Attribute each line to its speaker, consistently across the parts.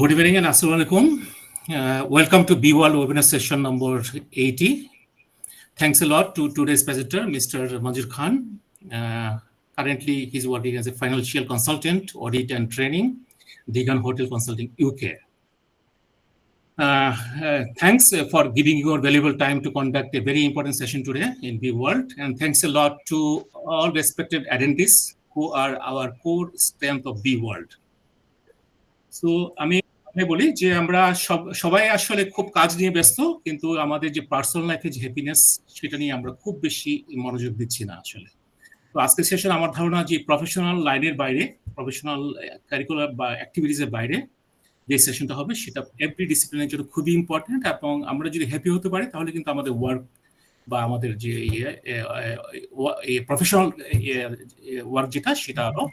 Speaker 1: Good evening and Assalamu alaikum. Welcome to B-World webinar session number 80. Thanks a lot to today's presenter, Mr. Manzoor Khan. Currently, he's working as a financial consultant, audit and training, Deegan Hotel Consulting, UK. Thanks for giving your valuable time to conduct a very important session today in B-World. And thanks a lot to all respected attendees who are our core strength of B-World. So, আমি বলি যে আমরা সবাই আসলে খুব কাজ নিয়ে ব্যস্ত, কিন্তু আমাদের যে পার্সোনাল লাইফে যে হ্যাপিনেস সেটা নিয়ে আমরা খুব বেশি মনোযোগ দিচ্ছি না আসলে। তো আজকের সেশন আমার ধারণা যে প্রফেশনাল লাইনের বাইরে, প্রফেশনাল কারিকুলার বা অ্যাক্টিভিটিসের বাইরে যে সেশনটা হবে সেটা এভরি ডিসিপ্লিনের জন্য খুবই ইম্পর্টেন্ট, এবং আমরা যদি হ্যাপি হতে পারি তাহলে কিন্তু আমাদের ওয়ার্ক বা আমাদের যে প্রফেশনাল ওয়ার্ক যেটা সেটা আরো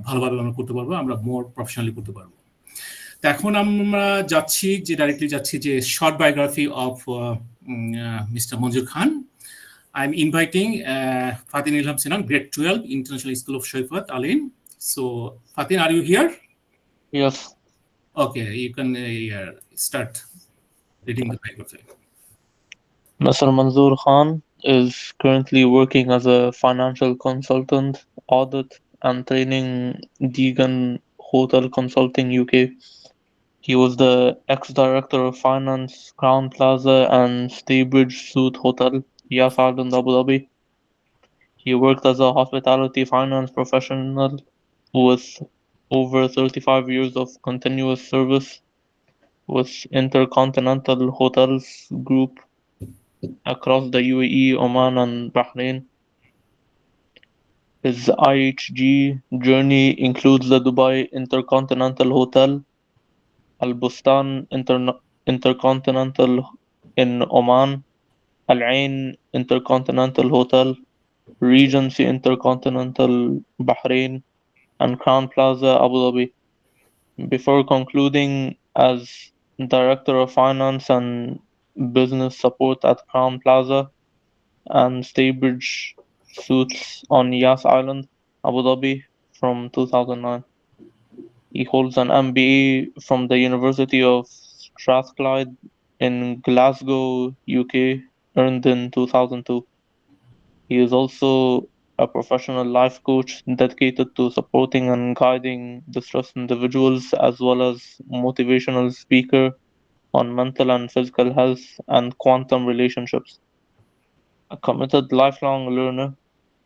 Speaker 1: ভালোভাবে আমরা করতে পারবো, আমরা মোর প্রফেশনালি করতে পারবো। তো এখন আমরা ডাইরেক্টলি যাচ্ছি যে short biography of mister Manjur Khan. I'm inviting Fatin Ilham Sinan, grade 12, International School of Shoifat, Alin. So, Fatin, are you here?
Speaker 2: Yes.
Speaker 1: Okay, you can start reading the biography.
Speaker 2: Mr. Manzoor Khan is currently working as a financial consultant, audit and training Deegan Hotel Consulting UK. He was the ex-director of finance, Crown Plaza and Staybridge Suite Hotel, Yas Island, Abu Dhabi. He worked as a hospitality finance professional with over 35 years of continuous service with Intercontinental Hotels Group across the UAE, Oman and Bahrain. His IHG journey includes the Dubai Intercontinental Hotel, Al Bustan Intercontinental in Oman, Al Ain Intercontinental Hotel, Regency Intercontinental Bahrain, and Crown Plaza Abu Dhabi, before concluding as Director of Finance and Business Support at Crown Plaza and Staybridge Suites on Yas Island, Abu Dhabi from 2009. He holds an MBA from the University of Strathclyde in Glasgow, UK, earned in 2002. He is also a professional life coach dedicated to supporting and guiding distressed individuals, as well as motivational speaker on mental and physical health and quantum relationships. A committed lifelong learner,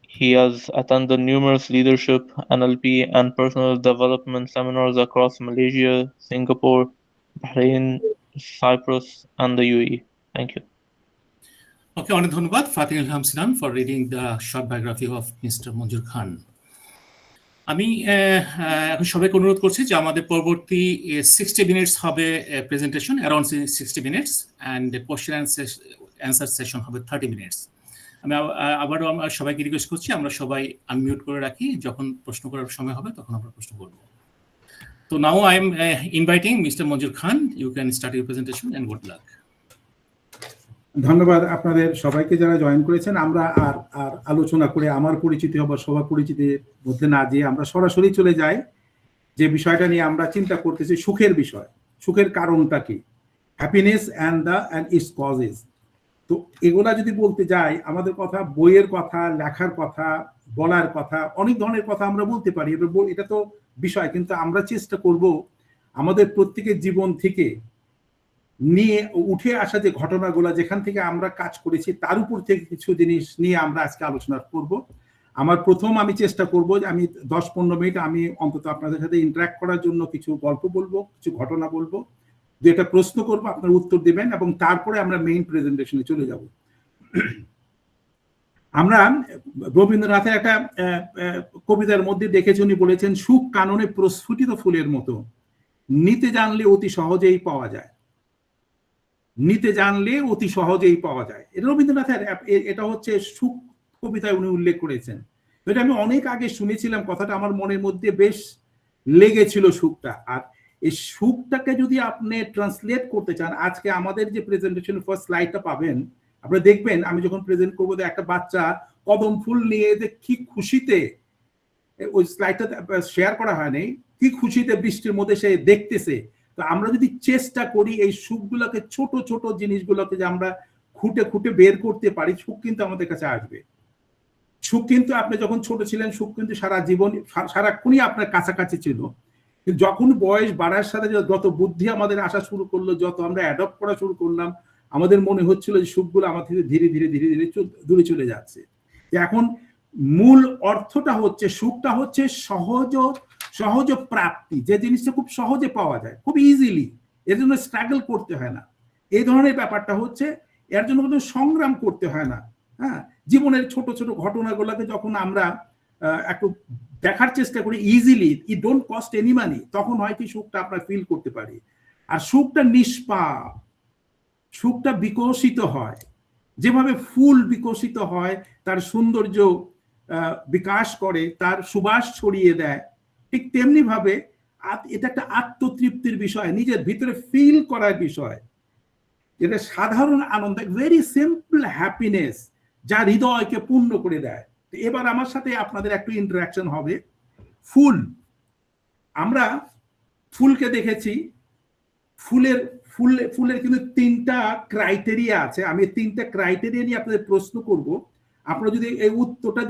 Speaker 2: he has attended numerous leadership, NLP, and personal development seminars across Malaysia, Singapore, Bahrain, Cyprus, and the UAE. Thank you.
Speaker 1: Okay, অনেক ধন্যবাদ ফাতিন ইলহাম সিনান for reading the short biography of Mr. মঞ্জুর খান। আমি এখন সবাইকে অনুরোধ করছি যে আমাদের পরবর্তী 60 মিনিটস হবে presentation, around 60 minutes, and question answer session হবে 30 মিনিটস। আমি আবারও সবাইকে রিকোয়েস্ট করছি আমরা সবাই আনমিউট করে রাখি, যখন প্রশ্ন করার সময় হবে তখন আমরা প্রশ্ন করব। তো now I am inviting mister Manjur Khan, you can start your presentation and good luck.
Speaker 3: ধন্যবাদ আপনাদের সবাইকে যারা জয়েন করেছেন। আমরা আর আলোচনা করে আমার পরিচিতি বা সবার পরিচিতির মধ্যে না দিয়ে আমরা সরাসরি চলে যাই যে বিষয়টা নিয়ে আমরা চিন্তা করতেছি, সুখের বিষয়। সুখের কারণটা কি? Happiness and it's causes. তো এগুলা যদি বলতে যাই, আমাদের কথা, বইয়ের কথা, লেখার কথা, বলার কথা, অনেক ধরনের কথা আমরা বলতে পারি, এটা তো বিষয়। কিন্তু আমরা চেষ্টা করব আমাদের প্রত্যেকের জীবন থেকে নিয়ে উঠে আসা যে ঘটনাগুলো, যেখান থেকে আমরা কাজ করেছি তার উপর থেকে কিছু জিনিস নিয়ে আমরা আজকে আলোচনা করব। আমি চেষ্টা করব যে আমি 10-15 মিনিট আমি অন্তত আপনাদের সাথে ইন্টারাক্ট করার জন্য কিছু গল্প বলবো, কিছু ঘটনা বলবো, দুইটা প্রশ্ন করবো, আপনারা উত্তর দিবেন, এবং তারপরে আমরা মেইন প্রেজেন্টেশনে চলে যাব। আমরা রবীন্দ্রনাথের একটা কবিতার মধ্যে দেখেছি, উনি বলেছেন, সুখ কাননে প্রস্ফুটিত ফুলের মতো, নিতে জানলে অতি সহজেই পাওয়া যায়। নিতে জানলে অতি সহজেই পাওয়া যায়, এটা রবীন্দ্রনাথের, এটা হচ্ছে সুখ কবিতায় উনি উল্লেখ করেছেন। এটা আমি অনেক আগে শুনেছিলাম, কথাটা আমার মনের মধ্যে বেশ লেগেছিল সুখটা। আর এই সুখটাকে যদি আপনি ট্রান্সলেট করতে চান, আজকে আমাদের যে প্রেজেন্টেশন ফার্স্ট স্লাইডটা পাবেন, আপনারা দেখবেন আমি যখন প্রেজেন্ট করবো একটা বাচ্চা কদম ফুল নিয়ে যে কি খুশিতে, ওই স্লাইডটা শেয়ার করা হয়নি, কি খুশিতে বৃষ্টির মধ্যে সে দেখতেছে। তো আমরা যদি চেষ্টা করি এই সুখগুলোকে, ছোট ছোট জিনিসগুলোকে যে আমরা খুঁটে খুঁটে বের করতে পারি, সুখ কিন্তু আমাদের কাছে আসবে। সুখ কিন্তু আপনি যখন ছোট ছিলেন, সুখ কিন্তু সারা জীবন সারাক্ষণই আপনার কাছাকাছি ছিল। কিন্তু যখন বয়স বাড়ার সাথে যত বুদ্ধি আমাদের আসা শুরু করলো, যত আমরা অ্যাডপ্ট করা শুরু করলাম, আমাদের মনে হচ্ছিল যে সুখগুলো আমার থেকে ধীরে ধীরে ধীরে ধীরে দূরে চলে যাচ্ছে। এখন মূল অর্থটা হচ্ছে, সুখটা হচ্ছে সহজ প্রাপ্তি, যে জিনিসটা খুব সহজে পাওয়া যায়, খুব ইজিলি, এর জন্য স্ট্রাগল করতে হয় না। এই ধরনের ব্যাপারটা হচ্ছে, এর জন্য কোনো সংগ্রাম করতে হয় না। হ্যাঁ, জীবনের ছোট ছোট ঘটনাগুলোকে যখন আমরা একটু দেখার চেষ্টা করি easily, it don't cost any money, তখন হয় কি সুখটা আমরা ফিল করতে পারি। আর সুখটা নিষ্পাপ, সুখটা বিকশিত হয়, যেভাবে ফুল বিকশিত হয়, তার সৌন্দর্য বিকাশ করে, তার সুবাস ছড়িয়ে দেয়, ঠিক তেমনি ভাবে এটা একটা আত্মতৃপ্তির বিষয়, নিজের ভিতরে ফিল করার বিষয়। এটা সাধারণ আনন্দ, ভেরি সিম্পল হ্যাপিনেস, যা হৃদয়কে পূর্ণ করে দেয়। এবার আমার সাথে আপনাদের একটু ইন্টারাকশন হবে। আমরা ফুলকে দেখেছি, ফুলের কিন্তু 3টা ক্রাইটেরিয়া আছে। আমি 3টা ক্রাইটেরিয়া নিয়ে আপনাদের প্রশ্ন করব। আপনারা যদি এই উত্তরটা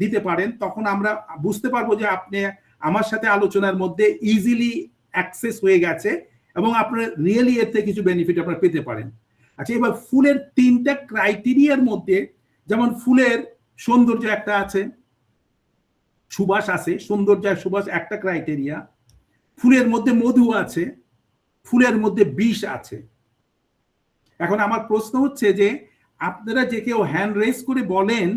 Speaker 3: দিতে পারেন, তখন আমরা বুঝতে পারবো যে আপনি আমার সাথে আলোচনার মধ্যে ইজিলি অ্যাক্সেস হয়ে গেছে এবং আপনারা রিয়েলি এর থেকে কিছু বেনিফিট আপনারা পেতে পারেন। আচ্ছা, এবার ফুলের 3টা ক্রাইটেরিয়ার মধ্যে, যেমন ফুলের সৌন্দর্য একটা আছে, সুবাস আছে, সৌন্দর্য আর সুবাস একটা ক্রাইটেরিয়া। ফুলের মধ্যে মধু আছে, ফুলের মধ্যে বিষ আছে। এখন আমার প্রশ্ন হচ্ছে যে আপনারা যে কেউ হ্যান্ড রেজ করে বলেন,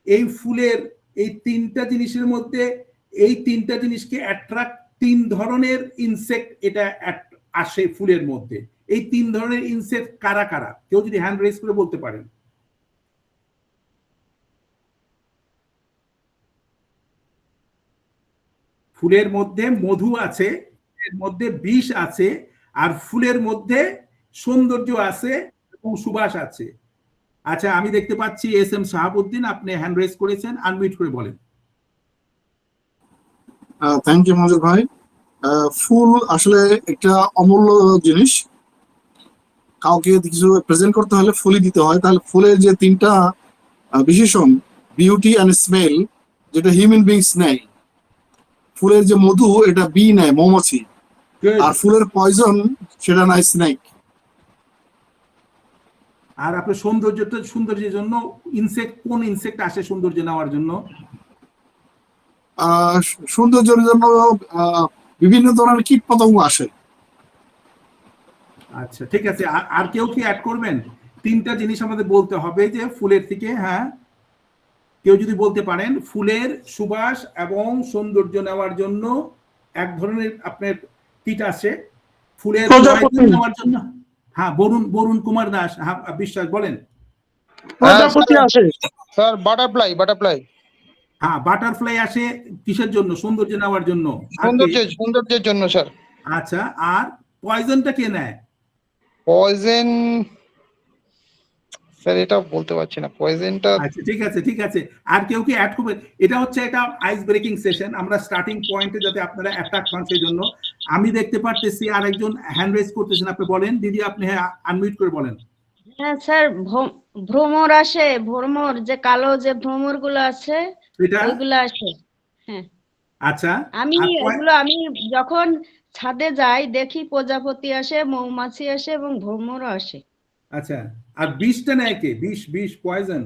Speaker 3: এই ফুলের এই 3টা জিনিসের মধ্যে, এই 3টা জিনিসকে অ্যাট্রাক্ট, 3 ধরনের ইনসেক্ট এটা আসে ফুলের মধ্যে। এই 3 ধরনের ইনসেক্ট কারা কারা? কেউ যদি হ্যান্ড রেজ করে বলতে পারেন। ফুলের মধ্যে মধু আছে, ফুলের মধ্যে বিষ আছে, আর ফুলের মধ্যে সৌন্দর্য আছে এবং সুবাস আছে। আচ্ছা, আমি দেখতে পাচ্ছি এস.এম. শাহাবুদ্দিন, আপনি হ্যান্ড রেজ করেছেন, আনমিউট করে বলেন।
Speaker 4: থ্যাংক ইউ মঞ্জুর ভাই। ফুল আসলে একটা অমূল্য জিনিস, কাউকে কিছু প্রেজেন্ট করতে হলে ফুলই দিতে হয়। তাহলে ফুলের যে 3টা বিশেষণ, বিউটি অ্যান্ড স্মেল, যেটা হিউম্যান বিংস নেয়, ফুলের যে মধু এটা বি নেয়, মৌমাছি, আর ফুলের পয়জন সেটা নেয় স্নেক।
Speaker 3: আর আপনার সৌন্দর্যের জন্য ইনসেক্ট, কোন ইনসেক্ট আসে সৌন্দর্য নেওয়ার জন্য?
Speaker 4: সৌন্দর্যের জন্য বিভিন্ন ধরনের কীট পতঙ্গ আসে।
Speaker 3: আচ্ছা, ঠিক আছে। আর কেউ কি অ্যাড করবেন? 3টা জিনিস আমাদের বলতে হবে যে ফুলের থেকে। হ্যাঁ, কেউ যদি বলতে পারেন, ফুলের সুবাস এবং সৌন্দর্য নেওয়ার জন্য এক ধরনের আপনার কীট আসে, ফুলের নেওয়ার জন্য। হ্যাঁ, বরুণ কুমার দাস, হ্যাঁ বিশ্বাস বলেন।
Speaker 5: প্রজাপতি আসে স্যার, বাটারফ্লাই।
Speaker 3: হ্যাঁ, বাটারফ্লাই আসে কিসের জন্য? সৌন্দর্য নেওয়ার জন্য,
Speaker 5: সৌন্দর্যের জন্য স্যার।
Speaker 3: আচ্ছা, আর পয়জনটা কে নেয়?
Speaker 5: পয়জন স্যার এটা বলতে পারছি না, পয়জনটা।
Speaker 3: আচ্ছা, ঠিক আছে। আর কেউ কি অ্যাড করবেন? এটা হচ্ছে একটা আইস ব্রেকিং সেশন, আমরা স্টার্টিং পয়েন্টে যাতে আপনারা অ্যাটাক পান সেই জন্য। আমি দেখতে পারতেছি আর একজন হ্যান্ড রেজ করতেছেন, আপনি বলেন দিদি, আপনি হ্যাঁ আনমিউট করে বলেন।
Speaker 6: হ্যাঁ স্যার, ভ্রমর আসে, ভ্রমর যে কালো যে ভ্রমর গুলো আছে ওইগুলো আসে। হ্যাঁ,
Speaker 3: আচ্ছা,
Speaker 6: আমি যখন ছাদে যাই দেখি প্রজাপতি আসে, মৌমাছি আসে এবং ভ্রমরও আসে।
Speaker 3: আচ্ছা, আর বিষটা নেয় কে? বিষ পয়জন?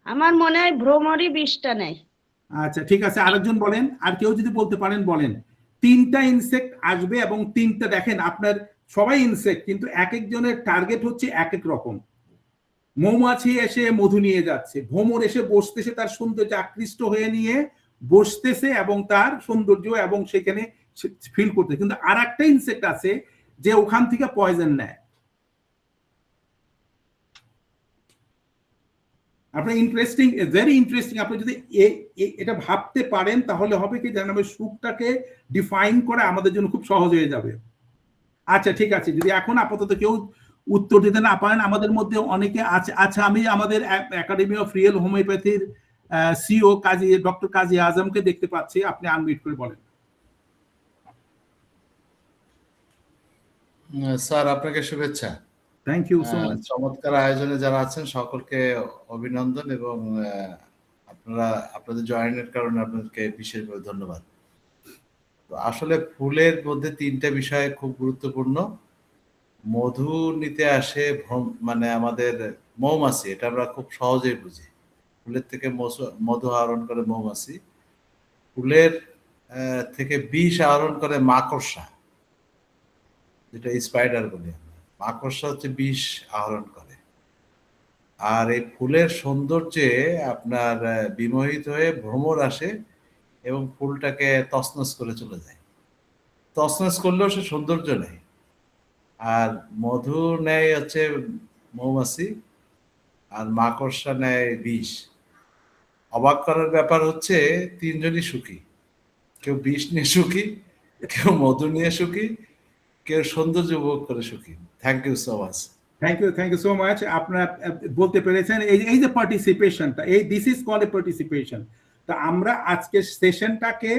Speaker 6: আমার মনে হয় ভ্রমরই বিষটা নেয়।
Speaker 3: আচ্ছা, ঠিক আছে, আরেকজন বলেন। আর কেউ যদি বলতে পারেন বলেন। 3টা ইনসেক্ট আসবে এবং 3টা, দেখেন আপনার সবাই ইনসেক্ট, কিন্তু এক একজনের টার্গেট হচ্ছে এক এক রকম। মৌমাছি এসে মধু নিয়ে যাচ্ছে, ভ্রমর এসে বসতেছে, তার সৌন্দর্য আকৃষ্ট হয়ে নিয়ে বসতেছে এবং তার সৌন্দর্য এবং সেখানে ফিল করতে। কিন্তু আর একটা ইনসেক্ট আছে যে ওখান থেকে পয়জন নেয়। আপনার ইন্টারেস্টিং, ভেরি ইন্টারেস্টিং। আপনি যদি এটা ভাবতে পারেন তাহলে হবে কি জানেন, সুখটাকে ডিফাইন করা আমাদের জন্য খুব সহজ হয়ে যাবে। আচ্ছা, ঠিক আছে, যদি এখন আপাতত কেউ উত্তর দিতে না পারেন, আমাদের মধ্যে অনেকে আছে। আচ্ছা, আমি আমাদের একাডেমি অফ রিয়েল হোমিওপ্যাথির সিও কাজী ডক্টর কাজী আজমকে দেখতে পাচ্ছি, আপনি আনমিউট করে বলেন।
Speaker 7: স্যার আপনাকে শুভেচ্ছা।
Speaker 3: Thank you so much.
Speaker 7: চমৎকার আয়োজনে যারা আছেন সকলকে অভিনন্দন এবং আপনাদের জয়েনের কারণে আপনাদেরকে বিশেষভাবে ধন্যবাদ। তো আসলে ফুলের মধ্যে তিনটা বিষয় খুব গুরুত্বপূর্ণ। মধু নিতে আসে মানে আমাদের মৌমাছি, এটা আমরা খুব সহজেই বুঝি। ফুলের থেকে মধু আহরণ করে মৌমাছি, ফুলের থেকে বিষ আহরণ করে মাকড়সা, যেটা স্পাইডার বলি। মাকড়সা হচ্ছে বিষ আহরণ করে। আর এই ফুলের সৌন্দর্যে আপনার বিমোহিত হয়ে ভ্রমর আসে এবং ফুলটাকে তছনছ করে চলে যায়। তছনছ করলেও সে সৌন্দর্য নেই। আর মধু নেয় হচ্ছে মৌমাছি, আর মাকড়সা নেয় বিষ। অবাক করার ব্যাপার হচ্ছে তিনজনই সুখী। কেউ বিষ নিয়ে সুখী, কেউ মধু নিয়ে সুখী, কেউ সৌন্দর্য উপভোগ করে সুখী। Thank you so much.
Speaker 3: Thank you so much. আপনারা বলতে পেরেছেন এই যে পার্টিসিপেশনটা, this is called a participation. তো আমরা আজকের সেশনটাকে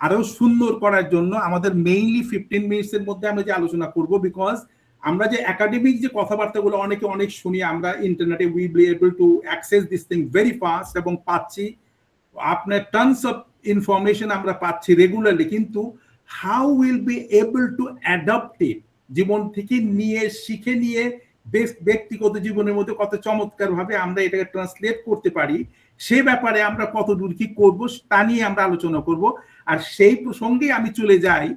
Speaker 3: আরো সুন্দর করার জন্য আমাদের মেইনলি 15 মিনিটসের মধ্যে আমরা যে আলোচনা করব, বিকজ আমরা যে একাডেমিক যে কথাবার্তাগুলো অনেক শুনি আমরা ইন্টারনেটে, we be able to access this thing very fast এবং পাচ্ছি আপনার টনস অফ ইনফরমেশন আমরা পাচ্ছি রেগুলারলি, কিন্তু how will be able to adopt it, জীবন থেকে নিয়ে শিখে নিয়ে ব্যক্তিগত জীবনের মধ্যে কত চমৎকার ভাবে আমরা এটাকে ট্রান্সলেট করতে পারি, সে ব্যাপারে আমরা কত দূর কি করবো তা নিয়ে আমরা আলোচনা করব। আর সেই প্রসঙ্গে আমি চলে যাই।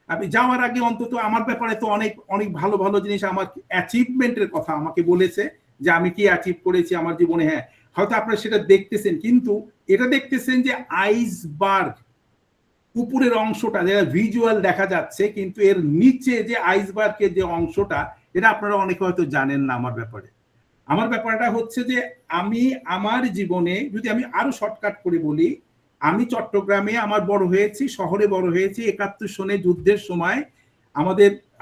Speaker 3: আমি যাওয়ার আগে অন্তত আমার ব্যাপারে তো অনেক ভালো ভালো জিনিস, আমার অ্যাচিভমেন্টের কথা আমাকে বলেছে যে আমি কি অ্যাচিভ করেছি আমার জীবনে। হ্যাঁ, হয়তো আপনারা সেটা দেখতেছেন, কিন্তু এটা দেখতেছেন যে আইসবার্গ উপরের অংশটা যেটা ভিজুয়াল দেখা যাচ্ছে, কিন্তু এর নিচে যে আইসবার্গের যে অংশটা, এটা আপনারা অনেকে হয়তো জানেন না। আমার ব্যাপারটা হচ্ছে যে আমি আমার জীবনে, যদি আমি আরো শর্টকাট করে বলি, আমি চট্টগ্রামে আমার বড় হয়েছি, শহরে বড় হয়েছি। 71 সনে যুদ্ধের সময়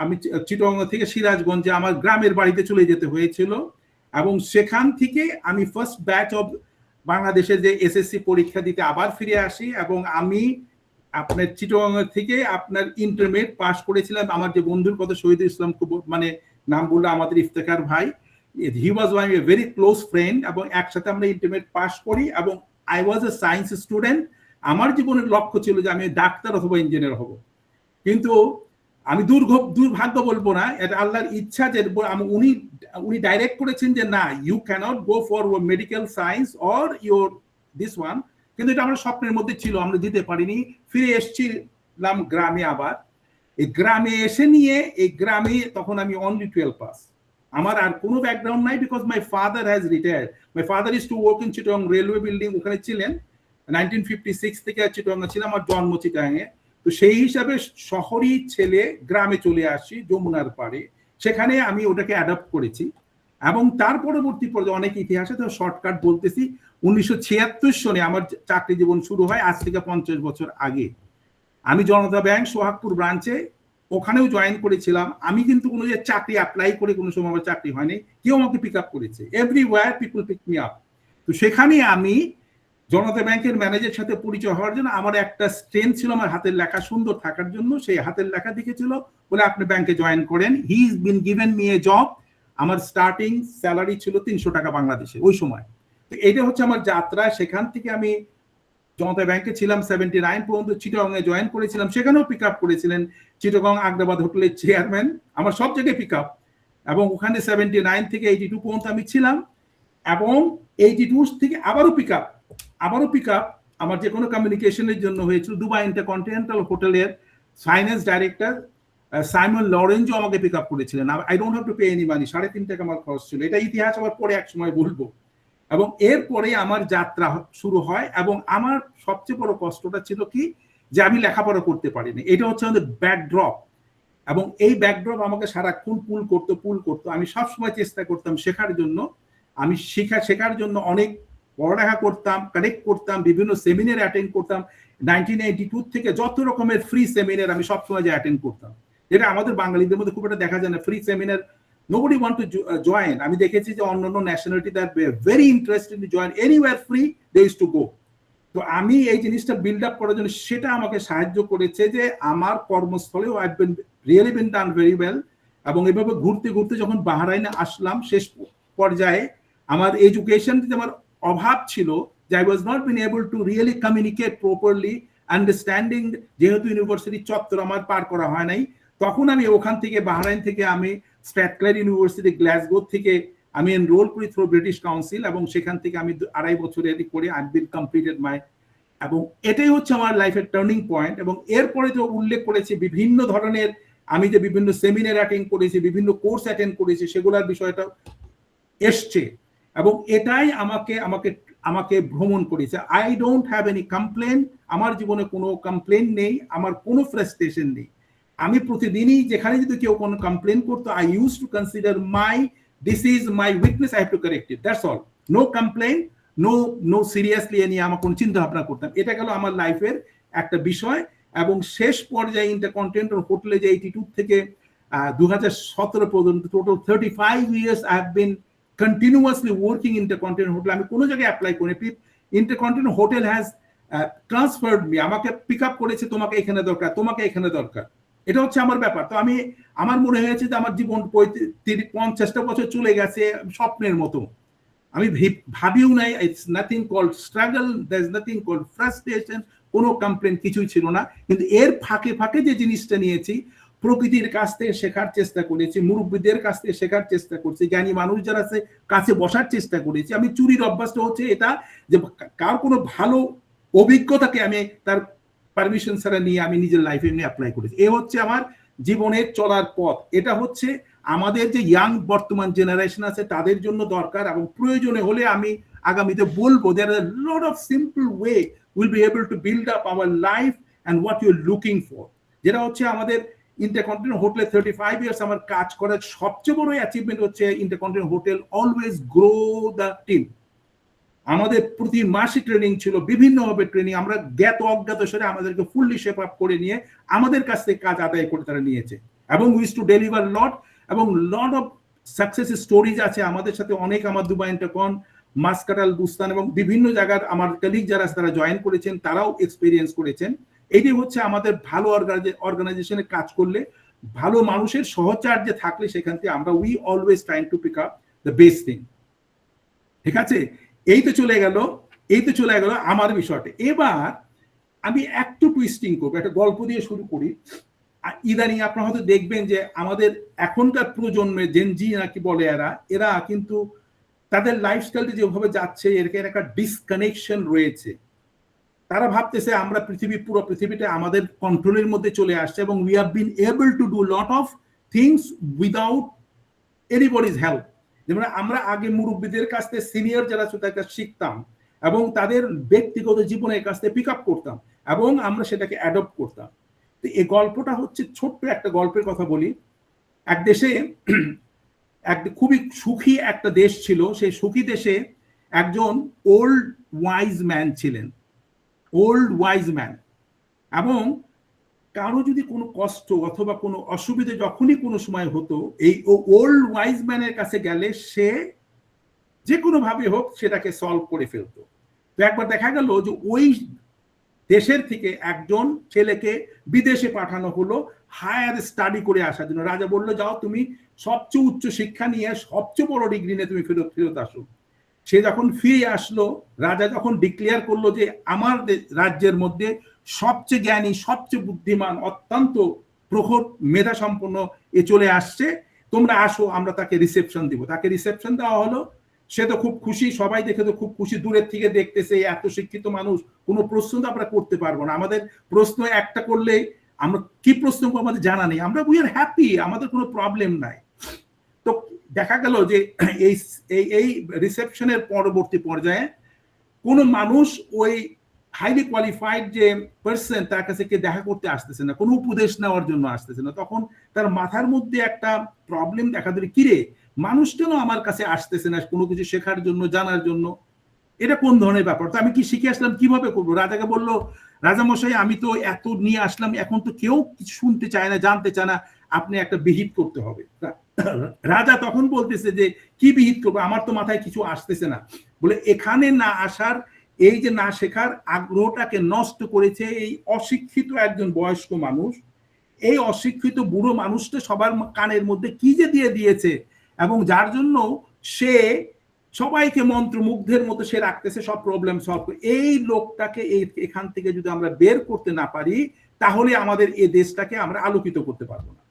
Speaker 3: আমি চিটাগং থেকে সিরাজগঞ্জে আমার গ্রামের বাড়িতে চলে যেতে হয়েছিল, এবং সেখান থেকে আমি ফার্স্ট ব্যাচ অফ বাংলাদেশে যে এসএসসি পরীক্ষা দিতে আবার ফিরে আসি, এবং আমি আপনার চিটাগং থেকে আপনার ইন্টারমিডিয়েট পাস করেছিলাম। আমার যে বন্ধুর কথা শহীদুল ইসলাম, মানে নাম বললো আমাদের ইফতেখার ভাই, he was one a very close friend, এবং একসাথে আমরা ইন্টারমিডিয়েট পাস করি। এবং I was a science student. আমার জীবনের লক্ষ্য ছিল যে আমি ডাক্তার অথবা ইঞ্জিনিয়ার হব, কিন্তু আমি দুর্ভাগ্য বলবো না, এটা আল্লাহর ইচ্ছা যে উনি ডাইরেক্ট করেছেন যে না, you can't go for medical science or your this one. কিন্তু এটা আমার স্বপ্নের মধ্যে ছিল, আমরা দিতে পারিনি। ফিরে এসেছিলাম গ্রামে। আবার এই গ্রামে এসে নিয়ে এই গ্রামে তখন আমি অনলি 12 পাস, আমার আর কোনো ব্যাকগ্রাউন্ড নাই, because my father has retired. My father is to work in Chittagong railway building, ওখানে ছিলেন 1956 থেকে চিটাগং ছিল আমার জন্ম চিটাগংয়ে। তো সেই হিসাবে শহরই ছেলে গ্রামে চলে আসি যমুনার পাড়ে, সেখানে আমি ওটাকে অ্যাডাপ্ট করেছি। এবং তার পরবর্তী পর্যায়ে অনেক ইতিহাসে, তো শর্টকাট বলতেছি, 1976 সনে আমার চাকরি জীবন শুরু হয়, আজ থেকে 50 বছর আগে। আমি জনতা ব্যাংক সোহাগপুর ব্রাঞ্চে ওখানেও জয়েন করেছিলাম। আমি কিন্তু কোনো যে চাকরি অ্যাপ্লাই করে কোনো সময় আমার চাকরি হয়নি, কেউ আমাকে পিক আপ করেছে। Everywhere people pick me up. তো সেখানে আমি জনতা ব্যাংকের ম্যানেজারের সাথে পরিচয় হওয়ার জন্য আমার একটা স্ট্রেংথ ছিল আমার হাতের লেখা সুন্দর থাকার জন্য। সেই হাতের লেখা দেখেছিল বলে আপনি ব্যাংকে জয়েন করেন। He is been given me a job. আমার স্টার্টিং স্যালারি ছিল 300 টাকা বাংলাদেশে ওই সময়। তো এটা হচ্ছে আমার যাত্রা। সেখান থেকে আমি জনতা ব্যাংকে ছিলাম 79 পর্যন্ত, চিটাগংয়ে জয়েন করেছিলাম, সেখানেও পিক আপ করেছিলেন চিটাগং আগ্রাবাদ হোটেলের চেয়ারম্যান, আমার সব জায়গায় পিক আপ। এবং ওখানে 79 থেকে 82 পর্যন্ত আমি ছিলাম, এবং 82 থেকে আবারও পিক আপ আমার যে কোনো কমিউনিকেশনের জন্য হয়েছিল। দুবাই ইন্টারকন্টিনেন্টাল হোটেলের ফাইন্যান্স ডাইরেক্টর সাইমন লরেঞ্জো আমাকে পিক আপ করেছিলেন। I don't have to pay any money, 3.5 টাকা আমার খরচ ছিল। এটা ইতিহাস আবার পরে এক সময় বলবো। এবং এরপরে আমার যাত্রা শুরু হয়, এবং আমার সবচেয়ে বড় কষ্টটা ছিল কি, যে আমি লেখাপড়া করতে পারিনি। এটা হচ্ছে আমাদের ব্যাকড্রপ, এবং এই ব্যাকড্রপ আমাকে সারাক্ষণ পুল করতো। আমি সবসময় চেষ্টা করতাম শেখার জন্য। আমি শেখার জন্য অনেক পড়ালেখা করতাম, কানেক্ট করতাম, বিভিন্ন সেমিনার অ্যাটেন্ড করতাম। 1982 থেকে যত রকমের ফ্রি সেমিনার আমি সবসময় যে অ্যাটেন্ড করতাম, যেটা আমাদের বাঙালিদের মধ্যে খুব একটা দেখা যায় না। Free seminar nobody want to join. আমি দেখেছি যে অন্যান্য nationality that very interested to join anywhere free they used to go. তো আমি এই জিনিসটা বিল্ড আপ করার জন্য সেটা আমাকে সাহায্য করেছে যে আমার কর্মস্থলেও I been really been done very well. এবং এভাবে ঘুরতে ঘুরতে যখন বাহরাইনে আসলাম শেষ পর্যায়ে আমার এডুকেশন আমার অভাব ছিল যে I was not been able to really communicate properly understanding, যেহেতু ইউনিভার্সিটি চত্বর আমার পার করা হয় নাই। তখন আমি ওখান থেকে বাহরাইন থেকে আমি স্ট্র্যাথক্লাইড ইউনিভার্সিটি গ্লাসগো থেকে আমি এনরোল করি থ্রু ব্রিটিশ কাউন্সিল, এবং সেখান থেকে আমি 2.5 বছরের করে আই বিল কমপ্লিটেড মাই, এবং এটাই হচ্ছে আমার লাইফের টার্নিং পয়েন্ট। এবং এরপরে যে উল্লেখ করেছি বিভিন্ন ধরনের আমি যে বিভিন্ন সেমিনার অ্যাটেন্ড করেছি, বিভিন্ন কোর্স অ্যাটেন্ড করেছি, সেগুলোর বিষয়টা এসছে এবং এটাই আমাকে আমাকে আমাকে ভ্রমণ করেছে। I don't have any complain, আমার জীবনে কোনো কমপ্লেন নেই, আমার কোনো ফ্রাস্ট্রেশন নেই। আমি প্রতিদিনই যেখানে যদি কেউ কোনো কমপ্লেন করতো, I use to consider this is my weakness, I have to correct it, that's all. No complain, no seriously এ নিয়ে আমার কোনো চিন্তা ভাবনা করতাম। এটা গেল আমার লাইফের একটা বিষয়। এবং শেষ পর্যায়ে ইন্টারকন্টিনেন্টাল হোটেলে যে 82 থেকে 2017 পর্যন্ত total 35 years I have been continuously working Intercontinental Hotel. আমি কোনো জায়গায় অ্যাপ্লাই করি, Intercontinental Hotel has transferred me, আমাকে পিক আপ করেছে, তোমাকে এখানে দরকার, তোমাকে এখানে দরকার। এটা হচ্ছে আমার ব্যাপার। তো আমার মনে হয়েছে যে আমার জীবন 50টা বছর চলে গেছে স্বপ্নের মতো। আমি ভাবিও নাই, it's nothing called struggle, there is nothing called frustration, কোনো কমপ্লেন কিছুই ছিল না। কিন্তু এর ফাঁকে ফাঁকে যে জিনিসটা নিয়েছি, প্রকৃতির কাছ থেকে শেখার চেষ্টা করেছি, মুরব্বীদের কাছ থেকে শেখার চেষ্টা করছি, জ্ঞানী মানুষ যারা আছে কাছে বসার চেষ্টা করেছি। আমি চুরির অভ্যাসটা হচ্ছে এটা যে কার কোনো ভালো অভিজ্ঞতাকে আমি তার পারমিশন ছাড়া নিয়ে আমি নিজের লাইফে নিয়ে অ্যাপ্লাই করেছি। এ হচ্ছে আমার জীবনের চলার পথ। এটা হচ্ছে আমাদের যে ইয়াং বর্তমান জেনারেশন আছে তাদের জন্য দরকার, এবং প্রয়োজনে হলে আমি আগামীতে বলবো there are a lot of simple way we'll be able to build up our life and what you're looking for. যেটা হচ্ছে আমাদের ইন্টারকন্টিনেন্টাল হোটেলে 35 years আমার কাজ করার সবচেয়ে বড় অ্যাচিভমেন্ট হচ্ছে intercontinental hotel always grow the team. আমাদের প্রতি মাসে ট্রেনিং ছিল, বিভিন্নভাবে ট্রেনিং, আমরা জ্ঞাত অজ্ঞাত সেরে আমাদেরকে ফুললি শেপ আপ করে নিয়ে আমাদের কাছ থেকে কাজ আদায় করে তারা নিয়েছে, এবং উইজ টু ডেলিভার লট, এবং লট অফ সাকসেস স্টোরিজ আছে আমাদের সাথে। অনেক আমার দুবাই ইন্টারকন, মাসকাটাল, বুস্তান এবং বিভিন্ন জায়গার আমার কলিগ যারা তারা জয়েন করেছেন, তারাও এক্সপিরিয়েন্স করেছেন। এটাই হচ্ছে আমাদের ভালো অর্গানাইজেশনে কাজ করলে, ভালো মানুষের সহচার্যে থাকলে সেখান থেকে আমরা we always trying to pick up the best thing. ঠিক আছে, এই তো চলে গেল আমার বিষয়টা। এবার আমি একটু টুইস্টিং করবো, একটা গল্প দিয়ে শুরু করি। ইদানিং আপনারা হয়তো দেখবেন যে আমাদের এখনকার প্রজন্মে জেনজি নাকি বলে এরা কিন্তু তাদের লাইফস্টাইলটা যেভাবে যাচ্ছে এর একটা ডিসকানেকশন রয়েছে। তারা ভাবতেছে আমরা পুরো পৃথিবীটা আমাদের কন্ট্রোলের মধ্যে চলে আসছে, এবং we have been able to do lot of things without anybody's help. যেমন আমরা আগে মুরব্বীদের কাছ থেকে, সিনিয়র যারা তাদের কাছে শিখতাম এবং তাদের ব্যক্তিগত জীবনের কাছ থেকে পিক আপ করতাম, এবং আমরা সেটাকে অ্যাডপ্ট করতাম। তো এই গল্পটা হচ্ছে ছোট্ট একটা গল্পের কথা বলি। এক দেশে খুবই সুখী একটা দেশ ছিল। সেই সুখী দেশে একজন ওল্ড ওয়াইজ ম্যান ছিলেন, এবং কারো যদি কোনো কষ্ট অথবা কোনো অসুবিধা যখনই কোনো সময় হতো, এই ওল্ড ওয়াইজ ম্যানের কাছে গেলে সে যে কোনো ভাবে হোক সেটাকে সলভ করে ফেলতো। তো একবার দেখা গেল যে ওই দেশের থেকে একজন ছেলেকে বিদেশে পাঠানো হলো হায়ার স্টাডি করে আসার জন্য। রাজা বললো, যাও তুমি সবচেয়ে উচ্চ শিক্ষা নিয়ে সবচেয়ে বড় ডিগ্রি নিয়ে তুমি ফেরত আসো। সে যখন ফিরে আসলো, রাজা যখন ডিক্লেয়ার করলো যে আমার রাজ্যের মধ্যে সবচেয়ে জ্ঞানী, সবচেয়ে বুদ্ধিমান, অত্যন্ত প্রখর মেধা সম্পন্ন এ চলে আসছে, তোমরা আসো, আমরা তাকে রিসেপশন দিব। তাকে রিসেপশন দেওয়া হলো। সে তো খুব খুশি, সবাই দেখে তো খুব খুশি, দূরের থেকে দেখতেছে এত শিক্ষিত মানুষ, কোনো প্রশ্ন তো আমরা করতে পারবো না। আমাদের প্রশ্ন একটা করলে আমরা কি প্রশ্ন করবো আমাদের জানা নেই, আমরা উই আর হ্যাপি, আমাদের কোনো প্রবলেম নাই। তো দেখা গেল যে এই রিসেপশনের পরবর্তী পর্যায়ে কোনো মানুষ ওই হাইলি কোয়ালিফাইড যে পার্সন তার কাছে কে দেখা করতে আসতেছে না, কোনো উপদেশ নেওয়ার জন্য আসতেছে না। তখন তার মাথার মধ্যে একটা প্রবলেম দেখা দিল, কিরে মানুষ কেন আমার কাছে আসতেছে না কোনো কিছু শেখার জন্য, জানার জন্য, এটা কোন ধরনের ব্যাপার? তো আমি কি শিখে আসলাম, কিভাবে করবো? রাজাকে বললো, রাজামশাই আমি তো এত নিয়ে আসলাম, এখন তো কেউ কিছু শুনতে চায় না, জানতে চায় না, আপনি একটা বিহিত করতে হবে। রাজা তখন বলতেছে যে কি বিহিত করবো, আমার তো মাথায় কিছু আসতেছে না। বলে এখানে না আসার, এই যে না শেখার আগ্রহটাকে নষ্ট করেছে এই অশিক্ষিত একজন বয়স্ক মানুষ। এই অশিক্ষিত বুড়ো মানুষটা সবার কানের মধ্যে কি যে দিয়ে দিয়েছে, এবং যার জন্য সে সবাইকে মন্ত্রমুগ্ধের মতো সে রাখতেছে, সব প্রবলেম সলভ করে। এই লোকটাকে এখান থেকে যদি আমরা বের করতে না পারি, তাহলে আমাদের এই দেশটাকে আমরা আলোকিত করতে পারবো না।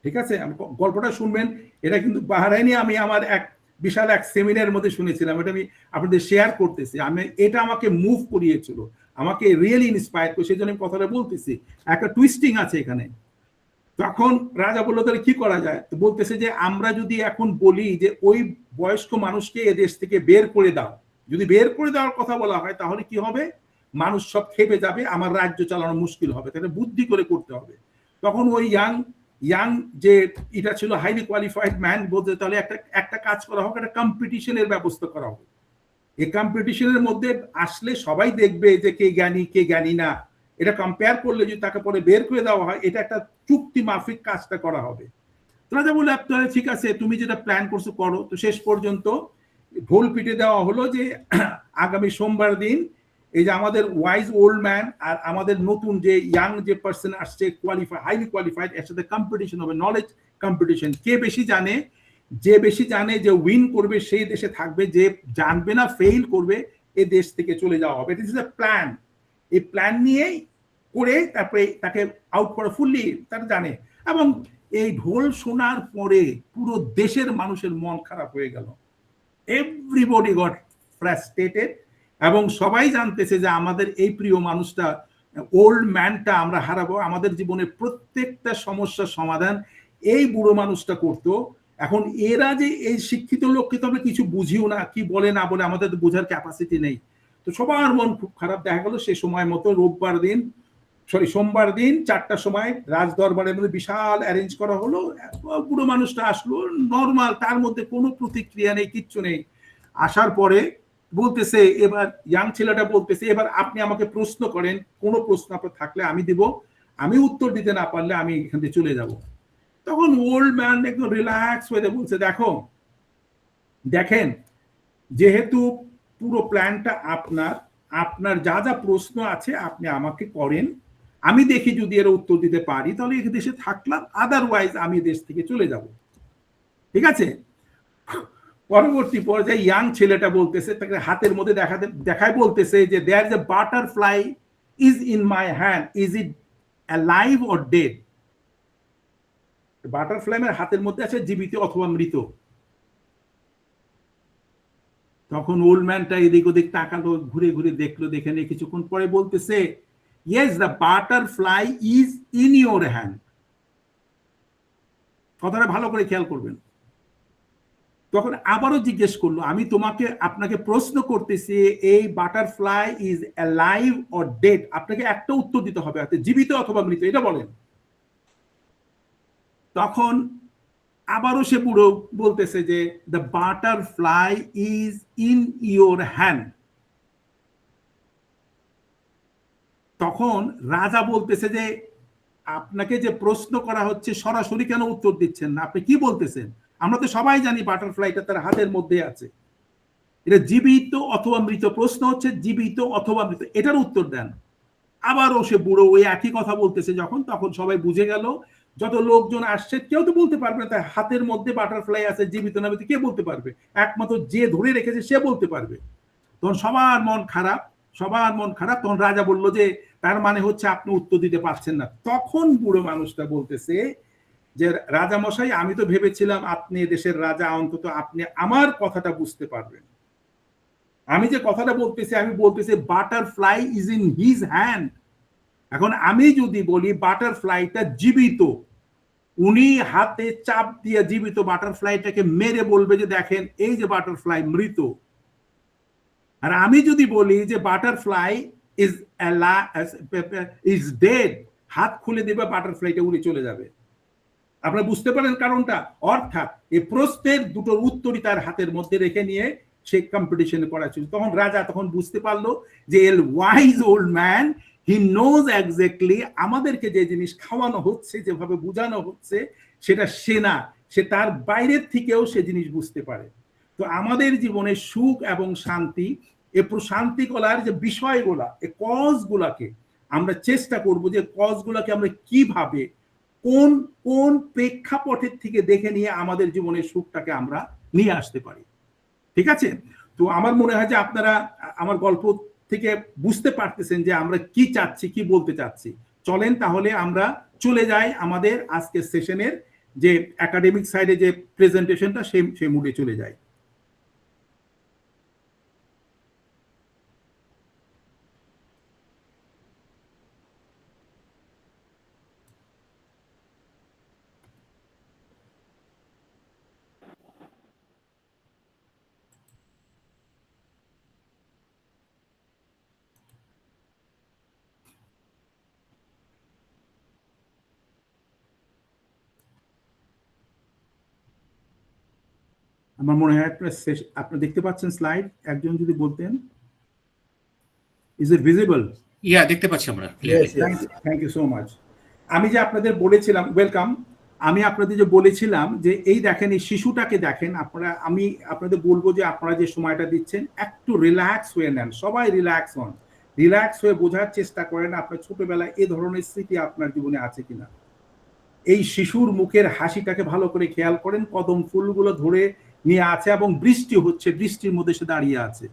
Speaker 3: ঠিক আছে, গল্পটা শুনবেন। এটা কিন্তু বাহরাইনে আমি আমার এক বিশাল এক সেমিনারের মধ্যে শুনেছিলাম, এটা আমি আপনাদের শেয়ার করতেছি। এটা আমাকে মুভ করিয়েছিল, আমাকে রিয়েলি ইন্সপায়ার করে, সেই জন্য আমি কথাটা বলতেছি। একটা টুইস্টিং আছে এখানে। তখন রাজা বললো তাহলে কি করা যায়, তো বলতেছে যে আমরা যদি এখন বলি যে ওই বয়স্ক মানুষকে এ দেশ থেকে বের করে দাও, যদি বের করে দেওয়ার কথা বলা হয়, তাহলে কি হবে, মানুষ সব খেপে যাবে, আমার রাজ্য চালানো মুশকিল হবে, তাহলে বুদ্ধি করে করতে হবে। তখন ওই ইয়াং যে এটা ছিল হাইলি কোয়ালিফাইড ম্যান বলতে, তাহলে একটা কাজ করা হোক, একটা কম্পিটিশনের ব্যবস্থা করা হবে। এই কম্পিটিশনের মধ্যে আসলে সবাই দেখবে যে কে জ্ঞানী কে জ্ঞানী না, এটা কম্পেয়ার করলে যদি তাকে পরে বের করে দেওয়া হয়, এটা একটা চুক্তি মাফিক কাজটা করা হবে। রাজা বলে আপনারা ঠিক আছে, তুমি যেটা প্ল্যান করছো করো। তো শেষ পর্যন্ত ঢোল পিটে দেওয়া হলো যে আগামী সোমবার দিন এই যে আমাদের ওয়াইজ ওল্ড ম্যান আর আমাদের নতুন যে ইয়াং যে পার্সন আসছে কোয়ালিফাই, হাইলি কোয়ালিফাইড, এর সাথে কম্পিটিশন হবে, নলেজ কম্পিটিশন। কে বেশি জানে, যে বেশি জানে যে উইন করবে সেই দেশে থাকবে, যে জানবে না ফেইল করবে এই দেশ থেকে চলে যাওয়া হবে। It is a plan. এই প্ল্যান নিয়েই করে তারপরে তাকে আউট করা ফুললি তারা জানে। এবং এই ঢোল শোনার পরে পুরো দেশের মানুষের মন খারাপ হয়ে গেল। এভরিবডি গট ফ্রাস্ট্রেটেড, এবং সবাই জানতেছে যে আমাদের এই প্রিয় মানুষটা, ওল্ড ম্যানটা আমরা হারাবো। আমাদের জীবনের প্রত্যেকটা সমস্যার সমাধান এই বুড়ো মানুষটা করতো। এখন এরা যে এই শিক্ষিত লোককে তো আমরা কিছু বুঝিও না, কি বলে না বলে আমাদের বোঝার ক্যাপাসিটি নেই। তো সবার মন খুব খারাপ। দেখা গেল সে সময় মতো সোমবার দিন 4টার সময় রাজ দরবারের মধ্যে বিশাল অ্যারেঞ্জ করা হলো। বুড়ো মানুষটা আসলো নর্মাল, তার মধ্যে কোনো প্রতিক্রিয়া নেই, কিচ্ছু নেই। আসার পরে বলতেছে, এবার ইয়াং ছেলেটা বলতেছে, এবার আপনি আমাকে প্রশ্ন করেন, কোনো প্রশ্ন আপনার থাকলে আমি দিব, আমি উত্তর দিতে না পারলে আমি এখান থেকে চলে যাব। তখন ওল্ড ম্যান একদম রিল্যাক্স হয়ে বলছে, দেখেন যেহেতু পুরো প্ল্যানটা আপনার যা যা প্রশ্ন আছে আপনি আমাকে করেন, আমি দেখি যদি এর উত্তর দিতে পারি তাহলে এই দেশে থাকলাম, আদারওয়াইজ আমি দেশ থেকে চলে যাব। ঠিক আছে। পরবর্তী পর্যায়ে ইয়াং ছেলেটা বলতেছে, তাকে হাতের মধ্যে দেখায় বলতেছে যে there is a butterfly is in my hand, is it alive or dead. Butterfly এর হাতের মধ্যে আছে জীবিত অথবা মৃত। তখন ওল্ড ম্যানটা এদিক ওদিক তাকালো, ঘুরে ঘুরে দেখলো, দেখে নিয়ে কিছুক্ষণ পরে বলতেছে, yes the butterfly is in your hand. কথাটা ভালো করে খেয়াল করবেন। তখন আবারও জিজ্ঞেস করলো, আমি আপনাকে প্রশ্ন করতেছি, এই butterfly is alive or dead, আপনাকে একটা উত্তর দিতে হবে, জীবিত অথবা মৃত, এটা বলেন। তখন আবারও সে বুড়ো বলতেছে যে the butterfly is in your hand. তখন রাজা বলতেছে যে আপনাকে যে প্রশ্ন করা হচ্ছে সরাসরি কেন উত্তর দিচ্ছেন না, আপনি কি বলতেছেন? আমরা তো সবাই জানি বাটারফ্লাইটা তার হাতের মধ্যে আছে, এটা জীবিত অথবা মৃত। প্রশ্ন হচ্ছে জীবিত অথবা মৃত, এটার উত্তর দেন। আবারও সে বুড়ো ওই একই কথা বলতেছে যখন, তখন সবাই বুঝে গেল, যত লোকজন আসছে কেউ তো বলতে পারবে না তার হাতের মধ্যে বাটারফ্লাই আছে, জীবিত না মৃত কে বলতে পারবে, একমাত্র যে ধরে রেখেছে সে বলতে পারবে। তখন সবার মন খারাপ। তখন রাজা বলল যে তার মানে হচ্ছে আপনি উত্তর দিতে পারছেন না। তখন বুড়ো মানুষটা বলতেছে যে রাজা মশাই, আমি তো ভেবেছিলাম আপনি দেশের রাজা, অন্তত আপনি আমার কথাটা বুঝতে পারবেন। আমি যে কথাটা বলতেছি, আমি বলতেছি butterfly is in his hand. এখন আমি যদি বলি বাটারফ্লাইটা জীবিত, উনি হাতে চাপ দিয়ে জীবিত বাটারফ্লাইটাকে মেরে বলবে যে দেখেন এই যে বাটারফ্লাই মৃত। আর আমি যদি বলি যে বাটারফ্লাই ইজ ডেড, হাত খুলে দেবে, বাটারফ্লাইটা উড়ে চলে যাবে। আপনারা বুঝতে পারেন কারণটা? অর্থাৎ এই প্রশ্নের দুটোর উত্তরই তার হাতের মধ্যে রেখে নিয়ে সে কম্পিটিশন করা ছিল। তখন রাজা তখন বুঝতে পারলো যে এল wise old man, he knows exactly আমাদেরকে যে জিনিস খাওয়ানো হচ্ছে, যেভাবে বোঝানো হচ্ছে, সেটা সে না, সে তার বাইরের থেকেও সে জিনিস বুঝতে পারে। তো আমাদের জীবনে সুখ এবং শান্তি, এই প্রশান্তি কলার যে বিষয়গুলা, এই কজগুলাকে আমরা চেষ্টা করব যে কজগুলাকে আমরা কিভাবে কোন কোন প্রেক্ষাপটের থেকে দেখে নিয়ে আমাদের জীবনের সুখটাকে আমরা নিয়ে আসতে পারি। ঠিক আছে? তো আমার মনে হয় যে আপনারা আমার গল্প থেকে বুঝতে পারতেছেন যে আমরা কি চাচ্ছি, কি বলতে চাচ্ছি। চলেন তাহলে আমরা চলে যাই আমাদের আজকের সেশনের যে একাডেমিক সাইডে যে প্রেজেন্টেশনটা, সেই মুডে চলে যাই। আমার মনে হয় আপনি দেখতে পাচ্ছেন স্লাইড, একজন যদি বলতেন। Is it visible?
Speaker 1: ইয়া, দেখতে পাচ্ছি আমরা।
Speaker 3: Thank you so much. আমি যে আপনাদের বলেছিলাম, ওয়েলকাম, আমি আপনাদের যে বলেছিলাম যে এই দেখেন, এই শিশুটাকে দেখেন আপনারা, আমি আপনাদের বলবো যে আপনারা যে সময়টা দিচ্ছেন একটু রিল্যাক্স হয়ে নেন, সবাই রিল্যাক্স হন, রিল্যাক্স হয়ে বোঝার চেষ্টা করেন আপনার ছোটবেলায় এ ধরনের স্মৃতি আপনার জীবনে আছে কিনা। এই শিশুর মুখের হাসিটাকে ভালো করে খেয়াল করেন, কদম ফুলগুলো ধরে নিয়ে আছে এবং বৃষ্টি হচ্ছে, বৃষ্টির মধ্যে সে দাঁড়িয়ে আছে।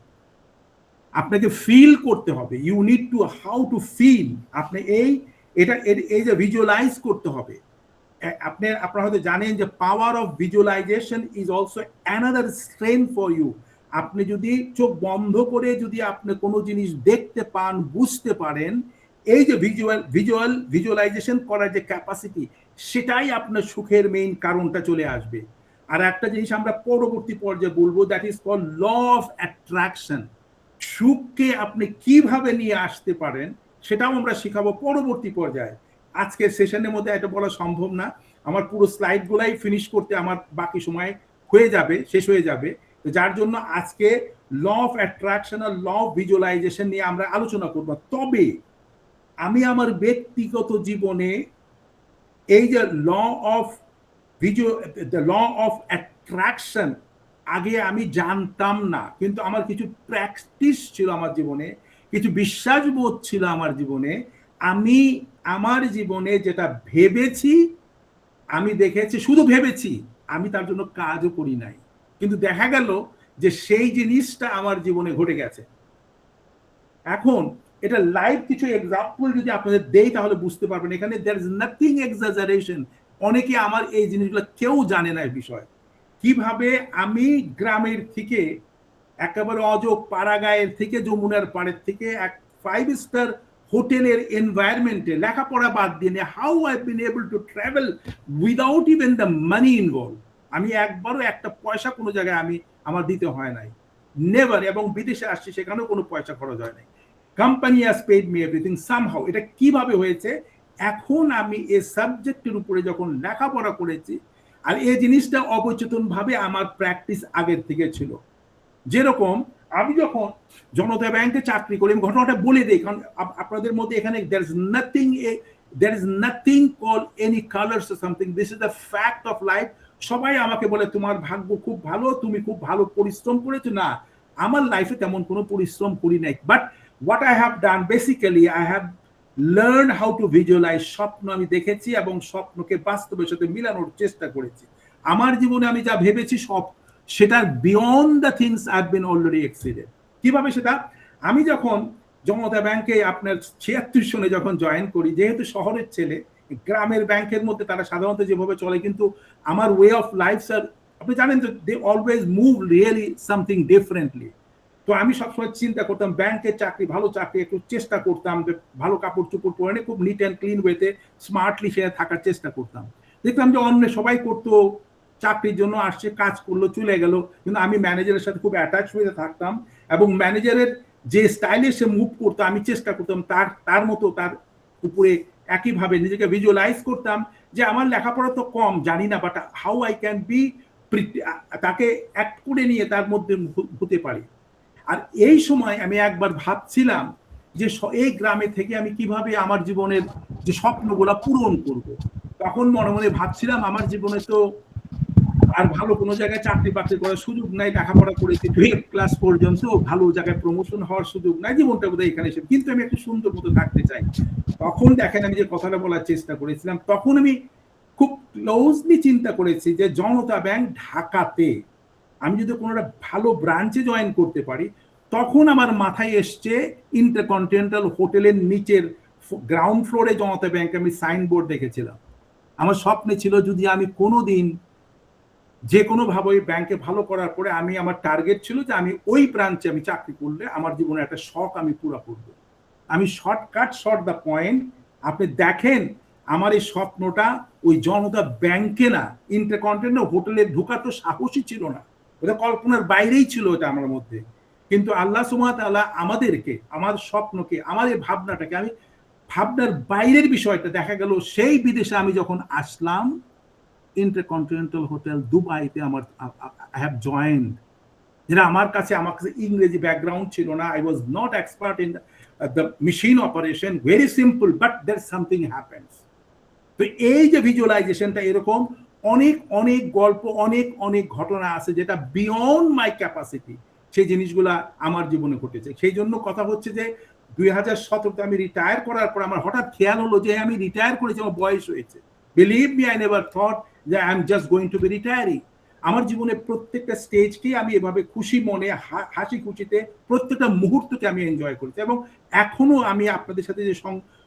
Speaker 3: আপনাকে ফিল করতে হবে, you need to how to feel, আপনি এই যে ভিজুয়ালাইজ করতে হবে। আপনারা হয়তো জানেন যে power of visualisation is also another strength for you. আপনি যদি চোখ বন্ধ করে যদি আপনি কোনো জিনিস দেখতে পান, বুঝতে পারেন, এই যে ভিজুয়ালাইজেশন করার যে ক্যাপাসিটি, সেটাই আপনার সুখের মেইন কারণটা চলে আসবে। আর একটা জিনিস আমরা পরবর্তী পর্যায়ে বলবো, that is called law of attraction. সুখকে আপনি কিভাবে নিয়ে আসতে পারেন সেটাও আমরা শিখাবো পরবর্তী পর্যায়ে। আজকের সেশনের মধ্যে এটা বলা সম্ভব না, আমার পুরো স্লাইডগুলাই ফিনিশ করতে আমার বাকি সময় শেষ হয়ে যাবে। যার জন্য আজকে ল অফ অ্যাট্রাকশন আর ল অফ ভিজুয়ালাইজেশন নিয়ে আমরা আলোচনা করব। তবে আমি আমার ব্যক্তিগত জীবনে এই যে ল অফ অ্যাট্রাকশন আগে আমি জানতাম না, কিন্তু আমার কিছু প্র্যাকটিস ছিল আমার জীবনে, কিছু বিশ্বাসবোধ ছিল আমার জীবনে। আমি আমার জীবনে যেটা ভেবেছি, আমি দেখেছি, শুধু ভেবেছি, আমি তার জন্য কাজও করি নাই, কিন্তু দেখা গেল যে সেই জিনিসটা আমার জীবনে ঘটে গেছে। এখন এটা লাইভ কিছু এক্সাম্পল যদি আপনাদের দেই তাহলে বুঝতে পারবেন, এখানে দেয়ার ইজ নাথিং এক্সাজারেশন। অনেকে আমার এই জিনিসগুলো কেউ জানে না এই বিষয়। কিভাবে আমি গ্রামের থেকে একেবারে অযোগ পাড়াগাঁয়ের থেকে, যমুনার পাড়ের থেকে এক 5 স্টার হোটেলের এনভায়রনমেন্টে লেখাপড়া বাদ দিয়ে how I been able to travel without even the money involve. আমি একবারও একটা পয়সা কোনো জায়গায় আমার দিতে হয় নাই, নেভার। এবং বিদেশে আসছি, সেখানেও কোনো পয়সা খরচ হয় নাই। Company has paid me everything somehow. এটা কিভাবে হয়েছে? এখন আমি এই সাবজেক্টের উপরে যখন লেখাপড়া করেছি, আর এই জিনিসটা অবচেতন ভাবে আমার প্র্যাকটিস আগের থেকে ছিল। যেরকম আমি যখন জনতা ব্যাংকে চাকরি করি, ঘটনাটা বলে দিই, কারণ আপনাদের মধ্যে এখানে there is nothing called any colors or something. This is the fact of life. সবাই আমাকে বলে তোমার ভাগ্য খুব ভালো, তুমি খুব ভালো পরিশ্রম করেছো। না, আমার লাইফে তেমন কোনো পরিশ্রম করি নাই, but what I have done basically, I have learned how to visualize. স্বপ্ন আমি দেখেছি এবং স্বপ্নকে বাস্তবের সাথে মিলানোর চেষ্টা করেছি। আমার জীবনে আমি যা ভেবেছি সেটার beyond the things I have bin already exceeded. কিভাবে সেটা? আমি যখন জনতা ব্যাংকে আপনার 76 সনে যখন জয়েন করি, যেহেতু শহরের ছেলে, গ্রামের ব্যাংকের মধ্যে তারা সাধারণত যেভাবে চলে, কিন্তু আমার ওয়ে অফ লাইফ, স্যার আপনি জানেন তো, they always move really something differently. তো আমি সবসময় চিন্তা করতাম ব্যাংকের চাকরি, ভালো চাকরি, একটু চেষ্টা করতাম যে ভালো কাপড় চোপড় পরে খুব নিট অ্যান্ড ক্লিন ওয়েতে স্মার্টলি সে থাকার চেষ্টা করতাম। দেখতাম যে অন্য সবাই করতো, চাকরির জন্য আসছে, কাজ করলো, চলে গেল, কিন্তু আমি ম্যানেজারের সাথে খুব অ্যাটাচ হয়ে থাকতাম এবং ম্যানেজারের যে স্টাইলে সে মুভ করতো আমি চেষ্টা করতাম তার মতো তার উপরে একইভাবে নিজেকে ভিজুয়ালাইজ করতাম যে আমার লেখাপড়া তো কম, জানি না, but how I can be, তাকে অ্যাক্ট করে নিয়ে তার মধ্যে হতে পারি। আর এই সময় আমি একবার ভাবছিলাম যে এই গ্রামে থেকে আমি কিভাবে আমার জীবনের যে স্বপ্নগুলা পূরণ করব। তখন মনে মনে ভাবছিলাম আমার জীবনে তো আর ভালো কোনো জায়গায় চাকরি বাকরি করার সুযোগ নাই, লেখাপড়া করেছি 12 ক্লাস পর্যন্ত, ভালো জায়গায় প্রমোশন হওয়ার সুযোগ নাই, জীবনটা বোধহয় এখানে এসে, কিন্তু আমি একটু সুন্দর মতো থাকতে চাই। তখন দেখেন আমি যে কথাটা বলার চেষ্টা করেছিলাম, তখন আমি খুব ক্লোজলি চিন্তা করেছি যে জনতা ব্যাংক ঢাকাতে আমি যদি কোনো একটা ভালো ব্রাঞ্চে জয়েন করতে পারি, তখন আমার মাথায় এসছে ইন্টারকন্টিনেন্টাল হোটেলের নিচের গ্রাউন্ড ফ্লোরে জনতা ব্যাংক আমি সাইনবোর্ড দেখেছিলাম। আমার স্বপ্নে ছিল যদি আমি কোনোদিন যে কোনোভাবে ওই ব্যাংকে ভালো করার পরে আমি, আমার টার্গেট ছিল যে আমি ওই ব্রাঞ্চে আমি চাকরি করলে আমার জীবনে একটা শখ আমি পুরো করবো। আমি শর্টকাট শর্ট দ্য পয়েন্ট, আপনি দেখেন আমার এই স্বপ্নটা ওই জনতা ব্যাংকে না, ইন্টারকন্টিনেন্টাল হোটেলে ঢোকা তো সাহসী ছিল না, ওটা কল্পনার বাইরেই ছিল ওটা আমার মধ্যে। কিন্তু আল্লাহ সুবহানাহু ওয়া তাআলা আমাদেরকে, আমার স্বপ্নকে, আমার এই ভাবনাটাকে, আমি ভাবনার বাইরের বিষয়টা দেখা গেল সেই বিদেশে আমি যখন আসলাম, ইন্টারকন্টিনেন্টাল হোটেল দুবাইতে আমার আই হ্যাভ জয়েন্ড। যেটা আমার কাছে ইংরেজি ব্যাকগ্রাউন্ড ছিল না, I was not expert in the machine operation, very simple, but there something happens. তো এই যে ভিজুয়ালাইজেশনটা, এরকম অনেক অনেক গল্প, অনেক অনেক ঘটনা আছে যেটা বিয়ন্ড মাই ক্যাপাসিটি, সেই জিনিসগুলা আমার জীবনে ঘটেছে। সেই জন্য কথা হচ্ছে যে 2017-তে আমি রিটায়ার করার পর আমার হঠাৎ খেয়াল হলো যে আমি রিটায়ার করেছি, আমার বয়স হয়েছে। Believe me, I never thought যে I am just going to be retiring. আমার জীবনের প্রত্যেকটা স্টেজকেই আমি এভাবে খুশি মনে, হাসি খুশিতে প্রত্যেকটা মুহূর্তকে আমি এনজয় করেছি, এবং এখনো আমি আপনাদের সাথে যে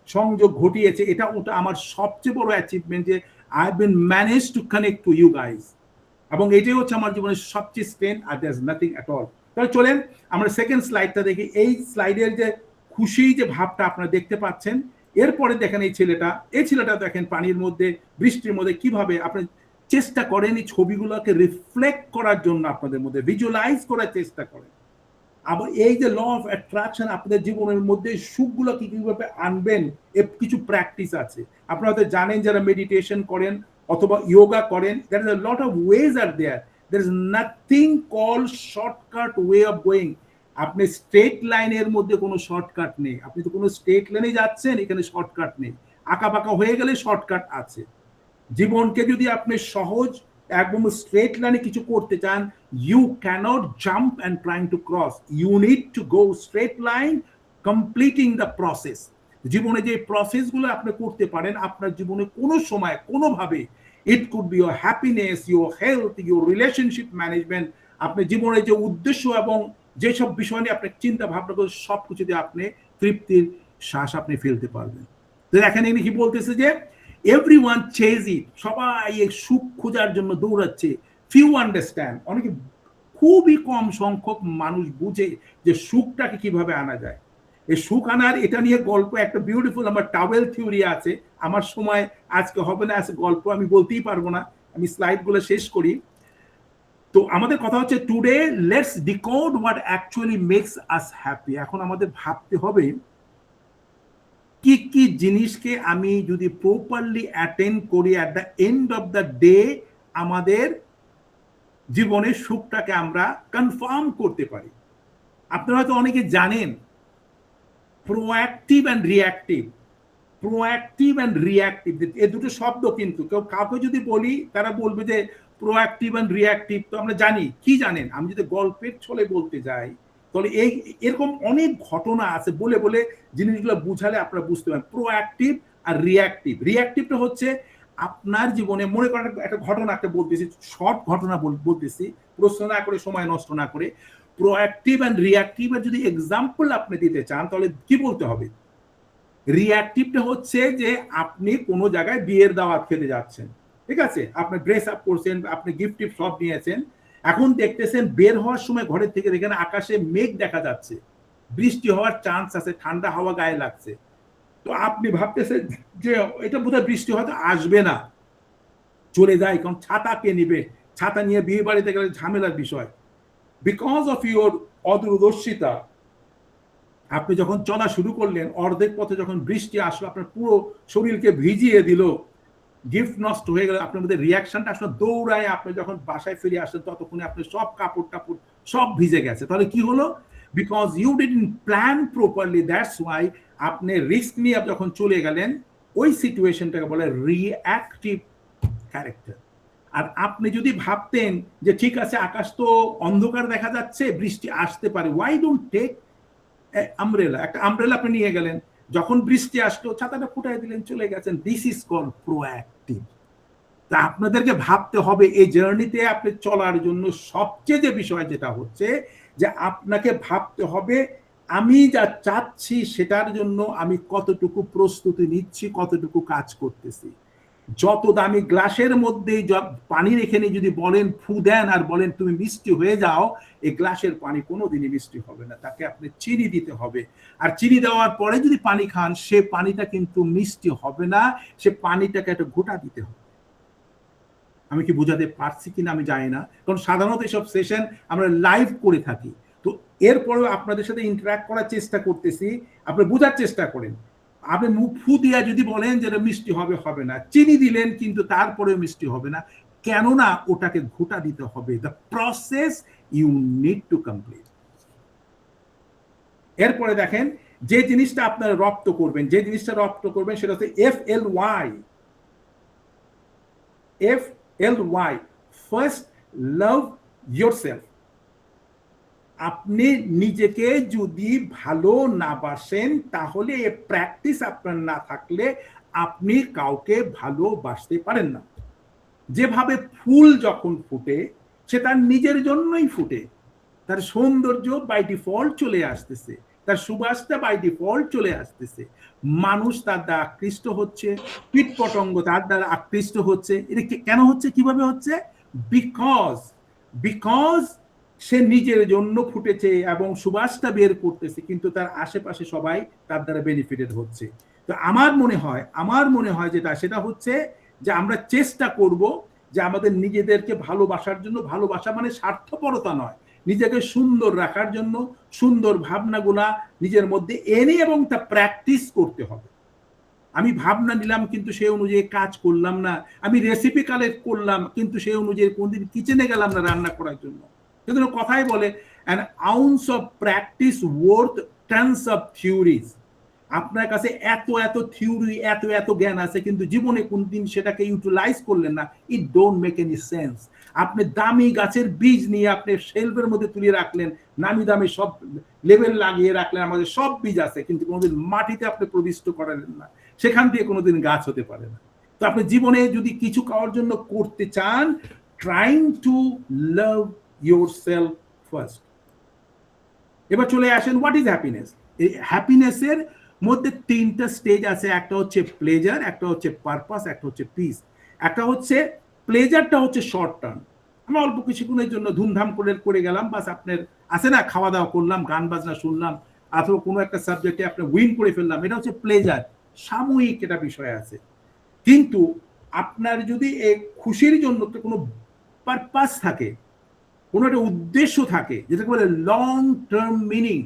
Speaker 3: সংযোগ ঘটিয়েছে, এটা ওটা আমার সবচেয়ে বড় অ্যাচিভমেন্ট যে I have been manage to connect to you guys, এবং এটাই হচ্ছে আমার জীবনের সবচেয়ে স্ট্রেংথ, আর there is nothing at all. তাহলে চলেন আমরা সেকেন্ড স্লাইডটা দেখি। এই স্লাইডের যে খুশি যে ভাবটা আপনারা দেখতে পাচ্ছেন, এরপরে দেখেন এই ছেলেটা দেখেন পানির মধ্যে, বৃষ্টির মধ্যে কিভাবে আপনি চেষ্টা করেন এই ছবিগুলোকে রিফ্লেক্ট করার জন্য, আপনাদের মধ্যে ভিজুয়ালাইজ করার চেষ্টা করেন। আবার এই যে ল অফ অ্যাট্রাকশন, আপনাদের জীবনের মধ্যে সুখগুলোকে কিভাবে আনবেন, কিছু প্র্যাকটিস আছে। আপনারা হয়তো জানেন যারা মেডিটেশন করেন অথবা ইয়োগা করেন, there is a lot of ways are there, there is nothing call shortcut way of going. আপনি স্ট্রেট লাইনের মধ্যে কোনো শর্টকাট নেই, আপনি তো কোনো স্ট্রেট লাইনে যাচ্ছেন, এখানে শর্টকাট নেই। আঁকা বাঁকা হয়ে গেলে শর্টকাট আছে। জীবনকে যদি আপনি সহজ একদম স্ট্রেট লাইনে কিছু করতে চান, you can't jump and trying to cross, you need to go straight line, completing the process. জীবনে যে প্রসেসগুলো আপনি করতে পারেন, আপনার জীবনে কোনো সময় কোনোভাবে, it could be your happiness, your health, your relationship management, আপনার জীবনের যে উদ্দেশ্য এবং যেসব বিষয় নিয়ে আপনি চিন্তা ভাবনা করে সব কিছু দিয়ে আপনি তৃপ্তির শ্বাস আপনি ফেলতে পারবেন। তো এখানে কি বলতেছে যে এভরিওয়ান চেজ ইট, সবাই এই সুখ খোঁজার জন্য দৌড়াচ্ছে। ফিউ আন্ডারস্ট্যান্ড, অনেকে খুবই কম সংখ্যক মানুষ বুঝে যে সুখটাকে কিভাবে আনা যায়। এই সুখ আনার এটা নিয়ে গল্প একটা বিউটিফুল আমার টাওয়েল থিওরি আছে। আমার সময় আজকে হবে না, আজকে গল্প আমি বলতেই পারবো না, আমি স্লাইডগুলো শেষ করি। তো আমাদের কথা হচ্ছে today let's decode what actually makes us happy. এখন আমাদের ভাবতে হবে কি কি জিনিসকে আমি যদি প্রপারলি অ্যাটেন্ড করি, at the end of the day আমাদের জীবনের সুখটাকে আমরা কনফার্ম করতে পারি। আপনারা হয়তো অনেকে জানেন proactive and reactive. Proactive and reactive এই দুটো শব্দ, কিন্তু কাউকে যদি বলি তারা বলবে যে প্রোঅ্যাক্টিভ অ্যান্ড রিঅ্যাক্টিভ তো আমরা জানি। কি জানেন? আমি যদি গল্পের ছলে বলতে যাই তাহলে এরকম অনেক ঘটনা আছে, বলে বলে জিনিসগুলো বুঝালে আপনারা বুঝতে পারেন। প্রোঅ্যাক্টিভ আর রিঅ্যাক্টিভ। রিঅ্যাক্টিভটা হচ্ছে আপনার জীবনে, মনে করেন একটা ঘটনা একটা বলতেছি, শর্ট ঘটনা বলতেছি, প্রশ্ন না করে, সময় নষ্ট না করে। প্রোঅ্যাক্টিভ অ্যান্ড রিঅ্যাক্টিভের যদি এক্সাম্পল আপনি দিতে চান তাহলে কি বলতে হবে? রিঅ্যাক্টিভটা হচ্ছে যে আপনি কোনো জায়গায় বিয়ের দাওয়াত খেতে যাচ্ছেন, ঠিক আছে, আপনি ড্রেস আপ করছেন, আপনি গিফট টিফট সব নিয়েছেন, এখন দেখতেছেন বের হওয়ার সময় ঘরের থেকে দেখেন আকাশে মেঘ দেখা যাচ্ছে, বৃষ্টি হওয়ার চান্স আছে, ঠান্ডা হাওয়া গায়ে লাগছে। তো আপনি ভাবতেছেন যে এটা বোধহয় বৃষ্টি হয়তো আসবে না, চলে যায়, কারণ ছাতা কে নিবে, ছাতা নিয়ে বিয়ে বাড়িতে গেলে ঝামেলার বিষয়। বিকজ অফ ইউর অদূরদর্শিতা আপনি যখন চলা শুরু করলেন, অর্ধেক পথে যখন বৃষ্টি আসলো, আপনার পুরো শরীরকে ভিজিয়ে দিল, গিফট নষ্ট হয়ে গেল, আপনার মধ্যে রিয়াকশনটা আসলে দৌড়ায়, আপনি যখন বাসায় ফিরে আসলেন ততক্ষণে আপনার সব কাপড় টাপড় সব ভিজে গেছে। তাহলে কি হলো? Because you didn't plan properly, that's why আপনি রিস্ক নিয়ে যখন চলে গেলেন ওই সিচুয়েশনটাকে বলে রিঅ্যাক্টিভ ক্যারেক্টার। আর আপনি যদি ভাবতেন যে ঠিক আছে আকাশ তো অন্ধকার দেখা যাচ্ছে, বৃষ্টি আসতে পারে, ওয়াই ডোন্ট টেক আমব্রেলা, একটা আমব্রেলা আপনি নিয়ে গেলেন, যখন বৃষ্টি আসলো ছাতাটা ফুটাই দিলেন, চলে গেছেন। This is called proactive. তা আপনাদেরকে ভাবতে হবে এই জার্নিতে আপনি চলার জন্য সবচেয়ে যে বিষয় যেটা হচ্ছে যে আপনাকে ভাবতে হবে আমি যা চাচ্ছি সেটার জন্য আমি কতটুকু প্রস্তুতি নিচ্ছি, কতটুকু কাজ করতেছি। যত দামি গ্লাসের মধ্যে পানি রেখে নিয়ে যদি বলেন ফু দেন আর বলেন তুমি মিষ্টি হয়ে যাও, এই গ্লাসের পানি কোনোদিনই মিষ্টি হবে না, তাকে আপনি চিনি দিতে হবে। আর চিনি দেওয়ার পরে যদি পানি খান সে পানিটা কিন্তু মিষ্টি হবে না, সে পানিটাকে একটা ঘোটা দিতে হবে। আমি কি বোঝাতে পারছি কিনা আমি জানি না, কারণ সাধারণত এসব সেশন আমরা লাইভ করে থাকি, তো এরপরেও আপনাদের সাথে ইন্টারাক্ট করার চেষ্টা করতেছি, আপনি বোঝার চেষ্টা করেন। আপনি মুখ ফু দিয়া যদি বলেন যে এটা মিষ্টি হবে, হবে না, চিনি দিলেন কিন্তু তারপরেও মিষ্টি হবে না, কেননা ওটাকে ঘোটা দিতে হবে। The process you need to complete. এরপরে দেখেন যে জিনিসটা আপনারা রপ্ত করবেন, যে জিনিসটা রপ্ত করবেন সেটা হচ্ছে FLY। FLY, first love yourself. আপনি নিজেকে যদি ভালো না বাসেন তাহলে এই প্র্যাকটিস আপনার না থাকলে আপনি কাউকে ভালোবাসতে পারেন না। যেভাবে ফুল যখন ফুটে সে তার নিজের জন্যই ফুটে, তার সৌন্দর্য বাই ডিফল্ট চলে আসতেছে, তার সুবাসটা বাই ডিফল্ট চলে আসতেছে, মানুষ তার দ্বারা আকৃষ্ট হচ্ছে, কীট পতঙ্গ তার দ্বারা আকৃষ্ট হচ্ছে। এটা কেন হচ্ছে, কিভাবে হচ্ছে? বিকজ সে নিজের জন্য ফুটেছে এবং সুবাসটা বের করতেছে, কিন্তু তার আশেপাশে সবাই তার দ্বারা বেনিফিটেড হচ্ছে। তো আমার মনে হয় যেটা সেটা হচ্ছে যে আমরা চেষ্টা করব যে আমাদের নিজেদেরকে ভালোবাসার জন্য, ভালোবাসা মানে স্বার্থপরতা নয়, নিজেকে সুন্দর রাখার জন্য সুন্দর ভাবনাগুলা নিজের মধ্যে এনে এবং তা প্র্যাকটিস করতে হবে। আমি ভাবনা নিলাম কিন্তু সেই অনুযায়ী কাজ করলাম না, আমি রেসিপি কালেক্ট করলাম কিন্তু সেই অনুযায়ী কোনদিন কিচেনে গেলাম না রান্না করার জন্য। কিন্তু কথাই বলে an ounce of practice worth tons of theories। আপনার কাছে এত থিওরি, এত জ্ঞান আছে, কিন্তু জীবনে কোনদিন সেটাকে ইউটিলাইজ করলেন না, ইট ডোন্ট মেক এনি সেন্স। আপনি দামি গাছের বীজ নিয়ে আপনি শেলফের মধ্যে তুলে রাখলেন, নামি দামি সব লেবেল লাগিয়ে রাখলেন, আমাদের সব বীজ আছে, কিন্তু কোনোদিন মাটিতে আপনি প্রবিষ্ট করালেন না, সেখান থেকে কোনোদিন গাছ হতে পারে না। তো আপনি জীবনে যদি কিছু কারোর জন্য করতে চান, trying to love yourself first। এবার চলে আসেন হোয়াট ইজ হ্যাপিনেস। এই হ্যাপিনেসের মধ্যে তিনটা স্টেজ আছে, একটা হচ্ছে প্লেজার, একটা হচ্ছে পারপাস, একটা হচ্ছে পিস। একটা হচ্ছে প্লেজারটা হচ্ছে শর্ট টার্ম, আমি অল্প কিছুক্ষণের জন্য ধুমধাম করে গেলাম, বাস আপনার আছে না, খাওয়া দাওয়া করলাম, গান বাজনা শুনলাম, অথবা কোনো একটা সাবজেক্টে আপনি উইন করে ফেললাম, এটা হচ্ছে প্লেজার, সাময়িক এটা বিষয় আছে। কিন্তু আপনার যদি এই খুশির জন্য কোনো পারপাস থাকে, কোনো একটা উদ্দেশ্য থাকে, যেটাকে বলে লং টার্ম মিনিং,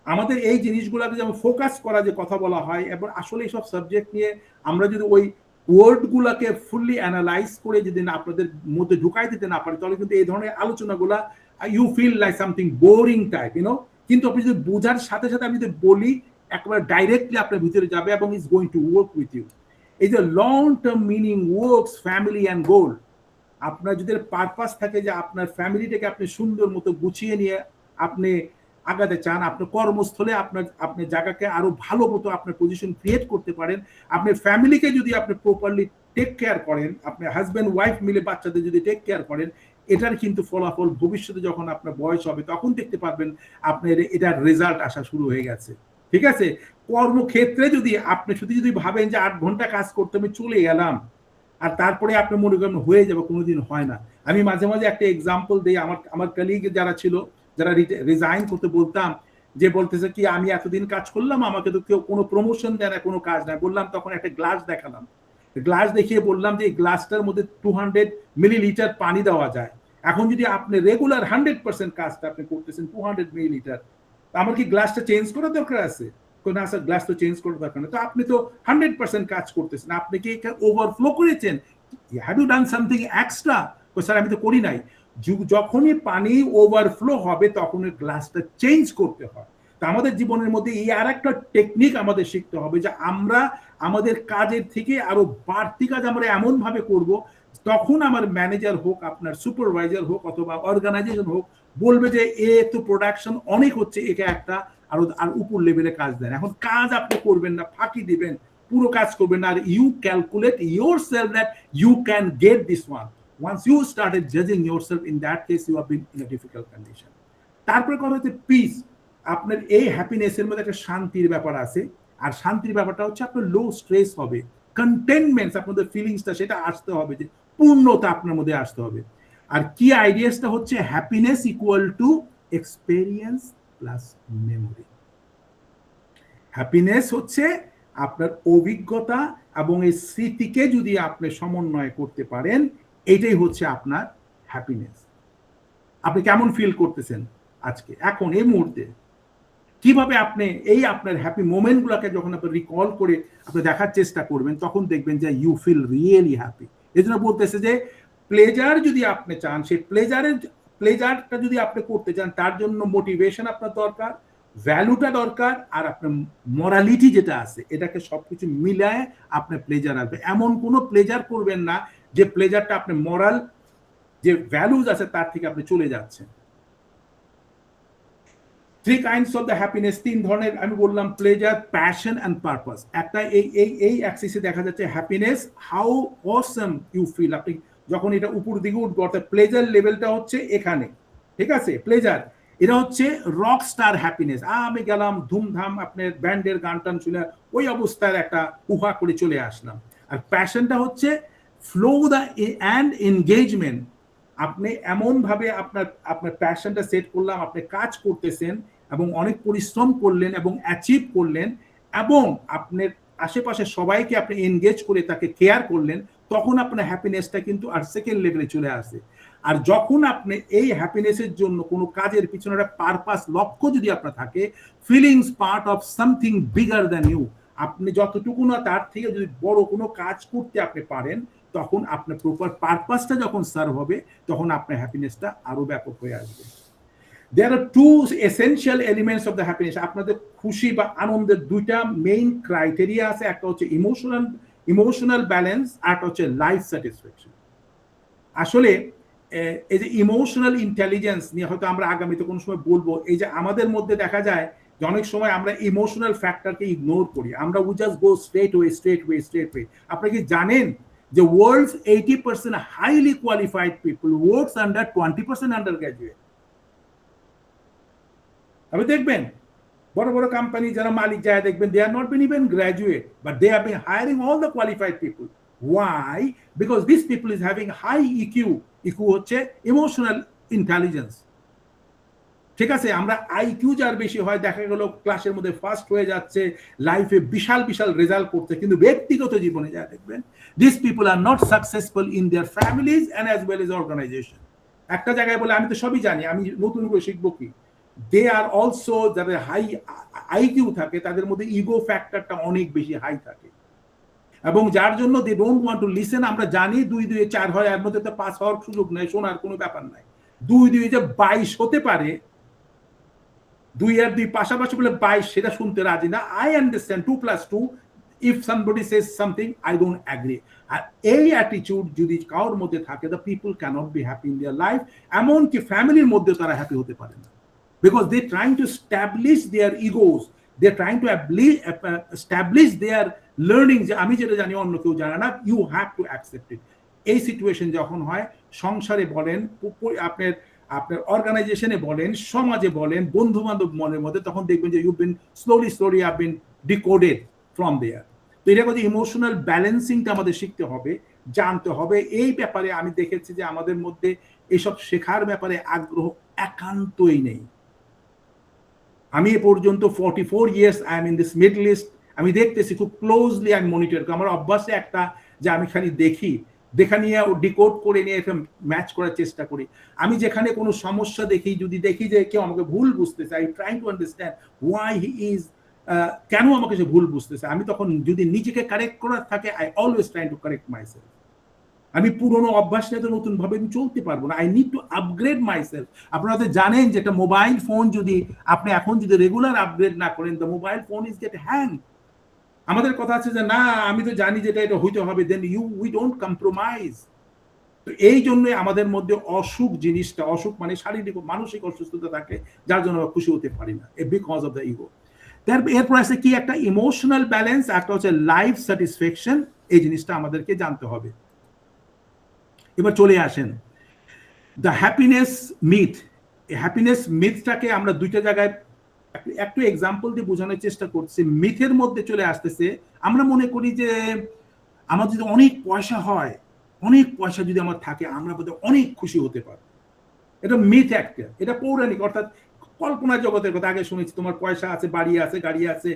Speaker 3: আমাদের এই জিনিসগুলোকে যেমন ফোকাস করা যে কথা বলা হয়, এবং আসলে এইসব সাবজেক্ট নিয়ে আমরা যদি ওই ওয়ার্ডগুলোকে ফুললি অ্যানালাইজ করে যদি আপনাদের মধ্যে ঢুকাই দিতে না পারি, তাহলে কিন্তু এই ধরনের আলোচনাগুলা you feel like something boring type, কিন্তু আপনি যদি বোঝার সাথে সাথে আমি যদি বলি একবার ডাইরেক্টলি আপনার ভিতরে যাবে এবং is going to work with you. এই যে long term meaning, works, family and goal. আপনার যদি পারপাস থাকে যে আপনার ফ্যামিলিটাকে আপনি সুন্দর মতো গুছিয়ে নিয়ে আপনি আগাতে চান, আপনার কর্মস্থলে আপনার জায়গাকে আরো ভালো মতো আপনার পজিশন ক্রিয়েট করতে পারেন, আপনার ফ্যামিলিকে যদি আপনি প্রপারলি টেক কেয়ার করেন, আপনার হাজব্যান্ড ওয়াইফ মিলে বাচ্চাদের যদি টেক কেয়ার করেন, এটার কিন্তু ফলাফল ভবিষ্যতে যখন আপনার বয়স হবে তখন দেখতে পারবেন আপনার এটার রেজাল্ট আসা শুরু হয়ে গেছে। ঠিক আছে, কর্মক্ষেত্রে যদি আপনি শুধু যদি ভাবেন যে 8 ঘন্টা কাজ করতে আমি চলে গেলাম আর তারপরে আপনি মনে করেন হয়ে যাবে, কোনোদিন হয় না। আমি মাঝে মাঝে একটা এক্সাম্পল দিই, আমার কলিগ যারা ছিল, যারা রিজাইন করতে বলতাম, যে বলতেছে কি আমি এতদিন কাজ করলাম, আমাকে তো কেউ কোনো প্রমোশন দেয় না, কোনো কাজ নাই। বললাম তখন একটা গ্লাস দেখালাম, গ্লাস দেখিয়ে বললাম যে এই গ্লাসটার মধ্যে 200 মিলিলিটার পানি দেওয়া যায়, এখন যদি আপনি রেগুলার 100% কাজটা আপনি করতেছেন 200 মিলিলিটার, আমার কি গ্লাসটা চেঞ্জ করার দরকার আছে? না স্যার, গ্লাস তো চেঞ্জ করার দরকার নেই। তো আপনি তো 100% কাজ করতেছেন, আপনি কি ওভারফ্লো করেছেন? Have you done something extra? Sir আমি তো করি নাই। যখনই পানি ওভারফ্লো হবে তখন ওই গ্লাসটা চেঞ্জ করতে হয়। তা আমাদের জীবনের মধ্যে এই আর একটা টেকনিক আমাদের শিখতে হবে যে আমরা আমাদের কাজের থেকে আরো বাড়তি কাজ আমরা এমন ভাবে করব, তখন আমার ম্যানেজার হোক, আপনার সুপারভাইজার হোক, অথবা অর্গানাইজেশন হোক, বলবে যে এ তো প্রোডাকশন অনেক হচ্ছে, একে একটা আর উপর লেভেলে কাজ দেন। এখন কাজ আপনি করবেন না, ফাঁকি দিবেন, পুরো কাজ করবেন না, আর you calculate yourself that you can get this one. Once you started judging yourself, in that case you have been in a difficult condition. তারপরে কথা হচ্ছে পিস। আপনার এই হ্যাপিনেসের মধ্যে একটা শান্তির ব্যাপার আছে, আর শান্তির ব্যাপারটা হচ্ছে আপনার লো স্ট্রেস হবে, কন্টেনমেন্ট, আপনাদের ফিলিংসটা সেটা আসতে হবে, যে পূর্ণতা আপনার মধ্যে আসতে হবে। আর কি আইডিয়াসটা হচ্ছে happiness equal to experience plus memory. Happiness হচ্ছে আপনার অভিজ্ঞতা এবং এই স্মৃতিকে যদি আপনি সমন্বয় করতে পারেন, এটাই হচ্ছে আপনার হ্যাপিনেস। আপনি কেমন ফিল করতেছেন আজকে, এখন এই মুহূর্তে, কিভাবে আপনি এই আপনার হ্যাপি মোমেন্টগুলোকে যখন আপনি রিকল করে আপনি দেখার চেষ্টা করবেন, তখন দেখবেন যে ইউ ফিল রিয়েলি হ্যাপি। এই জন্য বলতেছে যে প্লেজার যদি আপনি চান, সেই প্লেজারটা যদি আপনি করতে চান, তার জন্য মোটিভেশন আপনার দরকার, ভ্যালুটা দরকার, আর আপনার মরালিটি যেটা আছে, এটাকে সবকিছু মিলায় আপনি প্লেজার আসবে। এমন কোনো প্লেজার করবেন না যে প্লেজারটা আপনি মরাল যে ভ্যালুজ আছে তার থেকে আপনি চলে যাচ্ছেন। 3 kinds of the happiness, 3 ধরনের আমি বললাম, প্লেজার, প্যাশন এন্ড পারপাস। একটা এই অ্যাক্সিসে দেখা যাচ্ছে happiness, how awesome you feel. আপনি যখন এটা উপর দিকে উঠবে, অর্থাৎ প্লেজার লেভেলটা হচ্ছে এখানে, ঠিক আছে, প্লেজার এটা হচ্ছে রক স্টার হ্যাপিনেস। আমি গেলাম ধুমধাম, আপনার ব্যান্ডের গান টান শুনে ওই অবস্থায় একটা উহা করে চলে আসলাম। আর প্যাশনটা হচ্ছে ফ্লো দ্য অ্যান্ড এনগেজমেন্ট। আপনি এমন ভাবে আপনার প্যাশনটা সেট করলাম, আপনি কাজ করতেছেন এবং অনেক পরিশ্রম করলেন এবং অ্যাচিভ করলেন, এবং আপনার আশেপাশে সবাইকে আপনি এনগেজ করে তাকে কেয়ার করলেন, তখন আপনার হ্যাপিনেসটা কিন্তু আর সেকেন্ড লেভেলে চলে আসে। আর যখন আপনি এই হ্যাপিনেসের জন্য কোনো কাজের পিছনে একটা পারপাস, লক্ষ্য যদি আপনার থাকে, feelings part of something bigger than you, আপনি যতটুকু না তার থেকে যদি বড় কোনো কাজ করতে আপনি পারেন, তখন আপনার প্রপার পারপাসটা যখন সার্ভ হবে, তখন আপনার হ্যাপিনেসটা আরো ব্যাপক হয়ে আসবে। There are 2 essential elements of the happiness. আপনাদের খুশি বা আনন্দের 2টা মেইন ক্রাইটেরিয়া আছে, একটা হচ্ছে ইমোশনাল ব্যালেন্স, আর একটা হচ্ছে লাইফ স্যাটিসফ্যাকশন। আসলে এই যে ইমোশনাল ইন্টেলিজেন্স নিয়ে হয়তো আমরা আগামীতে কোনো সময় বলবো। এই যে আমাদের মধ্যে দেখা যায় যে অনেক সময় আমরা ইমোশনাল ফ্যাক্টরকে ইগনোর করি, আমরা we just go straight way. আপনি কি জানেন যে world's 80% highly qualified people works under 20% undergraduate. আপনি দেখবেন বড় বড় কোম্পানি যারা মালিক যায়, দেখবেন they are not been even graduate, but they have been hiring all the qualified people. Why? Because these people is having high EQ. EQ হচ্ছে emotional intelligence, ঠিক আছে। আমরা IQ যার বেশি হয়, দেখা গেল ক্লাসের মধ্যে ফার্স্ট হয়ে যাচ্ছে, লাইফে বিশাল রেজাল্ট করতে, কিন্তু ব্যক্তিগত জীবনে যা দেখবেন, this people are not successful in their families and as well as organisation. একটা জায়গায় বলে আমি তো সবই জানি, আমি নতুন করে শিখবো কি? দে আর অলসো, যাদের হাই IQ থাকে তাদের মধ্যে ইগো ফ্যাক্টরটা অনেক বেশি হাই থাকে, এবং যার জন্য they don't want to listen. আমরা জানি 2 2 4 হয়, এর মধ্যে তো পাস হওয়ার সুযোগ নাই, শোনার কোনো ব্যাপার নাই। 2 2 যে 22 হতে পারে, 2 আর 2 পাশাপাশি বলে 22, সেটা শুনতে রাজি না। I understand 2 + 2, if somebody says something I don't agree. আর এই অ্যাটিটিউড যদি কারোর মধ্যে থাকে, the people cannot be happy in their life. এমনকি ফ্যামিলির মধ্যে তারা হ্যাপি হতে পারে না, because they trying to establish their egos, they trying to establish their learning, যে আমি যেটা জানি অন্য কেউ জানে না, you have to accept it. এই সিচুয়েশন যখন হয়, সংসারে বলেন, আপনার অর্গানাইজেশনে বলেন, সমাজে বলেন, বন্ধু বান্ধব মনের মধ্যে, তখন দেখবেন যে you been slowly have been decoded from there. তো এটা হচ্ছে ইমোশনাল ব্যালেন্সিংটা আমাদের শিখতে হবে, জানতে হবে। এই ব্যাপারে আমি দেখেছি যে আমাদের মধ্যে এসব শেখার ব্যাপারে আগ্রহ একান্তই নেই। আমি এ পর্যন্ত 44 years I am in this middle east, আমি দেখতেছি খুব ক্লোজলি, আমি মনিটর করি। আমার অভ্যাসে একটা যে আমি খালি দেখা নিয়ে ডিকোড করে নিয়ে একটা ম্যাচ করার চেষ্টা করি। আমি যেখানে কোনো সমস্যা যদি দেখি যে কেউ আমাকে ভুল বুঝতেছে, I try to understand why he is, কেন আমাকে সে ভুল বুঝতেছে। আমি তখন যদি নিজেকে কারেক্ট করার থাকে, I always try to correct myself. আমি পুরনো অভ্যাস নিয়ে তো নতুন ভাবে আমি চলতে পারবো না। I need to upgrade myself. আপনারা তো জানেন যে একটা মোবাইল ফোন যদি আপনি এখন যদি রেগুলার আপগ্রেড না করেন, the mobile phone is get hang. আমাদের কথা আছে যে না আমি তো জানি যেটা এটা হইতে হবে, দেন উই ডোন্ট কম্প্রোমাইজ। তো এই জন্য আমাদের মধ্যে অসুখ জিনিসটা, অসুখ মানে শারীরিক মানসিক অসুস্থতা থাকে, যার জন্য আমরা খুশি হতে পারি না, বিকজ অফ দ্য ইগো। এরপর আছে কি একটা ইমোশনাল ব্যালেন্স, একটা হচ্ছে লাইফ স্যাটিসফ্যাকশন। এই জিনিসটা আমাদেরকে জানতে হবে। এবার চলে আসেন দ্য হ্যাপিনেস মিথ। এই হ্যাপিনেস মিথটাকে আমরা দুইটা জায়গায় একটু এক্সাম্পল দিয়ে বোঝানোর চেষ্টা করছি। মিথের মধ্যে চলে আসতেছে, আমরা মনে করি যে আমার যদি অনেক পয়সা হয়, অনেক পয়সা যদি আমার থাকে, আমরা বোধহয় অনেক খুশি হতে পারি। এটা মিথ একটা, এটা পৌরাণিক অর্থাৎ কল্পনা জগতের কথা। আগে শুনেছি তোমার পয়সা আছে, বাড়ি আছে, গাড়ি আছে,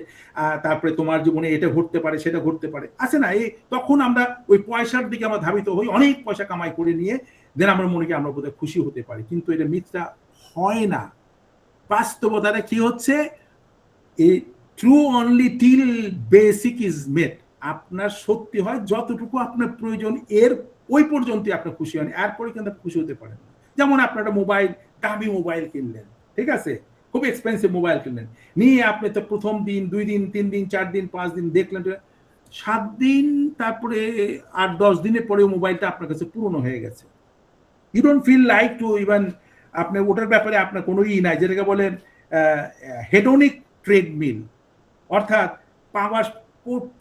Speaker 3: তারপরে তোমার জীবনে এটা ঘটতে পারে, সেটা ঘটতে পারে, আছে না? এই তখন আমরা ওই পয়সার দিকে আমরা ধাবিত হই, অনেক পয়সা কামাই করে নিয়ে দেন আমরা মনে করি আমরা বোধহয় খুশি হতে পারি। কিন্তু এটা মিথটা হয় না। বাস্তবতাটা কি হচ্ছে, এই true only till basic is met. আপনার সত্যি হয় যতটুকু আপনার প্রয়োজন, এর ওই পর্যন্তই আপনার খুশি হন, এরপরে কিন্তু খুশি হতে পারেন না। যেমন আপনার একটা মোবাইল, দামি মোবাইল কিনলেন, ঠিক আছে, খুব এক্সপেন্সিভ মোবাইল কিনলেন, নিয়ে আপনি তো প্রথম দিন, 2 দিন, 3 দিন, 4 দিন, 5 দিন দেখলেন, 7 দিন, তারপরে 8-10 দিনের পরে মোবাইলটা আপনার কাছে পুরনো হয়ে গেছে। You don't feel like to even, আপনি ওটার ব্যাপারে আপনার কোনো নাই, যেটাকে বলেন হেডোনিক ট্রেডমিল, অর্থাৎ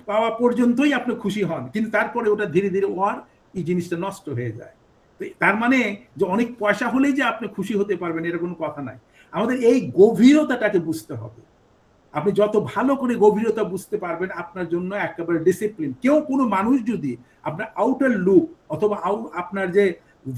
Speaker 3: পাওয়া পর্যন্তই আপনি খুশি হন, কিন্তু তারপরে ওটা ধীরে ধীরে এই জিনিসটা নষ্ট হয়ে যায়। তার মানে যে অনেক পয়সা হলেই যে আপনি খুশি হতে পারবেন, এটা কোনো কথা নাই। আমাদের এই গভীরতাটাকে বুঝতে হবে। আপনি যত ভালো করে গভীরতা বুঝতে পারবেন, আপনার জন্য একেবারে ডিসিপ্লিন। কোনো মানুষ যদি আপনার আউটার লুক অথবা আপনার যে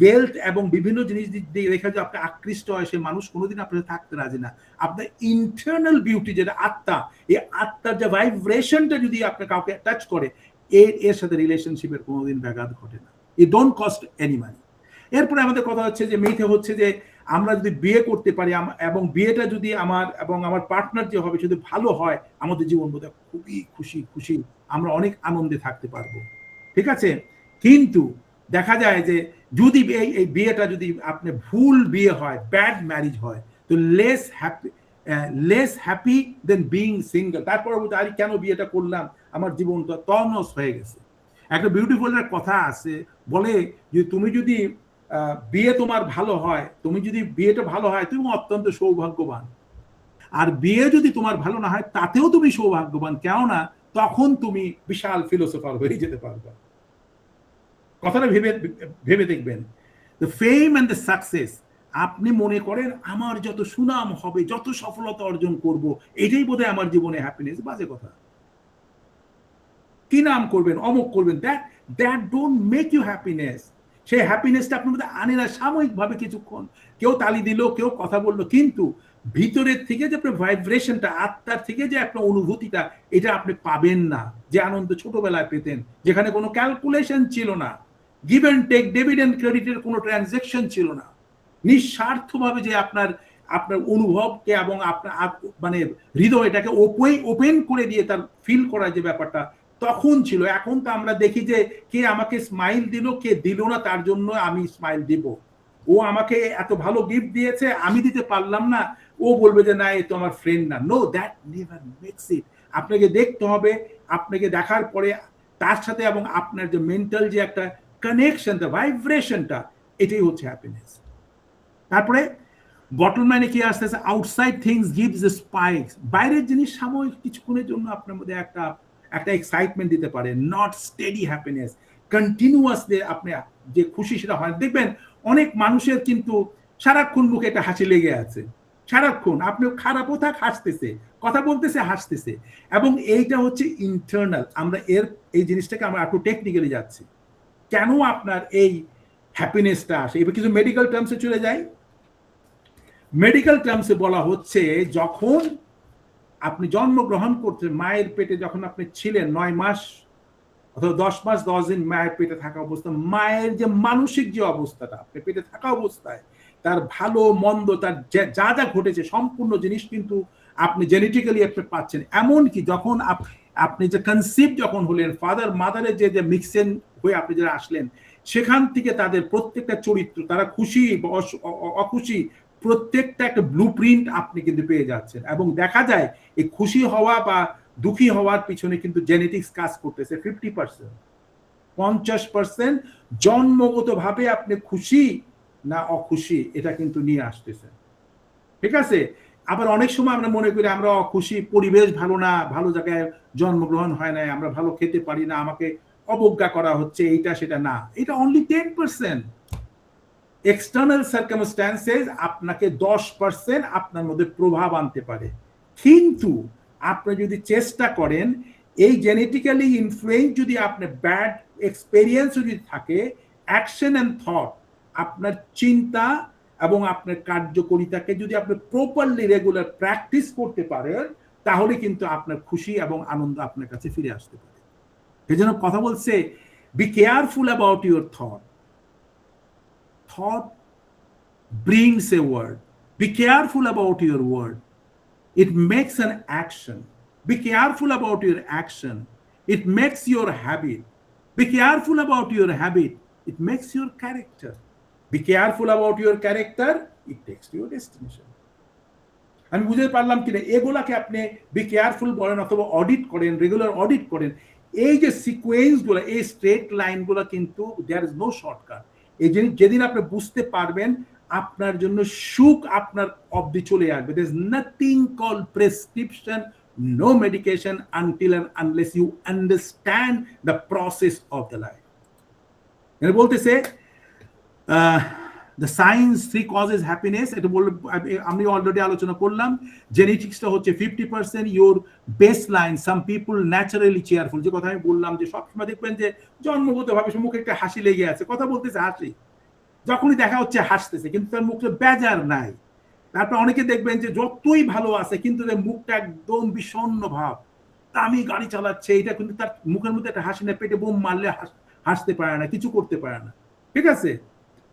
Speaker 3: ওয়েলথ এবং বিভিন্ন জিনিস দিয়ে দেখা যায় আপনি আকৃষ্ট হয়, সে মানুষ কোনোদিন আপনার থাকতে রাজি না। আপনার ইন্টারনাল বিউটি, যেটা আত্মা, এই আত্মার যে ভাইব্রেশনটা যদি আপনি কাউকে টাচ করে, এর সাথে রিলেশনশিপের কোনোদিন ব্যাঘাত ঘটে না। ইট ডোন্ট কস্ট এনি মানি। এরপরে আমাদের কথা হচ্ছে যে মিথে হচ্ছে যে আমরা যদি বিয়ে করতে পারি এবং বিয়েটা যদি আমার এবং আমার পার্টনার যে হবে যদি ভালো হয়, আমাদের জীবন বোধহয় খুবই খুশি, আমরা অনেক আনন্দে থাকতে পারবো, ঠিক আছে। কিন্তু দেখা যায় যে যদি এই বিয়েটা যদি আপনি ভুল বিয়ে হয়, ব্যাড ম্যারেজ হয়, তো লেস হ্যাপি দেন বিইং সিঙ্গেল। তারপর আরে কেন বিয়েটা করলাম, আমার জীবনটা তছনছ হয়ে গেছে। একটা বিউটিফুল কথা আছে, বলে যে তুমি যদি বিয়ে তোমার ভালো হয়, তুমি যদি বিয়েটা ভালো হয়, তুমি অত্যন্ত সৌভাগ্যবান। আর বিয়ে যদি তোমার ভালো না হয়, তাতেও তুমি সৌভাগ্যবান, কেননা তখন তুমি বিশাল ফিলোসফার হয়ে যেতে পারবে। কথাটা ভেবে দেখবেন। The fame and the success, আপনি মনে করেন আমার যত সুনাম হবে, যত সফলতা অর্জন করব, এটাই বোধহয় আমার জীবনে হ্যাপিনেস। বাজে কথা। কি নাম করবেন, অমুক করবেন, that don't make you happiness. সেই হ্যাপিনেসটা আপনার মধ্যে আনে না সাময়িকভাবে কিছুক্ষণ, কেউ তালি দিল, কেউ কথা বললো, কিন্তু ভিতরের থেকে যে আপনার ভাইব্রেশনটা, আত্মার থেকে যে আপনার অনুভূতিটা, এটা আপনি পাবেন না। যে আনন্দ ছোটবেলায় পেতেন, যেখানে কোনো ক্যালকুলেশন ছিল না, give and take, debit and ক্রেডিটের কোনো ট্রানজেকশন ছিল না, নিঃস্বার্থভাবে যে আপনার অনুভবকে এবং আপনার মানে হৃদয়টাকে ওপেন করে দিয়ে তার ফিল করার যে ব্যাপারটা তখন ছিল। এখন তো আমরা দেখি যে কে আমাকে স্মাইল দিল, কে দিল না, তার জন্য আমি স্মাইল দিব। ও আমাকে এত ভালো গিফট দিয়েছে, আমি দিতে পারলাম না, ও বলবে যে না এ তো আমার ফ্রেন্ড না। No, that never makes it. আপনাকে দেখতে হবে, আপনাকে দেখার পরে তার সাথে এবং আপনার যে মেন্টাল যে একটা কানেকশন, ভাইব্রেশনটা, এটাই হচ্ছে হ্যাপিনেস। তারপরে বটম লাইনে কি আসতেছে, আউটসাইড থিংস গিভস স্পাইকস। বাইরের জিনিস সাময়িক কিছুক্ষণের জন্য আপনার মধ্যে একটা এক্সাইটমেন্ট দিতে পারে, নট স্টেডি হ্যাপিনেস। কন্টিনিউয়াসলি আপনি যে খুশি সেটা হয়। দেখবেন অনেক মানুষের কিন্তু সারাক্ষণ মুখে একটা হাসি লেগে আছে, সারাক্ষণ আপনি খারাপও থাক হাসতেছে, কথা বলতেছে হাসতেছে, এবং এইটা হচ্ছে ইন্টারনাল। আমরা এই জিনিসটাকে আমরা একটু টেকনিক্যালি যাচ্ছি, কেন আপনার এই হ্যাপিনেসটা আসে। এবার কিছু মেডিকেল টার্মসে চলে যাই। মেডিকেল টার্মসে বলা হচ্ছে, যখন আপনি জন্মগ্রহণ করছেন, মায়ের পেটে যখন আপনি ছিলেন 9 মাস অথবা 10 মাস 10 দিন মায়ের পেটে থাকা অবস্থা, মায়ের যে মানসিক যে অবস্থাটা আপনি পেটে থাকা অবস্থায়, তার ভালো মন্দ, তার যা যা ঘটেছে সম্পূর্ণ জিনিস কিন্তু আপনি জেনেটিক্যালি আপনি পাচ্ছেন। এমনকি যখন আপনি যে কনসিভ যখন হলেন, ফাদার মাদারের যে মিক্সেন হয়ে আপনি যারা আসলেন, সেখান থেকে তাদের প্রত্যেকটা চরিত্র, তারা খুশি বা অখুশি, প্রত্যেকটা একটা ব্লুপ্রিন্ট আপনি কিন্তু পেয়ে যাচ্ছেন। এবং দেখা যায় এই খুশি হওয়া বা দুঃখী হওয়ার পিছনে কিন্তু জেনেটিক্স কাজ করতেছে 50%। 50% জন্মগত ভাবে আপনি খুশি না অখুশি এটা কিন্তু নিয়ে আসতেছে, ঠিক আছে। আবার অনেক সময় আমরা মনে করি আমরা অখুশি, পরিবেশ ভালো না, ভালো জায়গায় জন্মগ্রহণ হয় না, আমরা ভালো খেতে পারি না, আমাকে অবজ্ঞা করা হচ্ছে, এইটা সেটা না, এটা অনলি 10%। এক্সটার্নাল সার্কামস্ট্যান্সেস আপনাকে 10% আপনার মধ্যে প্রভাব আনতে পারে। কিন্তু আপনি যদি চেষ্টা করেন, এই জেনেটিক্যালি ইনফ্লুয়েন্স যদি আপনার ব্যাড এক্সপেরিয়েন্স যদি থাকে, অ্যাকশন অ্যান্ড থট, আপনার চিন্তা এবং আপনার কার্যকরিতাকে যদি আপনি প্রপারলি রেগুলার প্র্যাকটিস করতে পারেন, তাহলে কিন্তু আপনার খুশি এবং আনন্দ আপনার কাছে ফিরে আসতে পারে। এই জন্য কথা বলছে, be careful about your thought. Thought brings a word. Be careful about your word. It makes an action. Be careful about your action. It makes your habit. Be careful about your habit. It makes your character. Be careful about your character. It takes to your destination. আমি বুঝতে পারলাম কিনা, এগুলাকে আপনি be careful বলেন অথবা audit করেন, regular audit করেন, এই যে সিকোয়েন্স গুলো, এই স্ট্রেট লাইন গুলো কিন্তু দেয়ার ইজ নো শর্টকাট। এই যেদিন আপনি বুঝতে পারবেন, আপনার জন্য সুখ আপনার অবধি চলে আসবে। There is nothing called prescription, no medication until and unless you understand the process of the life. এর বলতেছে the science 3 causes happiness, এটা বললে আমি অলরেডি আলোচনা করলাম। জেনেটিক্সটা হচ্ছে 50%, your baseline, some people naturally cheerful, যে কথা আমি বললাম যে সবসময় দেখবেন যে জন্মগতভাবে মুখে একটা হাসি লেগে আছে, কথা বলতেছে হাসি, যখনই দেখা হচ্ছে হাসতেছে, কিন্তু তার মুখে বেজার নাই। তারপর অনেকে দেখবেন যে যতই ভালো আছে কিন্তু তার মুখটা একদম বিষণ্ণ ভাব, আমি গাড়ি চালাচ্ছে, এটা কিন্তু তার মুখের মধ্যে একটা হাসি না, পেটে বোম মারলে হাসতে পারে না, কিছু করতে পারে না, ঠিক আছে।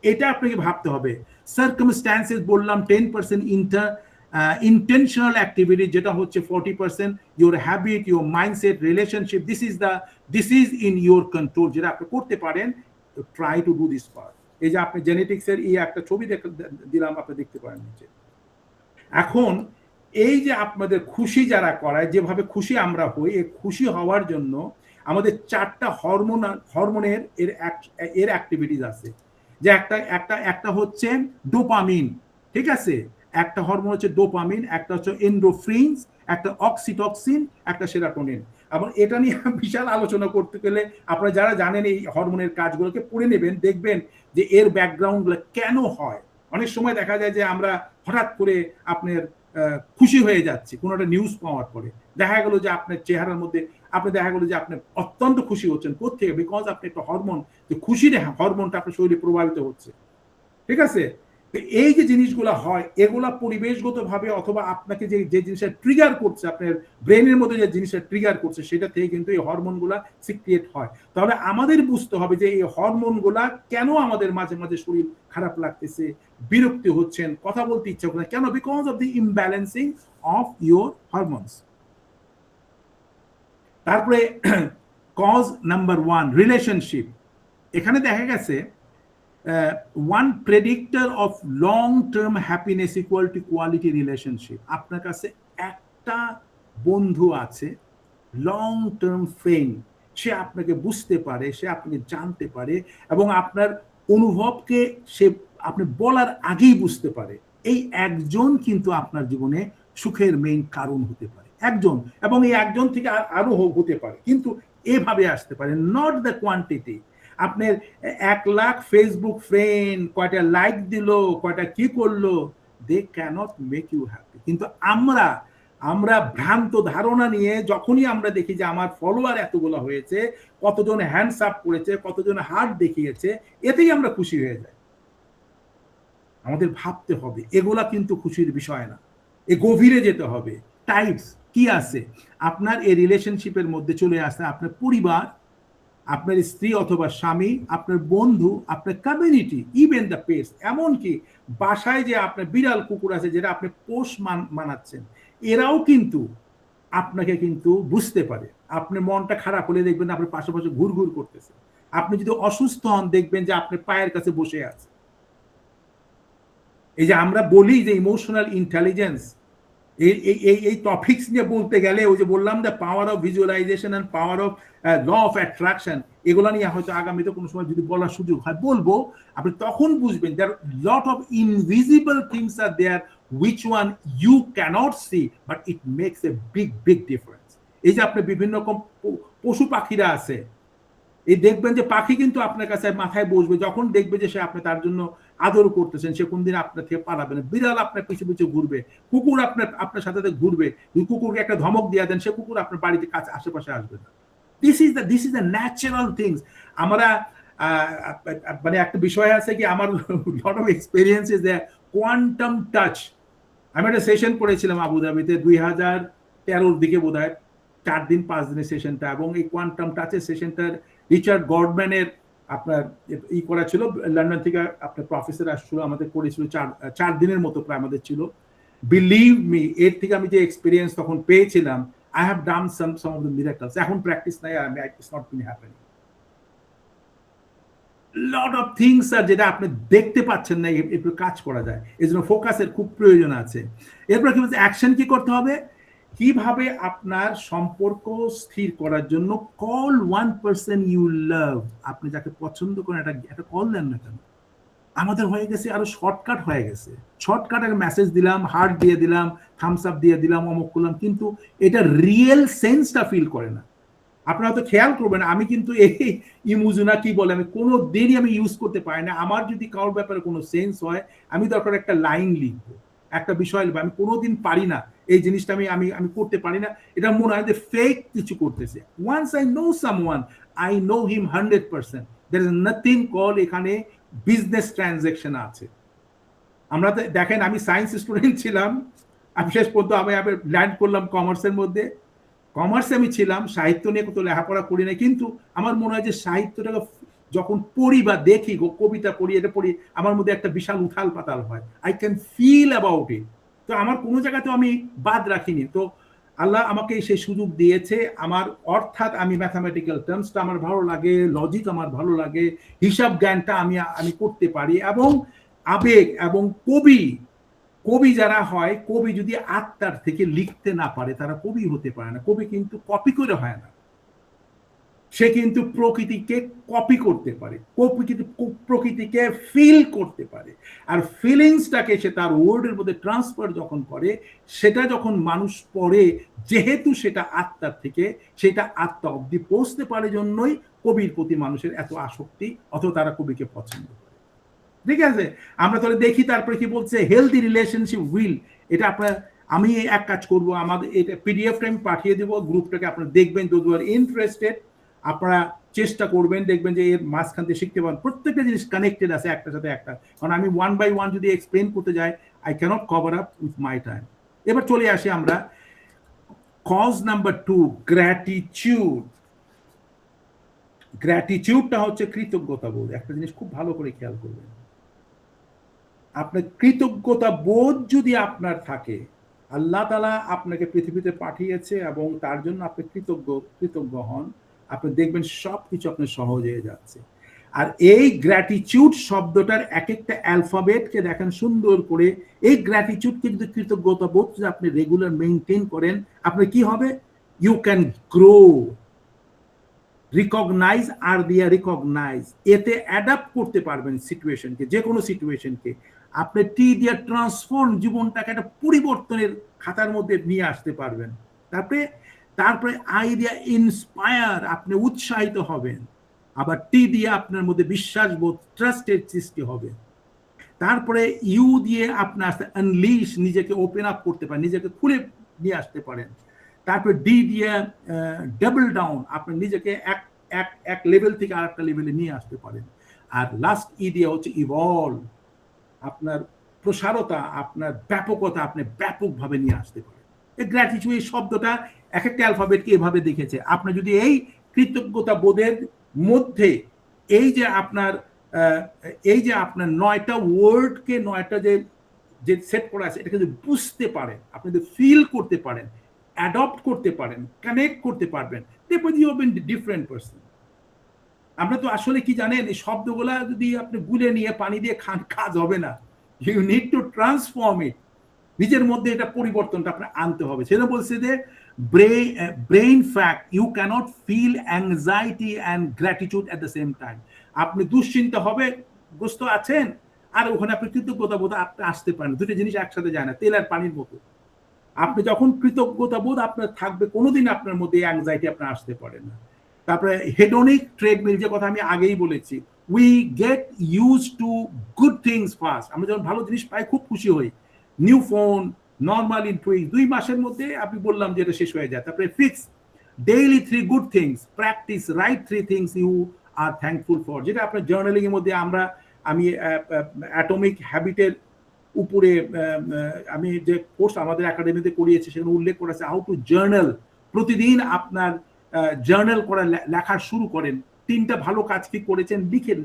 Speaker 3: এটা আপনাকে ভাবতে হবে। সার্কামস্ট্যান্সেস বললাম 10%, ইন্টেনশনাল অ্যাক্টিভিটি যেটা হচ্ছে 40%, your habit, your mindset, relationship, this is in your control, যেটা আপনি করতে পারেন। Try to do this part. এই যে আপনি জেনেটিক্সের এই একটা ছবি দিলাম, আপনি দেখতে পারেন নিচে। এখন এই যে আপনাদের খুশি যারা করায়, যেভাবে খুশি আমরা হই, এই খুশি হওয়ার জন্য আমাদের 4টা হরমোনের এর অ্যাক্টিভিটিস আছে। যে একটা হচ্ছে ডোপামিন, ঠিক আছে, একটা হরমোন হচ্ছে ডোপামিন, একটা হচ্ছে এন্ডোফ্রিনস, একটা অক্সিটক্সিন, একটা সেরাটোনিন। এবং এটা নিয়ে বিশাল আলোচনা করতে গেলে আপনারা যারা জানেন এই হরমোনের কাজগুলোকে পড়ে নেবেন, দেখবেন যে এর ব্যাকগ্রাউন্ডগুলো কেন হয়। অনেক সময় দেখা যায় যে আমরা হঠাৎ করে আপনার খুশি হয়ে যাচ্ছি কোনো একটা নিউজ পাওয়ার পরে, দেখা গেল যে আপনার চেহারার মধ্যে দেখা গেল যে আপনি অত্যন্ত খুশি হচ্ছেন, কোথেকে? বিকজ আপনি একটা হরমোন, যে খুশির হরমোনটা আপনার শরীরে প্রভাবিত হচ্ছে, ঠিক আছে। এই যে জিনিসগুলো হয়, এগুলা পরিবেশগত ভাবে অথবা আপনাকে যে জিনিসটা ট্রিগার করছে, আপনার ব্রেনের মধ্যে যে জিনিসটা ট্রিগার করছে, সেটা থেকে কিন্তু এই হরমোনগুলা সিক্রিয়েট হয়। তাহলে আমাদের বুঝতে হবে যে এই হরমোনগুলা কেন আমাদের মাঝে মাঝে শরীর খারাপ লাগতেছে, বিরক্তি হচ্ছেন, কথা বলতে ইচ্ছা করে কেন? Because of the imbalancing of your hormones. তারপরে কজ নাম্বার 1, রিলেশনশিপ। এখানে দেখা গেছে one predictor of long-term happiness equal to quality relationship. আপনার কাছে একটা বন্ধু আছে, লং টার্ম ফ্রেন্ড, সে আপনাকে বুঝতে পারে, সে আপনাকে জানতে পারে এবং আপনার অনুভবকে সে আপনি বলার আগেই বুঝতে পারে। এই একজন কিন্তু আপনার জীবনে সুখের মেইন কারণ হতে পারে, একজন। এবং এই একজন থেকে আরো হতে পারে, কিন্তু এভাবে আসতে পারে, নট দ্য কোয়ান্টিটি। আপনার 1 লাখ ফেসবুক ফ্রেন্ড, কয়টা লাইক দিল, কয়টা কি করলো, they can't make you happy. কিন্তু আমরা ভ্রান্ত ধারণা নিয়ে যখনই আমরা দেখি যে আমার ফলোয়ার এতগুলো হয়েছে, কতজন হ্যান্ডস আপ করেছে, কতজন হার্ট দেখিয়েছে, এতেই আমরা খুশি হয়ে যাই। আমাদের ভাবতে হবে এগুলা কিন্তু খুশির বিষয় না, এ গভীরে যেতে হবে। টাইপস কি আছে আপনার এই রিলেশনশিপের মধ্যে? চলে আসে আপনার পরিবার, আপনার স্ত্রী অথবা স্বামী, আপনার বন্ধু, আপনার কমিউনিটি, ইভেন দ্য পেটস। এমনকি বাসায় যে আপনার বিড়াল কুকুর আছে যেটা আপনি পোষ মানাচ্ছেন, এরাও কিন্তু আপনাকে কিন্তু বুঝতে পারে। আপনার মনটা খারাপ হলে দেখবেন আপনার পাশাপাশি ঘুরঘুর করতেছে, আপনি যদি অসুস্থ হন দেখবেন যে আপনার পায়ের কাছে বসে আছে। এই যে আমরা বলি যে ইমোশনাল ইন্টেলিজেন্স, এই টপিকস নিয়ে বলতে গেলে ওই যে বললাম the power of visualisation and power of law of attraction, এগুলো নিয়ে হয়তো আগামীতে কোনো সময় যদি বলার সুযোগ হয় বলবো। আপনি তখন বুঝবেন there lot of invisible things are there which one you cannot see but it makes a big difference. এই যে আপনি বিভিন্ন রকম পশু পাখিরা আছে, এই দেখবেন যে পাখি কিন্তু আপনার কাছে মাথায় বসবে যখন দেখবে যে সে আপনি তার জন্য আদর করতেছেন, সে কোনদিন আপনার থেকে পালাবে না। বিড়াল আপনার পিছু পিছু ঘুরবে, কুকুর আপনার সাথে ঘুরবে, কুকুরকে একটা ধমক দিয়ে দেন, সে কুকুর আপনার বাড়িতে কাছে আশেপাশে আসবে না। This is the natural things. আমরা মানে একটা বিষয় আছে কি, আমার lot of experience is the quantum touch. আমি একটা সেশন করেছিলাম আবুধাবিতে 2013 দিকে বোধ হয়, 4 দিন 5 দিনের সেশনটা, এবং এই কোয়ান্টাম টাচের সেশনটার রিচার্ড গর্ডম্যানের আপনার করা ছিল, লন্ডন থেকে আপনার প্রফেসর আসছিল, আমাদের করেছিল 4 দিনের মতো প্রায় আমাদের ছিল। বিলিভ মি, এর থেকে আমি যে এক্সপিরিয়েন্স তখন পেয়েছিলাম, I have done some of the miracles. এখন প্র্যাকটিস নাই, it's not been happening. Lot of things are যেটা আপনি দেখতে পাচ্ছেন না, একটু কাজ করা যায়, এই জন্য ফোকাসের খুব প্রয়োজন আছে। এরপর কি বলছে, অ্যাকশন কি করতে হবে, কিভাবে আপনার সম্পর্ক স্থির করার জন্য call one person you love, আপনি যাকে পছন্দ করেন একটা কল দেন না কেন। আমাদের হয়ে গেছে আরো শর্টকাট হয়ে গেছে, শর্টকাট একটা মেসেজ দিলাম, হার্ট দিয়ে দিলাম, থামস আপ দিয়ে দিলাম, অমুক করলাম, কিন্তু এটা রিয়েল সেন্সটা ফিল করে না। আপনারা হয়তো খেয়াল করবেন, আমি কিন্তু এই ইমোজনা কি বলে আমি কোনো দিনই আমি ইউজ করতে পারি না। আমার যদি কারোর ব্যাপারে কোনো সেন্স হয়, আমি দরকার একটা লাইন লিখবো, একটা বিষয় লিখবো, আমি কোনোদিন পারি না এই জিনিসটা, আমি করতে পারি না। এটা মনে হয় যে ফেক কিছু করতেছে। Once I know someone, I know him 100%, there is nothing call এখানে বিজনেস ট্রানজাকশন আছে। আমরা দেখেন, আমি সায়েন্স স্টুডেন্ট ছিলাম, আমি শেষ পর্যন্ত আমি ল্যান্ড করলাম কমার্সের মধ্যে। কমার্সে আমি ছিলাম, সাহিত্য নিয়ে কত লেখাপড়া করি না, কিন্তু আমার মনে হয় যে সাহিত্যটাকে যখন পড়ি বা দেখি, কবিতা পড়ি, এটা পড়ি, আমার মধ্যে একটা বিশাল উথাল পাতাল হয়, I can feel about it. তো আমার কোনো জায়গাতে আমি বাদ রাখিনি। তো আল্লাহ আমাকে সেই সুযোগ দিয়েছে। আমার অর্থাৎ আমি ম্যাথামেটিক্যাল টার্মসটা আমার ভালো লাগে, লজিক আমার ভালো লাগে, হিসাব জ্ঞানটা আমি করতে পারি, এবং আবেগ এবং কবি যারা হয়, কবি যদি আত্মার থেকে লিখতে না পারে তারা কবি হতে পারে না। কবি কিন্তু কপি করে হয় না, সে কিন্তু প্রকৃতিকে কপি করতে পারে, প্রকৃতিকে ফিল করতে পারে, আর ফিলিংসটাকে সে তার ওয়ার্ডের মধ্যে ট্রান্সফার যখন করে, সেটা যখন মানুষ পড়ে, যেহেতু সেটা আত্মার থেকে, সেটা আত্মা অব্দি পৌঁছতে পারে, জন্যই কবির প্রতি মানুষের এত আসক্তি, অথবা তারা কবিকে পছন্দ করে। ঠিক আছে, আমরা তাহলে দেখি তারপরে কি বলছে, হেলদি রিলেশনশিপ উইল। এটা আপনার, আমি এক কাজ করবো, আমাদের এটা পিডিএফটা আমি পাঠিয়ে দেবো গ্রুপটাকে, আপনারা দেখবেন, যদি আর ইন্টারেস্টেড আপনারা চেষ্টা করবেন, দেখবেন যে এর মাঝখান থেকে শিখতে পারেন। প্রত্যেকটা জিনিস কানেক্টেড আছে একটার সাথে একটা, কারণ আমি 1 by 1 যদি এক্সপ্লেন করতে যাই, I can't cover up with my time. এবার চলে আসি আমরা কজ নাম্বার 2, গ্র্যাটিটিউড। গ্র্যাটিটিউডটা হচ্ছে কৃতজ্ঞতা বোধ। একটা জিনিস খুব ভালো করে খেয়াল করবেন, আপনার কৃতজ্ঞতা বোধ যদি আপনার থাকে, আল্লাহ তাআলা আপনাকে পৃথিবীতে পাঠিয়েছে এবং তার জন্য আপনি কৃতজ্ঞ হন, আপনি দেখবেন সবকিছু আপনার সহজ হয়ে যাচ্ছে। আর এই গ্র্যাটিটিউড শব্দটার এক একটা অ্যালফাবেটকে দেখেন সুন্দর করে, এই গ্র্যাটিটিউডকে যদি কৃতজ্ঞতা বোধ যদি আপনি রেগুলার মেনটেন করেন, আপনার কি হবে, ইউ ক্যান গ্রো। রিকগনাইজ আর দিয়া রিকগনাইজ, এতে অ্যাডাপ্ট করতে পারবেন সিচুয়েশনকে, যে কোনো সিচুয়েশনকে। আপনি টি দিয়ে ট্রান্সফর্ম, জীবনটাকে একটা পরিবর্তনের খাতার মধ্যে নিয়ে আসতে পারবেন। তারপরে আই দিয়া ইন্সপায়ার, আপনি উৎসাহিত হবেন। আবার টি দিয়ে আপনার মধ্যে বিশ্বাসবোধ, ট্রাস্টের সৃষ্টি হবে। তারপরে ইউ দিয়ে আপনার আনলিশ, নিজেকে ওপেন আপ করতে পারেন, নিজেকে খুলে নিয়ে আসতে পারেন। তারপরে ডি দিয়ে ডাবল ডাউন, আপনি নিজেকে এক লেভেল থেকে আর একটা লেভেলে নিয়ে আসতে পারেন। আর লাস্ট ই দিয়ে হচ্ছে ইভলভ, আপনার প্রসারতা, আপনার ব্যাপকতা, আপনি ব্যাপকভাবে নিয়ে আসতে পারেন। এই গ্র্যাটিটিউড এই শব্দটা এক একটা অ্যালফাবেটকে এভাবে দেখেছে। আপনি যদি এই কৃতজ্ঞতা বোধের মধ্যে এই যে আপনার 9টা ওয়ার্ডকে, 9টা যে সেট করা আছে, এটাকে যদি বুঝতে পারেন, আপনি যদি ফিল করতে পারেন, অ্যাডপ্ট করতে পারেন, কানেক্ট করতে পারবেন, দেখবেন you have been different person. আমরা তো আসলে কি জানেন, এই শব্দগুলা যদি আপনি গুলে নিয়ে পানি দিয়ে খান, কাজ হবে না। ইউ নিড টু ট্রান্সফর্ম ইট। নিজের মধ্যে এটা পরিবর্তনটা আপনার আনতে হবে। সেটা বলছে যে brain fact, you can't feel anxiety and gratitude at the same time. আপনি দুশ্চিন্তা হবে গ্রস্ত আছেন, আর ওখানে আপনি কৃতজ্ঞতা বোধ আপনি আসতে পারেন। দুটো জিনিস একসাথে যায় না, তেল আর পানির মতো। আপনি যখন কৃতজ্ঞতা বোধ আপনার থাকবে, কোনোদিন আপনার মধ্যে অ্যাংজাইটি আপনার আসতে পারে না। তারপরে হেডোনিক ট্রেডমিল, যে কথা আমি আগেই বলেছি, we get use to good things first. আমরা যখন ভালো জিনিস পাই খুব খুশি হই। নিউ ফোন, নর্মাল ইনফ্লুয়েন্স, 2 মাসের মধ্যে আপনি বললাম যে এটা শেষ হয়ে যায়। তারপরে fix daily 3 good things, practice write 3 things you are thankful for, যেটা আপনার জার্নালিং এর মধ্যে আমি অ্যাটমিক হ্যাবিটের উপরে আমি যে কোর্স আমাদের একাডেমিতে করিয়েছি সেখানে উল্লেখ করেছে হাউ টু জার্নাল। প্রতিদিন আপনার জার্নাল করা, লেখা শুরু করেন। 3টা ভালো কাজ কি করেছেন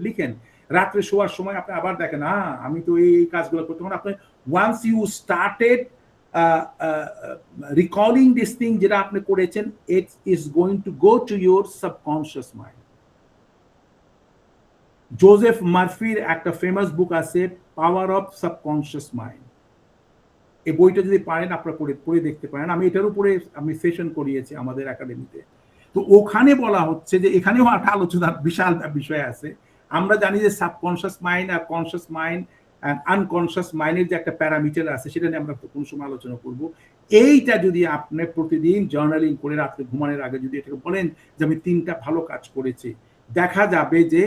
Speaker 3: লিখেন। রাত্রে শোয়ার সময় আপনি আবার দেখেন, আমি তো এই কাজগুলো করতে। তখন আপনি once you started recalling this thing যেটা আপনি করেছেন, it is going to go to your subconscious mind. Joseph মার্ফির একটা ফেমাস বুক আছে, পাওয়ার অফ সাবকনশিয়াস মাইন্ড। এই বইটা যদি পারেন আপনারা পড়ে দেখতে পারেন। আমি এটার উপরে সেশন করিয়েছি আমাদের একাডেমিতে। তো ওখানে বলা হচ্ছে যে এখানেও একটা আলোচনার বিশাল বিষয় আছে। আমরা জানি যে সাবকনশিয়াস মাইন্ড আর কনশিয়াস মাইন্ড অ্যান্ড আনকনশিয়াস মাইন্ডের যে একটা প্যারামিটার আছে, সেটা নিয়ে আমরা কোনো সময় আলোচনা করব। এইটা যদি আপনি প্রতিদিন জার্নালিং করে রাত্রে ঘুমানোর আগে যদি এটাকে বলেন যে আমি 3টা ভালো কাজ করেছি, দেখা যাবে যে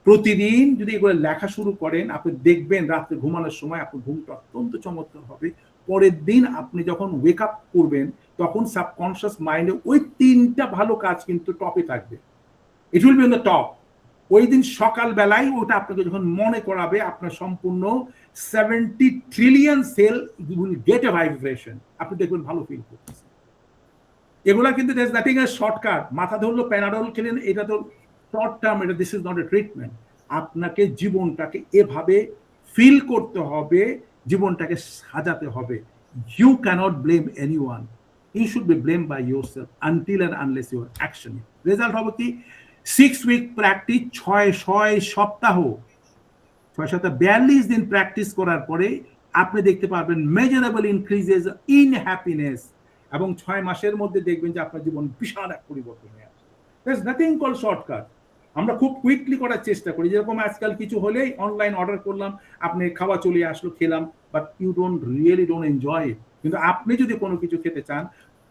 Speaker 3: প্রতিদিন যদি এগুলো লেখা শুরু করেন, আপনি দেখবেন রাত্রে ঘুমানোর সময় আপনার ঘুমটা অত্যন্ত চমৎকার হবে। পরের দিন আপনি যখন ওয়েক আপ করবেন, তখন সাবকনশিয়াস মাইন্ডে ওই 3টা ভালো কাজ কিন্তু টপে থাকবে। It will be on the top. ওই দিন সকালবেলায় ওটা আপনাকে যখন মনে করাবে, আপনার সম্পূর্ণ 70 trillion cell will get a vibration. আপনি দেখবেন ভালো ফিল করতেছেন। এগুলা কিন্তু there is nothing a shortcut. মাথা ধরলো প্যানাডল খেলেন, এটা তো শর্ট টার্ম, এটা this is not a treatment. আপনাকে জীবনটাকে এভাবে ফিল করতে হবে, জীবনটাকে সাজাতে হবে। You can't blame anyone, you should be blame by yourself until and unless you are action. Result হবে কি 6 উইক প্র্যাকটিস, 6 সপ্তাহ 42 দিন প্র্যাকটিস করার পরে আপনি দেখতে পারবেন মেজারেবল ইনক্রিজেস ইন হ্যাপিনেস, এবং 6 মাসের মধ্যে দেখবেন যে আপনার জীবন বিশাল এক পরিবর্তন হয়ে আসে। There is nothing call shortcut. আমরা খুব কুইকলি করার চেষ্টা করি, যেরকম আজকাল কিছু হলেই অনলাইন অর্ডার করলাম, আপনি খাওয়া চলে আসলো, খেলাম, but you don't enjoy it. কিন্তু আপনি যদি কোনো কিছু খেতে চান,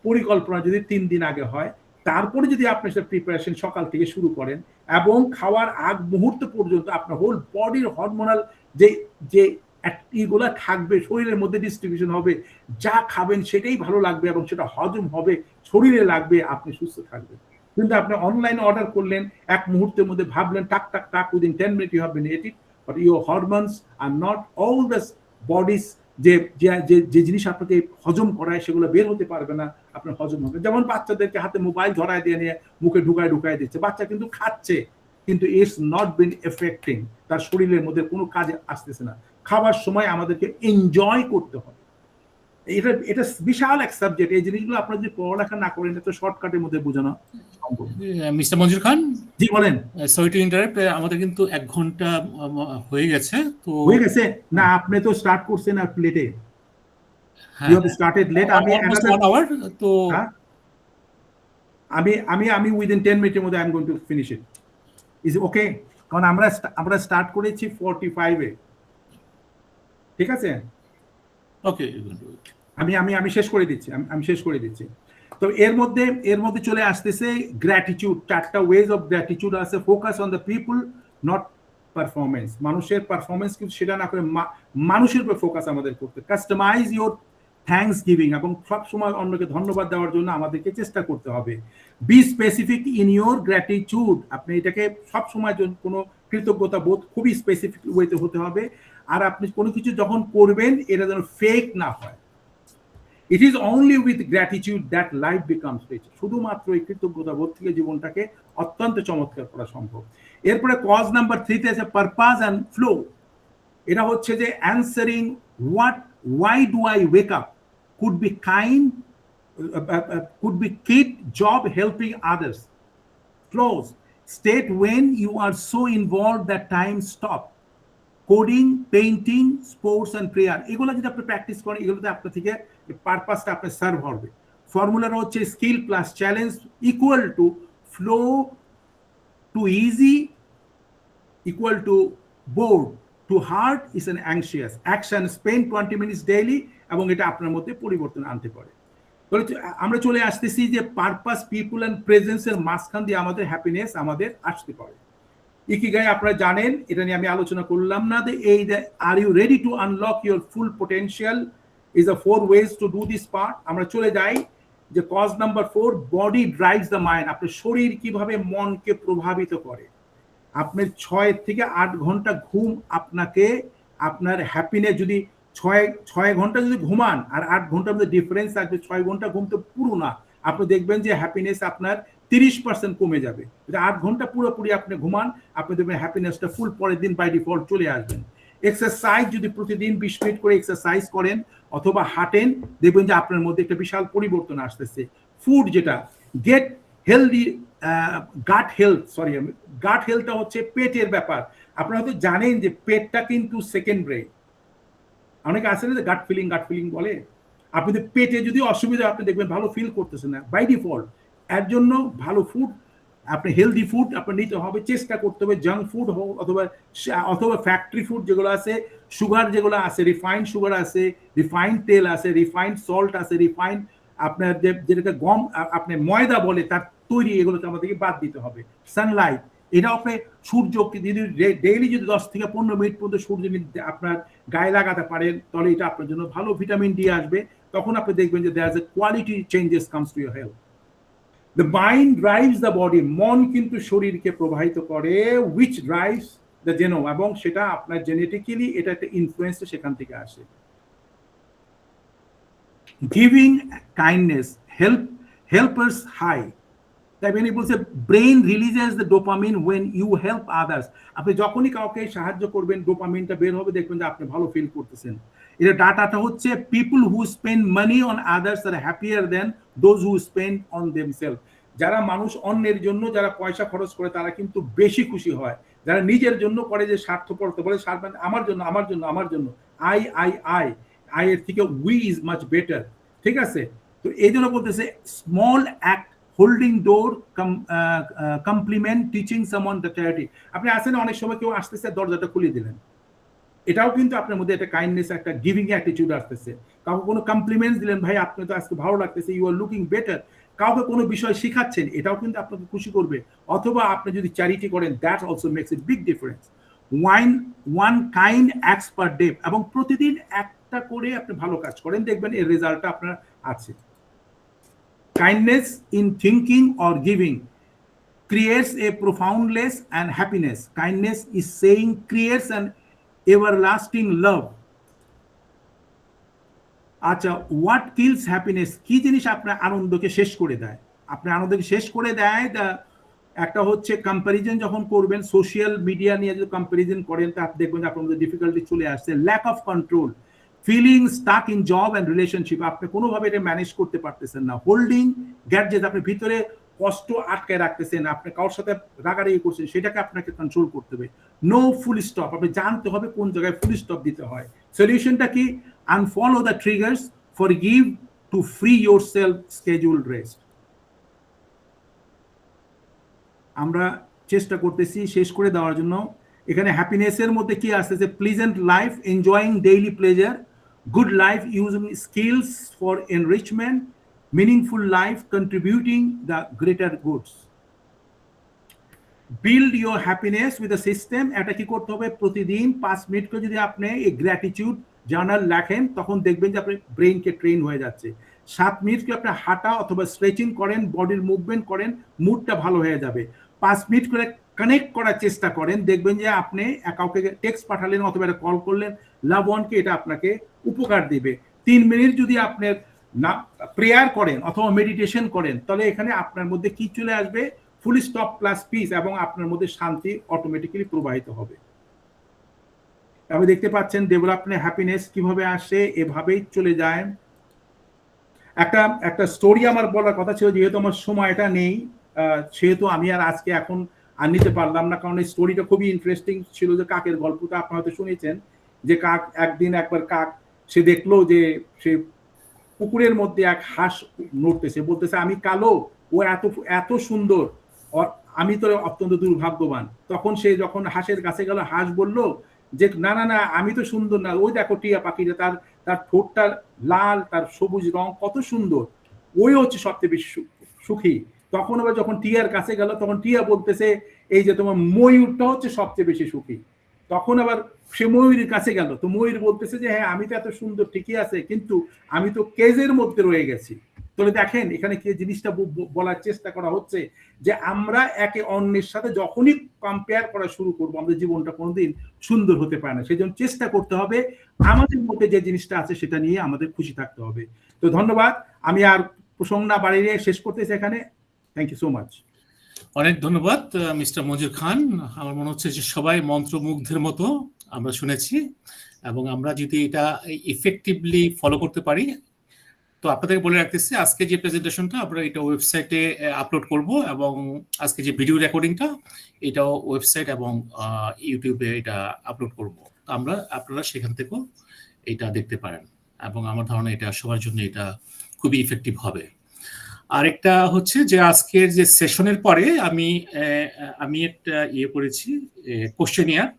Speaker 3: পরিকল্পনা যদি 3 দিন আগে হয়, তারপরে যদি আপনি সেটা প্রিপারেশন সকাল থেকে শুরু করেন, এবং খাওয়ার আগ মুহূর্ত পর্যন্ত আপনার হোল বডির হরমোনাল যে এগুলা থাকবে, শরীরের মধ্যে ডিস্ট্রিবিউশন হবে, যা খাবেন সেটাই ভালো লাগবে এবং সেটা হজম হবে, শরীরে লাগবে, আপনি সুস্থ থাকবেন। কিন্তু আপনি অনলাইনে অর্ডার করলেন, এক মুহূর্তের মধ্যে ভাবলেন টাক টাক টাক, within 10 minute you have been at it, but your hormones are not all the bodies যে জিনিস আপনাকে হজম করায় সেগুলো বের হতে পারবে না, আপনার হজম হবে। যেমন বাচ্চাদেরকে হাতে মোবাইল ধরায় দিয়ে নিয়ে মুখে ঢুকায় দিচ্ছে, বাচ্চা কিন্তু খাচ্ছে, কিন্তু ইটস নট বিন এফেক্টিং, তার শরীরের মধ্যে কোনো কাজে আসতেছে না। খাবার সময় আমাদেরকে এনজয় করতে হবে। এটা বিশাল এক সাবজেক্ট। এই জিনিসগুলো আপনারা যদি পড়ালেখা না করেন, এটা তো শর্টকাটের মধ্যে বোঝানো সম্ভব।
Speaker 1: মিস্টার মঞ্জুর খান,
Speaker 3: জি বলেন।
Speaker 1: সরি টু ইন্টারাপ্ট, আমাদের কিন্তু 1 ঘন্টা হয়ে গেছে। তো
Speaker 3: হয়ে গেছে না, আপনি তো স্টার্ট করছেন আর লেটে, ইউ হ্যাভ স্টার্টেড লেট। আমি
Speaker 1: 1 hour, তো
Speaker 3: আমি উইদিন 10 মিনিটের মধ্যে I am going to finish it. Is okay? কারণ আমরা স্টার্ট করেছি 45 এ, ঠিক আছে?
Speaker 1: ওকে,
Speaker 3: আমি শেষ করে দিচ্ছি। তো এর মধ্যে চলে আসতেছে গ্র্যাটিটিউড। 4টা ওয়েজ অফ গ্র্যাটিটিউড আছে। Focus on the people, not performance. মানুষের পারফরমেন্স কিন্তু সেটা না করে মানুষের উপর ফোকাস আমাদের করতে। কাস্টমাইজ ইউর থ্যাঙ্কস গিভিং, এবং সবসময় অন্যকে ধন্যবাদ দেওয়ার জন্য আমাদেরকে চেষ্টা করতে হবে। B specific in your gratitude, আপনি এটাকে সবসময় কোনো কৃতজ্ঞতা বোধ খুবই স্পেসিফিক ওয়েতে হতে হবে। আর আপনি কোনো কিছু যখন করবেন, এটা যেন ফেক না হয়। It is only with gratitude that life becomes rich. শুধুমাত্র এই কৃতজ্ঞতা বোধ থেকে জীবনটাকে অত্যন্ত চমৎকার করা সম্ভব। এরপরে কজ নাম্বার 3 তে আছে পারপাস অ্যান্ড ফ্লো। এটা হচ্ছে যে answering why do I wake up could be kind, could be kid, job, helping others, flows, state when you are so involved that time stop. Coding, painting, sports and prayer, এগুলো যদি আপনি practice করেন, এগুলোতে আপনার থেকে পারপাসটা আপনার serve হবে। ফর্মুলাটা হচ্ছে skill plus challenge equal to flow too easy equal to bored too hard is an anxious action spend 20 minutes daily, এবং এটা আপনার মধ্যে পরিবর্তন আনতে পারে। আমরা চলে আসতেছি যে পারপাস, পিপুল অ্যান্ড প্রেজেন্সের মাঝখান দিয়ে আমাদের হ্যাপিনেস আমাদের আসতে পারে। ইকিগাই আপনারা জানেন, এটা নিয়ে আমি আলোচনা করলাম না, যে এই are you ready to unlock your full potential is a 4 ways to do this part. আমরা চলে যাই যে cause number 4, body drives the mind. আপনার শরীর কিভাবে মনকে প্রভাবিত করে। আপনার 6 থেকে 8 ঘন্টা ঘুম আপনাকে আপনার হ্যাপিনেস, যদি 6 ঘন্টা যদি ঘুমান আর 8 ঘন্টার মধ্যে ডিফারেন্স থাকবে, 6 ঘন্টা ঘুম তো পুরো না, আপনি দেখবেন যে হ্যাপিনেস আপনার 30% কমে যাবে। যদি 8 ঘন্টা পুরোপুরি আপনি ঘুমান, আপনি দেখবেন হ্যাপিনেসটা ফুল পরের দিন বাই ডিফল্ট চলে আসবেন। এক্সারসাইজ যদি প্রতিদিন 20 মিনিট করে এক্সারসাইজ করেন অথবা হাঁটেন, দেখবেন যে আপনার মধ্যে একটা বিশাল পরিবর্তন আসতেছে। ফুড যেটা গেট হেলদি, গাট হেলথ, গাট হেলথটা হচ্ছে পেটের ব্যাপার। আপনারা হয়তো জানেন যে পেটটা কিন্তু সেকেন্ড ব্রেন। অনেকে আছে না যে গাট ফিলিং বলে। আপনি পেটে যদি অসুবিধা, আপনি দেখবেন ভালো ফিল করতেছেন না বাই ডিফল্ট। এর জন্য ভালো ফুড, আপনি হেলদি ফুড আপনি নিতে হবে, চেষ্টা করতে হবে। জাঙ্ক ফুড হোক অথবা ফ্যাক্টরি ফুড যেগুলো আছে, সুগার যেগুলো আছে, রিফাইন্ড সুগার আছে, রিফাইন্ড তেল আছে, রিফাইন্ড সল্ট আছে, রিফাইন্ড আপনার যেটাকে গম আপনি ময়দা বলে তার তৈরি, এগুলোকে আমাদেরকে বাদ দিতে হবে। সানলাইট, এটা আপনি সূর্যকে যদি ডেইলি যদি 10 থেকে 15 মিনিট পর্যন্ত সূর্য আপনার গায়ে লাগাতে পারেন, তাহলে এটা আপনার জন্য ভালো ভিটামিন ডি আসবে। তখন আপনি দেখবেন যে there is a quality changes comes to your health. The mind drives the body, মন কিন্তু শরীরকে প্রভাবিত করে, উইচ ড্রাইভস দ্য জেনোম, এবং সেটা আপনার জেনেটিক্যালি এটা একটা ইনফ্লুয়েন্স সেখান থেকে আসে। গিভিং কাইন্ডনেস হেল্পার্স হাই, তাই মানে বলছে brain releases the dopamine when you help others. আপনি যখনই কাউকে সাহায্য করবেন, ডোপামিনটা বের হবে, দেখবেন যে আপনি ভালো ফিল করতেছেন। এটা ডাটাটা হচ্ছে people who spend money on others are happier than those who spend on themselves. যারা মানুষ অন্যের জন্য যারা পয়সা খরচ করে, তারা কিন্তু বেশি খুশি হয়। যারা নিজের জন্য করে, যে স্বার্থপরতা বলে, আমার জন্য আমার জন্য আমার জন্য, আই এর থেকে উই ইজ মাচ বেটার। ঠিক আছে, তো এই জন্য বলতেছে small act holding door compliment teaching someone the charity. আপনি আসেন, অনেক সময় কেউ আসতেছে, দরজাটা খুলে দিলেন, এটাও কিন্তু আপনার মধ্যে একটা কাইন্ডনেস, একটা গিভিং অ্যাটিটিউড আসতেছে। কাউকে কোনো কমপ্লিমেন্টস দিলেন, ভাই আপনি তো আজকে ভালো লাগতেছে, ইউ আর লুকিং বেটার। কাউকে কোনো বিষয় শেখাচ্ছেন, এটাও কিন্তু আপনাকে খুশি করবে। অথবা আপনি যদি চ্যারিটি করেন, that also makes a big difference. One kind acts per day, এবং প্রতিদিন একটা করে আপনি ভালো কাজ করেন, দেখবেন এর রেজাল্টটা আপনার আছে। Kindness in thinking or giving creates a profoundness and happiness. Kindness is saying creates an everlasting love. আচ্ছা, what kills happiness? কি জিনিস আপনার আনন্দকে শেষ করে দেয়? আপনার আনন্দকে শেষ করে দেয় একটা হচ্ছে কম্প্যারিজন। যখন করবেন, সোশ্যাল মিডিয়া নিয়ে যদি কম্প্যারিজন করেন, তা দেখবেন আপনার মধ্যে ডিফিকাল্টি চলে আসছে। Lack of control, feeling stuck in job and relationship, আপনি কোনোভাবে এটা ম্যানেজ করতে পারতেছেন না। হোল্ডিং গ্যাডজেট, আপনি ভিতরে কষ্ট আটকায় রাখতেছেন, আপনি কারোর সাথে রাগারাগি করছেন, সেটাকে আপনাকে কন্ট্রোল করতে হবে। নো ফুল স্টপ, আপনি জানতে হবে কোন জায়গায় ফুল স্টপ দিতে হয়। সলিউশনটা কি? Unfollow the triggers, forgive to free yourself, scheduled rest. আমরা চেষ্টা করতেছি শেষ করে দেওয়ার জন্য। এখানে হ্যাপিনেসের মধ্যে কি আসতেছে? Pleasant life, enjoying daily pleasure, good life using skills for enrichment, meaningful life contributing the greater goods. Build your happiness with a system. এটা কি করতে হবে? প্রতিদিন 5 মিনিট করে যদি আপনি এই গ্র্যাটিটিউড জার্নাল লেখেন, তখন দেখবেন যে আপনার ব্রেইনকে ট্রেন হয়ে যাচ্ছে। 7 মিনিট করে আপনি হাঁটা অথবা স্ট্রেচিং করেন, বডির মুভমেন্ট করেন, মুডটা ভালো হয়ে যাবে। 5 মিনিট করে কানেক্ট করার চেষ্টা করেন, দেখবেন যে আপনি কাউকে টেক্সট পাঠালেন অথবা একটা কল করলেন লাভ ওয়ানকে, এটা আপনাকে উপকার দিবে। 3 মিনিট যদি আপনি না প্রেয়ার করেন অথবা মেডিটেশন করেন, তাহলে এখানে আপনার মধ্যে কি চলে আসবে? ফুল স্টপ প্লাস পিস, এবং আপনার মধ্যে শান্তি অটোমেটিক্যালি প্রবাহিত হবে। আপনি দেখতে পাচ্ছেন ডেভেলপমেন্ট হ্যাপিনেস কিভাবে আসে, এভাবেই চলে যায়। একটা স্টোরি আমার বলার কথা ছিল, যেহেতু আমার সময়টা নেই, সেহেতু আমি আর আজকে এখন আর নিতে পারলাম না, কারণ এই স্টোরিটা খুবই ইন্টারেস্টিং ছিল। যে কাকের গল্পটা আপনারা হয়তো শুনেছেন, যে কাক একবার কাক সে দেখলো যে সে পুকুরের মধ্যে এক হাঁস নড়তেছে, বলতেছে আমি কালো, ও এত এত সুন্দর, আমি তো অত্যন্ত দুর্ভাগ্যবান। তখন সে যখন হাঁসের কাছে গেল, হাঁস বলল যে না না না, আমি তো সুন্দর না, ওই দেখো টিয়া পাখিটা, তার ঠোঁটটা লাল, তার সবুজ রং কত সুন্দর, ওই হচ্ছে সবচেয়ে বেশি সুখী। তখন আবার যখন টিয়ার কাছে গেল, তখন টিয়া বলতেছে এই যে তোমার ময়ূরটা হচ্ছে সবচেয়ে বেশি সুখী। তখন আবার সে ময়ূরের কাছে গেল, তো ময়ূর বলতেছে যে হ্যাঁ আমি তো এত সুন্দর ঠিকই আছে, কিন্তু আমি তো কেজের মধ্যে রয়ে গেছি। তাহলে দেখেন এখানে কি জিনিসটা বলার চেষ্টা করা হচ্ছে, যে আমরা একে অন্যের সাথে যখনই কম্পেয়ার করা শুরু করবো, আমাদের জীবনটা কোনোদিন সুন্দর হতে পারে না। সেই জন্য চেষ্টা করতে হবে আমাদের মধ্যে যে জিনিসটা আছে সেটা নিয়ে আমাদের খুশি থাকতে হবে। তো ধন্যবাদ, আমি আর প্রসঙ্গ না বাড়িয়ে শেষ করতেছি এখানে। Thank you so much.
Speaker 1: অনেক ধন্যবাদ মিস্টার মঞ্জুর খান। আমার মনে হচ্ছে যে সবাই মন্ত্রমুগ্ধের মতো আমরা শুনেছি, এবং আমরা যদি এটা ইফেক্টিভলি ফলো করতে পারি, তো আপনাদের বলে রাখতেছি আজকে যে প্রেজেন্টেশনটা আমরা এটা ওয়েবসাইটে আপলোড করব, এবং আজকে যে ভিডিও রেকর্ডিংটা এটাও ওয়েবসাইট এবং ইউটিউবে এটা আপলোড করব। আপনারা সেখান থেকেও এটা দেখতে পারেন, এবং আমার ধারণা এটা সবার জন্য এটা খুবই ইফেক্টিভ হবে। আরেকটা হচ্ছে যে আজকের যে সেশনের পরে আমি একটা করেছি কোশ্চেনিয়ার,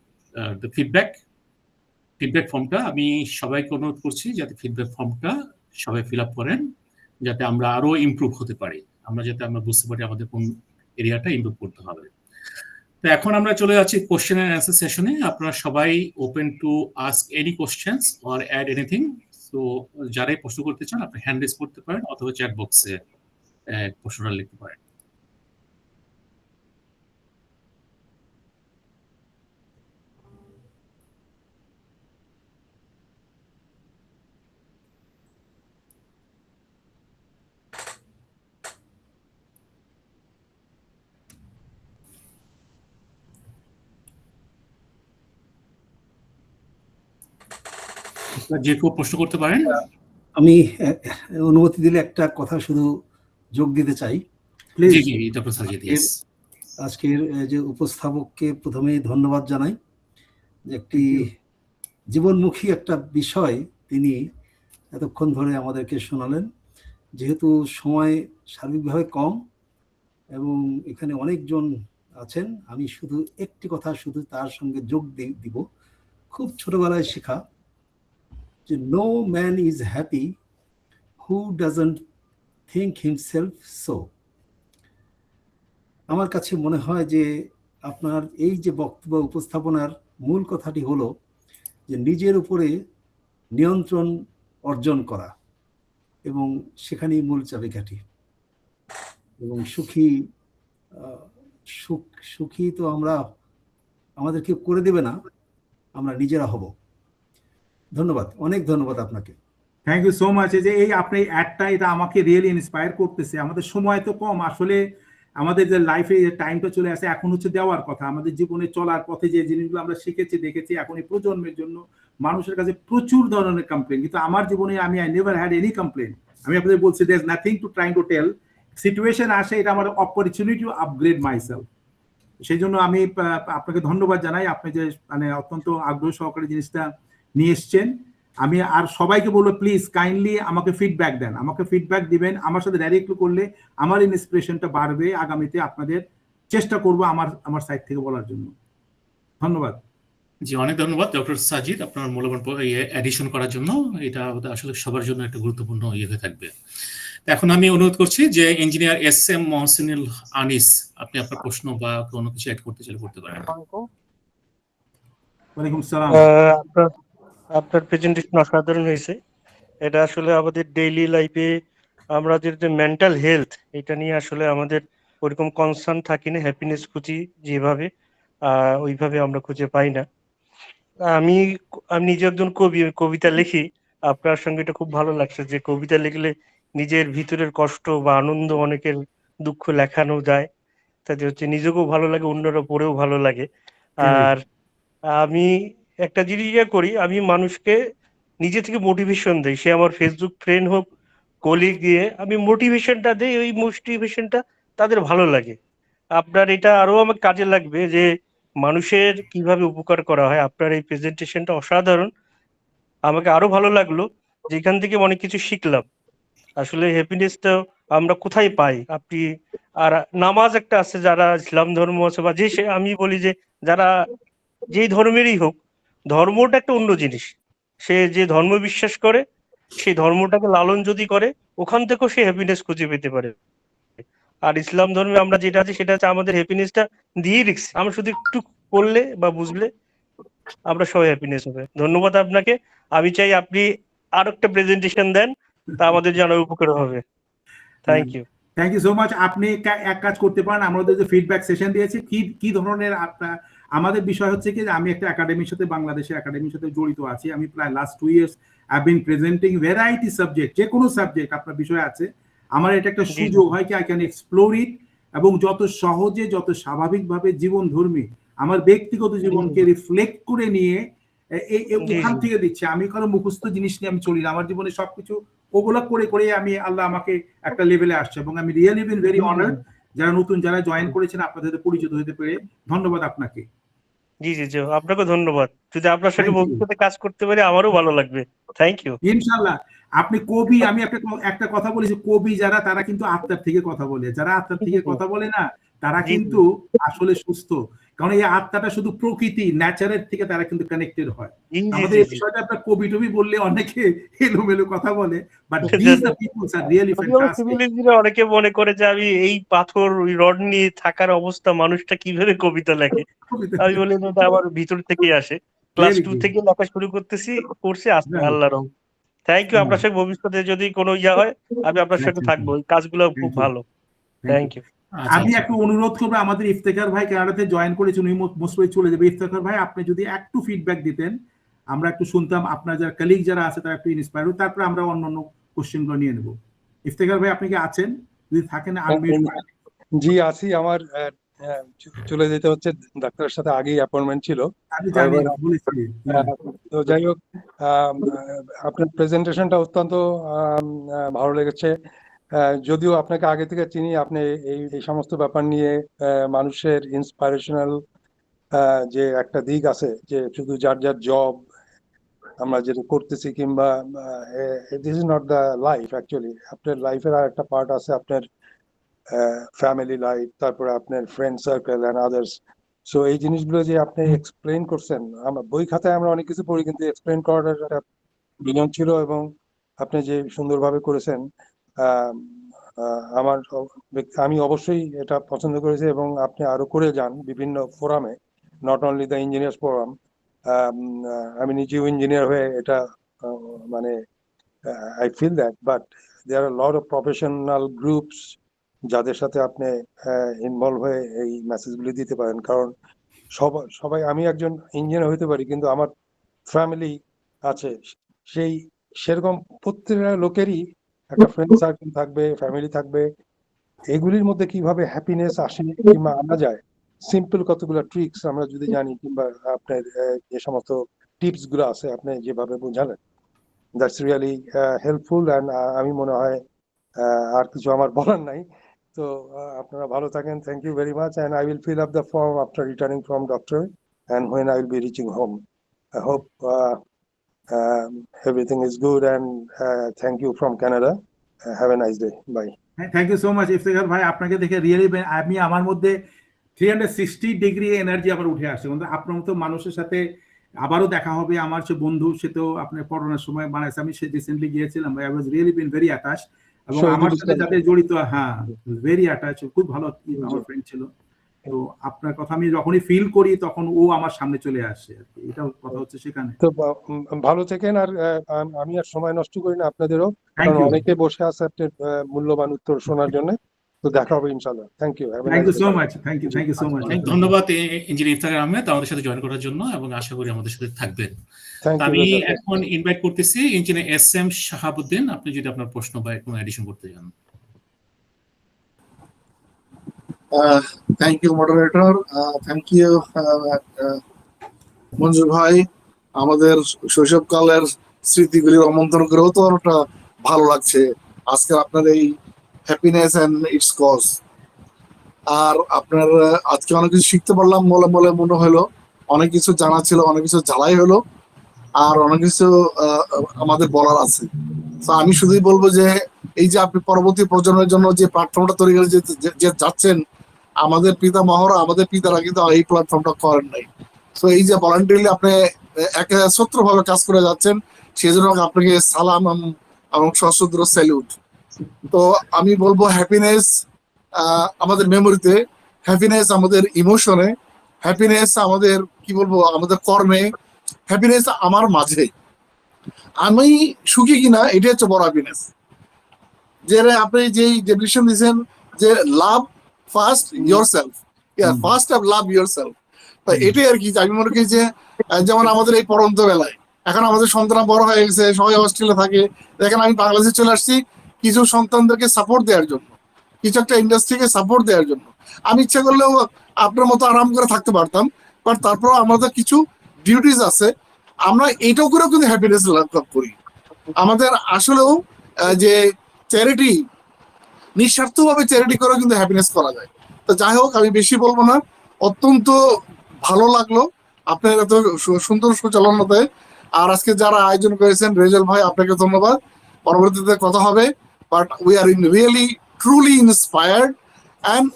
Speaker 1: ফিডব্যাক ফর্মটা আমি সবাইকে অনুরোধ করছি যাতে ফিডব্যাক ফর্মটা সবাই ফিল আপ করেন, যাতে আমরা আরো ইমপ্রুভ হতে পারি, যাতে আমরা বুঝতে পারি আমাদের কোন এরিয়াটা ইমপ্রুভ করতে হবে। তো এখন আমরা চলে যাচ্ছি কোশ্চেন এন্ড অ্যান্সার সেশনে। আপনারা সবাই open to ask any questions or add anything. তো যারাই প্রশ্ন করতে চান আপনি হ্যান্ড রেজ করতে পারেন, অথবা চ্যাট বক্সে প্রশ্নটা লিখতে পারেন। যে কেউ প্রশ্ন করতে পারেন।
Speaker 8: আমি অনুমতি দিলে একটা কথা শুধু যোগ দিতে চাই। আজকের যে উপস্থাপককে প্রথমেই ধন্যবাদ জানাই, যে একটি জীবনমুখী একটা বিষয় তিনি এতক্ষণ ধরে আমাদেরকে শোনালেন। যেহেতু সময় সার্বিকভাবে কম এবং এখানে অনেকজন আছেন, আমি শুধু একটি কথা শুধু তার সঙ্গে যোগ দিব। খুব ছোটবেলায় শেখা যে no man is happy who doesn't think himself so. আমার কাছে মনে হয় যে আপনার এই যে বক্তব্য উপস্থাপনার মূল কথাটি হলো যে নিজের উপরে নিয়ন্ত্রণ অর্জন করা, এবং সেখানেই মূল চাবিকাঠি। এবং সুখী তো আমাদের কেউ করে দেবে না, আমরা নিজেরা হব। ধন্যবাদ, অনেক ধন্যবাদ আপনাকে।
Speaker 3: Thank you so much. যে এই আপনি অ্যাডটা এটা আমাকে রিয়েলি ইন্সপায়ার করতেছে। আমাদের সময় তো কম, আসলে আমাদের যে লাইফে যে টাইমটা চলে আসে এখন হচ্ছে দেওয়ার কথা। আমাদের জীবনে চলার পথে যে জিনিসগুলো আমরা শিখেছি দেখেছি, এখন এই প্রজন্মের জন্য মানুষের কাছে প্রচুর ধরনের কমপ্লেন, কিন্তু আমার জীবনে I never had any complain. আমি আপনাদের বলছি there is nothing to trying to tell. Situation আসে, এটা আমার অপরচুনিটি টু আপগ্রেড মাইসেলফ। সেই জন্য আমি আপনাকে ধন্যবাদ জানাই, আপনি যে মানে অত্যন্ত আগ্রহ সহকারে জিনিসটা নিয়ে এসছেন। আমি আর সবাইকে বলবো প্লিজ কাইন্ডলি আমাকে ফিডব্যাক দেন, আমাকে ফিডব্যাক দিবেন। আমার সাথে ডাইরেক্টলি করলে আমার ইন্সপিরেশনটা বাড়বে। আগামীতে আপনাদের চেষ্টা করব আমার সাইড থেকে বলার জন্য। ধন্যবাদ।
Speaker 1: জি, অনেক ধন্যবাদ ডক্টর সাজিদ আপনার মূল্যবান এডিশন করার জন্য। এটা আসলে সবার জন্য একটা গুরুত্বপূর্ণ হয়ে থাকবে। এখন আমি অনুরোধ করছি যে ইঞ্জিনিয়ার SM মহসিনুল আনিস, আপনি আপনার প্রশ্ন বা কোনো কিছু অ্যাড করতে চাইলে করতে পারেন।
Speaker 3: ওয়ালাইকুম আসসালাম।
Speaker 9: আপনার প্রেজেন্টেশন অসাধারণ হয়েছে। এটা আসলে আমাদের ডেইলি লাইফে আমরা যে মেন্টাল হেলথ, এটা নিয়ে আসলে আমাদের ওরকম কনসার্ন থাকি না। হ্যাপিনেস খুঁজি যেভাবে, ওইভাবে আমরা খুঁজে পাই না। আমি নিজে একজন কবিতা লিখি। আপনার সঙ্গে এটা খুব ভালো লাগছে যে কবিতা লিখলে নিজের ভিতরের কষ্ট বা আনন্দ, অনেকের দুঃখ লেখানো যায়, তাতে হচ্ছে নিজেকেও ভালো লাগে, অন্যরা পড়েও ভালো লাগে। আর আমি একটা জিনিস করি, আমি মানুষকে নিজে থেকে মোটিভেশন দেই, সে আমার ফেসবুক ফ্রেন্ড হোক, কলিগ দিয়ে আমি মোটিভেশনটা দেই। ওই মোটিভেশনটা তাদের ভালো লাগে। আপনার এটা আরো আমার কাজে লাগবে যে মানুষের কিভাবে উপকার করা হয়। আপনার এই প্রেজেন্টেশনটা অসাধারণ, আমাকে আরো ভালো লাগলো, যেখান থেকে অনেক কিছু শিখলাম। আসলে হ্যাপিনেসটা আমরা কোথায় পাই? আপনি আর নামাজ একটা আছে, যারা ইসলাম ধর্ম আছে বা আমি বলি যে যারা যেই ধর্মেরই হোক, ধর্মটা একটা অন্য জিনিস। সে যে ধর্ম বিশ্বাস করে সেই ধর্মটাকে লালন যদি করে, ওখান থেকেও সে হ্যাপিনেস খুঁজে পেতে পারে। আর ইসলাম ধর্মে আমরা যেটা আছে সেটা হচ্ছে আমাদের হ্যাপিনেসটা দিয়ে রেখেছি, আমরা শুধু একটু করলে বা বুঝলে আমরা সবাই হ্যাপিনেস হবে। ধন্যবাদ আপনাকে। আমি চাই আপনি আর একটা প্রেজেন্টেশন দেন, তা আমাদের জানা উপকার হবে। Thank you.
Speaker 3: Thank you so much. আপনি এক কাজ করতে পারেন, আমাদের যে ফিডব্যাক সেশন দিয়েছি কি ধরনের আপনার, আমাদের বিষয় হচ্ছে কি যে আমি একটা একাডেমির সাথে, বাংলাদেশের একাডেমির সাথে জড়িত আছি। আমি প্রায় last 2 years I been presenting variety subject, যে কোনো সাবজেক্ট আপনার বিষয় আছে, আমার এটা একটা সুযোগ হয় কি আই ক্যান এক্সপ্লোর ইট, এবং যত সহজে যত স্বাভাবিকভাবে জীবন ধর্মী আমার ব্যক্তিগত জীবনকে রিফ্লেক্ট করে নিয়ে ওখান থেকে দিচ্ছে। আমি কোনো মুখস্থ জিনিস নিয়ে আমি চলি না, আমার জীবনে সবকিছু ওগুলা করে করে আমি আল্লাহ আমাকে একটা লেভেলে আসছে, এবং আমি রিয়েলি বিন ভেরি অনার্ড যারা নতুন যারা জয়েন করেছেন আপনাদের সাথে পরিচিত হতে পেরে। ধন্যবাদ আপনাকে।
Speaker 9: জি জি জি, আপনাকে ধন্যবাদ। যদি আপনার সাথে ভবিষ্যতে কাজ করতে পারি আমারও ভালো লাগবে। Thank you.
Speaker 3: ইনশাআল্লাহ। আপনি কবি, আমি একটা কথা বলেছি, কবি যারা তারা কিন্তু আত্মার থেকে কথা বলে, যারা আত্মার থেকে কথা বলে না তারা কিন্তু আসলে সুস্থ, কারণ এই আত্মাটা শুধু প্রকৃতি ন্যাচারের থেকে তারা কিন্তু কানেক্টেড হয়। আমাদের এই বিষয়টা আপনার কবি টবি বললে অনেকে এলোমেলো কথা বলে, but this the people's are really fantastic.
Speaker 9: অনেকে মনে করে যে আমি এই পাথর ওই রড নিয়ে থাকার অবস্থা, মানুষটা কিভাবে কবিতা লেখে। আমি বলি এটা আমার ভিতর থেকেই আসে, ক্লাস 2 থেকে লেখা শুরু করছি আস্তে আল্লাহর রহমতে। Thank you. আপনার সাথে ভবিষ্যতে যদি কোনো হয় আমি আপনার সাথে থাকবো, এই কাজগুলো খুব ভালো। Thank you.
Speaker 3: আমি একটু অনুরোধ করবো, আমাদের ইফতেখার ভাই কানাডাতে জয়েন করেছেন, উনি মোস্টলি চলে যাবে। ইফতেখার ভাই আপনি যদি একটু ফিডব্যাক দিতেন, আমরা একটু শুনতাম, আপনার যারা কলিগ যারা আছে তারা একটু ইন্সপায়ার হতো, তারপরে আমরা অন্যান্য কোশ্চেনগুলো নিয়ে নেব। ইফতেখার ভাই আপনি কি আছেন? যদি থাকেন আনমিউট করেন।
Speaker 10: জি আছি, আমার চলে যেতে হচ্ছে, ডাক্তারের সাথে আগেই অ্যাপয়েন্টমেন্ট ছিল। তো যাই হোক, আপনার প্রেজেন্টেশনটা অত্যন্ত ভালো লেগেছে। যদিও আপনাকে আগে থেকে চিনি, আপনি এই সমস্ত ব্যাপার নিয়ে মানুষের ইন্সপাইরেশনাল যে একটা দিক আছে, যে শুধু যার যার জব আমরা যেটা করতেছি, কিংবা this is not the life actually. আপনার লাইফের আর একটা পার্ট আছে, আপনার ফ্যামিলি লাইফ, তারপরে আপনার friend circle and others. So এই জিনিসগুলো যে আপনি এক্সপ্লেন করছেন, আমরা বই খাতায় আমরা অনেক কিছু পড়ি, কিন্তু এক্সপ্লেন করার একটা বিনিয়োগ ছিল, এবং আপনি যে সুন্দরভাবে করেছেন, আমি অবশ্যই এটা পছন্দ করেছি, এবং আপনি আরো করে যান বিভিন্ন ফোরামে, not only the engineers forum. আমি নিজেও ইঞ্জিনিয়ার হয়ে এটা মানে I feel that, but there are lot of professional groups যাদের সাথে আপনি ইনভলভ হয়ে এই মেসেজগুলি দিতে পারেন। কারণ সবাই, আমি একজন ইঞ্জিনিয়ার হইতে পারি, কিন্তু আমার ফ্যামিলি আছে, সেরকম প্রত্যেকটা লোকেরই একটা ফ্রেন্ড সার্কেল থাকবে, ফ্যামিলি থাকবে। এগুলির মধ্যে কিভাবে হ্যাপিনেস আসে কিংবা আনা যায়, সিম্পল কতগুলো ট্রিক্স আমরা যদি জানি, কিংবা আপনার যে সমস্ত টিপস গুলো আছে আপনি যেভাবে বোঝালেন, দ্যাটস রিয়েলি হেল্পফুল। অ্যান্ড আমি মনে হয় আর কিছু আমার বলার নাই। তো আপনারা ভালো থাকেন। Thank you very much, and I will fill up the form after returning from doctor, and when I will be reaching home. I hope everything is good, and thank you from Canada. Have a nice day. Bye.
Speaker 3: Thank you so much Iftekhar ভাই, আপনাকে দেখে really আমি আমার মধ্যে 360 degree energy আবার উঠে আসছে। আপনার মতো মানুষের সাথে আবারও দেখা হবে। আমার সে বন্ধু, সে তো আপনার করোনার সময় বানাইছে, আমি সে রিসেন্টলি গিয়েছিলাম, I was really been very attached, এবং আমার সাথে যাদের জড়িত, হ্যাঁ ভেরি অ্যাটাচ, খুব ভালো আমার ফ্রেন্ড ছিল। তো আপনার কথা আমি যখনই ফিল করি তখন ও আমার সামনে চলে আসে, এটা কথা হচ্ছে সেখানে।
Speaker 10: তো ভালো থাকেন, আর আমি আর সময় নষ্ট করি না আপনাদেরও, কারণ অনেকে বসে আছে আপনার মূল্যবান উত্তর শোনার জন্য। তো দেখা হবে ইনশাআল্লাহ। Thank you
Speaker 3: so much. Thank you so much.
Speaker 1: ধন্যবাদ ইঞ্জিনিয়ার ইফতেখার আহমেদ আমাদের সাথে জয়েন করার জন্য, এবং আশা করি আমাদের সাথে থাকবেন। আমি এখন ইনভাইট করতেছি ইঞ্জিনিয়ার SM শাহাবুদ্দিন, আপনি যদি আপনার প্রশ্ন বা কোনো এডিশন করতে চান।
Speaker 4: Thank you moderator, thank you Manjur ভাই। আমাদের শৈশবকালের স্মৃতিগুলি রোমন্থন করেও তো অনেকটা ভালো লাগছে আজকে আপনার এই হ্যাপিনেস এন্ড ইটস কজ। আর আপনার আজকে অনেক কিছু শিখতে পারলাম বলে বলে মনে হলো, অনেক কিছু জানা ছিল, অনেক কিছু জ্বালাই হলো, আর অনেক কিছু আমাদের বলার আছে। তো আমি শুধুই বলবো যে এই যে আপনি পরবর্তী প্রজন্মের জন্য যে প্ল্যাটফর্মটা তৈরি করে যে যাচ্ছেন, আমাদের পিতামহরা, আমাদের পিতারা কিন্তু এই প্ল্যাটফর্মটা করেন নাই। তো এই যে ভলান্টিয়ারলি আপনি একত্রভাবে কাজ করে যাচ্ছেন, সেই জন্য আপনাকে সালাম এবং সশ্রদ্ধ স্যালুট। তো আমি বলবো হ্যাপিনেস আমাদের মেমোরিতে, হ্যাপিনেস আমাদের ইমোশনে, হ্যাপিনেস আমাদের কি বলবো আমাদের কর্মে, হ্যাপিনেস আমার মাঝে। আমি সুখী কিনা এটাই হচ্ছে বড় হ্যাপিনেস। যে আপনি যেই ডেফিনিশন দিয়েছেন যে লাভ first your self, first of love your self, এটাই আর কি। আমি মনে করি যে যেমন আমাদের এই পরন্ত বেলায় এখন আমাদের সন্তান বড় হয়ে গেছে, সবাই হস্টেলে থাকে, দেখেন আমি বাংলাদেশে চলে আসছি কিছু সন্তানদেরকে সাপোর্ট দেওয়ার জন্য, কিছু একটা ইন্ডাস্ট্রিকে সাপোর্ট দেওয়ার জন্য। আমি ইচ্ছা করলেও আপনার মতো আরাম করে থাকতে পারতাম, বাট তারপর আমাদের কিছু ডিউটিস আছে, আমরা এইটাও করেও কিন্তু হ্যাপিনেস লাভ করি। আমাদের আসলেও যে চ্যারিটি, নিঃস্বার্থভাবে চ্যারিটি করেও কিন্তু হ্যাপিনেস করা যায়। তো যাই হোক, আমি বেশি বলবো না, অত্যন্ত ভালো লাগলো আপনার এত সুন্দর সুচালনাতে। আর আজকে যারা আয়োজন করেছেন, রেজাল ভাই আপনাকে ধন্যবাদ। পরবর্তীতে কথা হবে, but we are in really truly inspired, and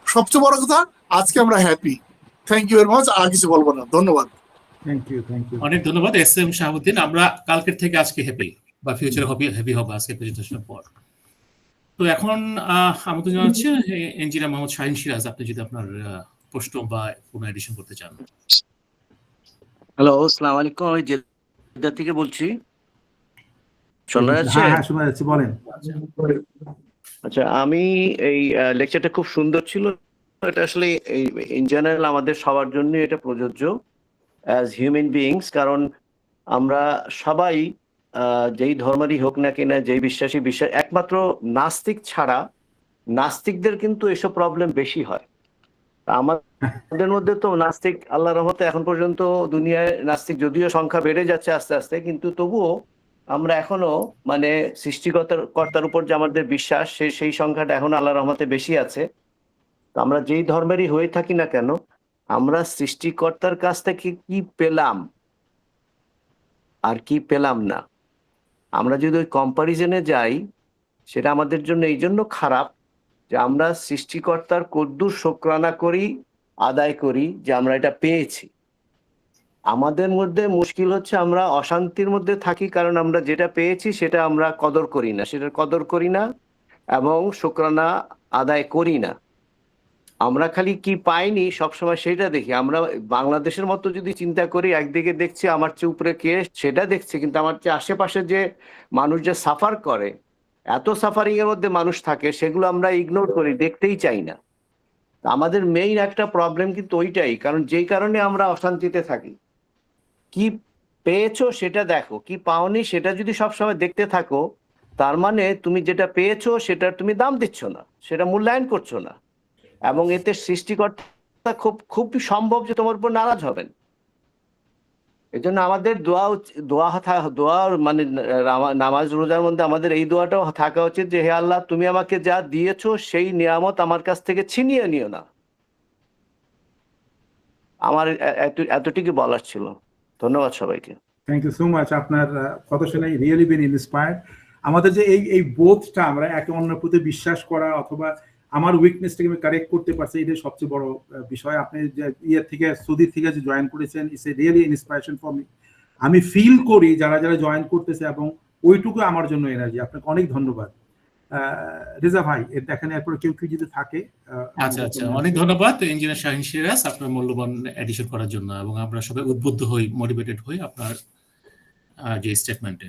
Speaker 4: সবচেয়ে বড় কথা আজকে আমরা happy. Thank you very much, আর কিছু বলবো না, ধন্যবাদ।
Speaker 3: Thank you, thank you.
Speaker 1: অনেক ধন্যবাদ এস.এম. শাহাবুদ্দিন। আমরা কালকের থেকে আজকে হ্যাপি বা ফিউচারে হ্যাপি হবে আজকে প্রেজেন্টেশনের পর। তো এখন আমাদের জানাচ্ছে ইঞ্জিনিয়ার মোহাম্মদ শাহিন সিরাজ, আপনি যদি আপনার প্রশ্ন বা কোনো এডিশন করতে চান।
Speaker 11: হ্যালো, আসসালামু আলাইকুম, আমি জেদ্দা থেকে বলছি। শোনা যাচ্ছে?
Speaker 3: হ্যাঁ, শোনা যাচ্ছে, বলেন।
Speaker 11: আচ্ছা, আমি এই লেকচারটা খুব সুন্দর ছিল। এটা আসলে ইন জেনারেল আমাদের সবার জন্য এটা প্রযোজ্য অ্যাজ হিউম্যান বিইংস, কারণ আমরা সবাই যেই ধর্মেরই হোক না কিনা, যেই বিশ্বাস, একমাত্র নাস্তিক ছাড়া, নাস্তিকদের কিন্তু এসব প্রবলেম বেশি হয়। আমাদের মধ্যে তো নাস্তিক আল্লাহর রহমতে এখন পর্যন্ত দুনিয়ায় নাস্তিক যদিও সংখ্যা বেড়ে যাচ্ছে আস্তে আস্তে, কিন্তু তবুও আমরা এখনো মানে সৃষ্টিকর্তার উপর যে আমাদের বিশ্বাস, সেই সংখ্যাটা এখন আল্লাহর রহমতে বেশি আছে। তো আমরা যেই ধর্মেরই হয়ে থাকি না কেন, আমরা সৃষ্টিকর্তার কাছ থেকে কি পেলাম আর কি পেলাম না, আমরা যদি ওই কম্পারিজনে যাই, সেটা আমাদের জন্য এই জন্য খারাপ যে আমরা সৃষ্টিকর্তার কদ্দুর শুকরানা করি, আদায় করি যে আমরা এটা পেয়েছি। আমাদের মধ্যে মুশকিল হচ্ছে আমরা অশান্তির মধ্যে থাকি, কারণ আমরা যেটা পেয়েছি সেটা আমরা কদর করি না, সেটার কদর করি না এবং শুকরানা আদায় করি না। আমরা খালি কি পাইনি সবসময় সেটা দেখি। আমরা বাংলাদেশের মতো যদি চিন্তা করি, একদিকে দেখছি আমার চেয়ে উপরে কে সেটা দেখছি, কিন্তু আমার চেয়ে আশেপাশে যে মানুষ যে সাফার করে, এত সাফারিং এর মধ্যে মানুষ থাকে, সেগুলো আমরা ইগনোর করি, দেখতেই চাই না। আমাদের মেইন একটা প্রবলেম কিন্তু ওইটাই, কারণ যেই কারণে আমরা অশান্তিতে থাকি। কি পেয়েছো সেটা দেখো, কি পাওনি সেটা যদি সবসময় দেখতে থাকো, তার মানে তুমি যেটা পেয়েছো সেটার তুমি দাম দিচ্ছ না, সেটা মূল্যায়ন করছো না, এবং এতে সৃষ্টিকর্তা খুব সম্ভব যে তোমার উপর নারাজ হবেন। এই জন্য আমাদের দোয়া মানে নামাজ রোজার মধ্যে আমাদের এই দোয়াটাও থাকা উচিত যে হে আল্লাহ, তুমি আমাকে যা দিয়েছো সেই নিয়ামত আমার কাছ থেকে ছিনিয়ে নিও না। আমার এতটুকু বলার ছিল। ধন্যবাদ সবাইকে।
Speaker 3: Thank you so much. আপনার কথা শুনে রিয়েলি বিন ইন্সপায়ার্ড। আমাদের যে এই বোধটা, আমরা একে অন্যের প্রতি বিশ্বাস করা অথবা আমার উইকনেসটাকে আমি কারেক্ট করতে পারছি, এটাই সবচেয়ে বড় বিষয়। আপনি যে থেকে সৌদি থেকে যে জয়েন করেছেন, it's a really inspiration for me. আমি ফিল করি যারা যারা জয়েন করতেছে, এবং ওইটুকু আমার জন্য এনার্জি। আপনাকে অনেক ধন্যবাদ। রেজা ভাই, দেখেন এরপরে কেউ যদি থাকে।
Speaker 1: আচ্ছা, অনেক ধন্যবাদ ইঞ্জিনিয়ার শাহিন সিরাজ আপনার মূল্যবান এডিশন করার জন্য, এবং আমরা সবাই উদ্বুদ্ধ হই, মোটিভেটেড হই আপনার যে স্টেটমেন্টে।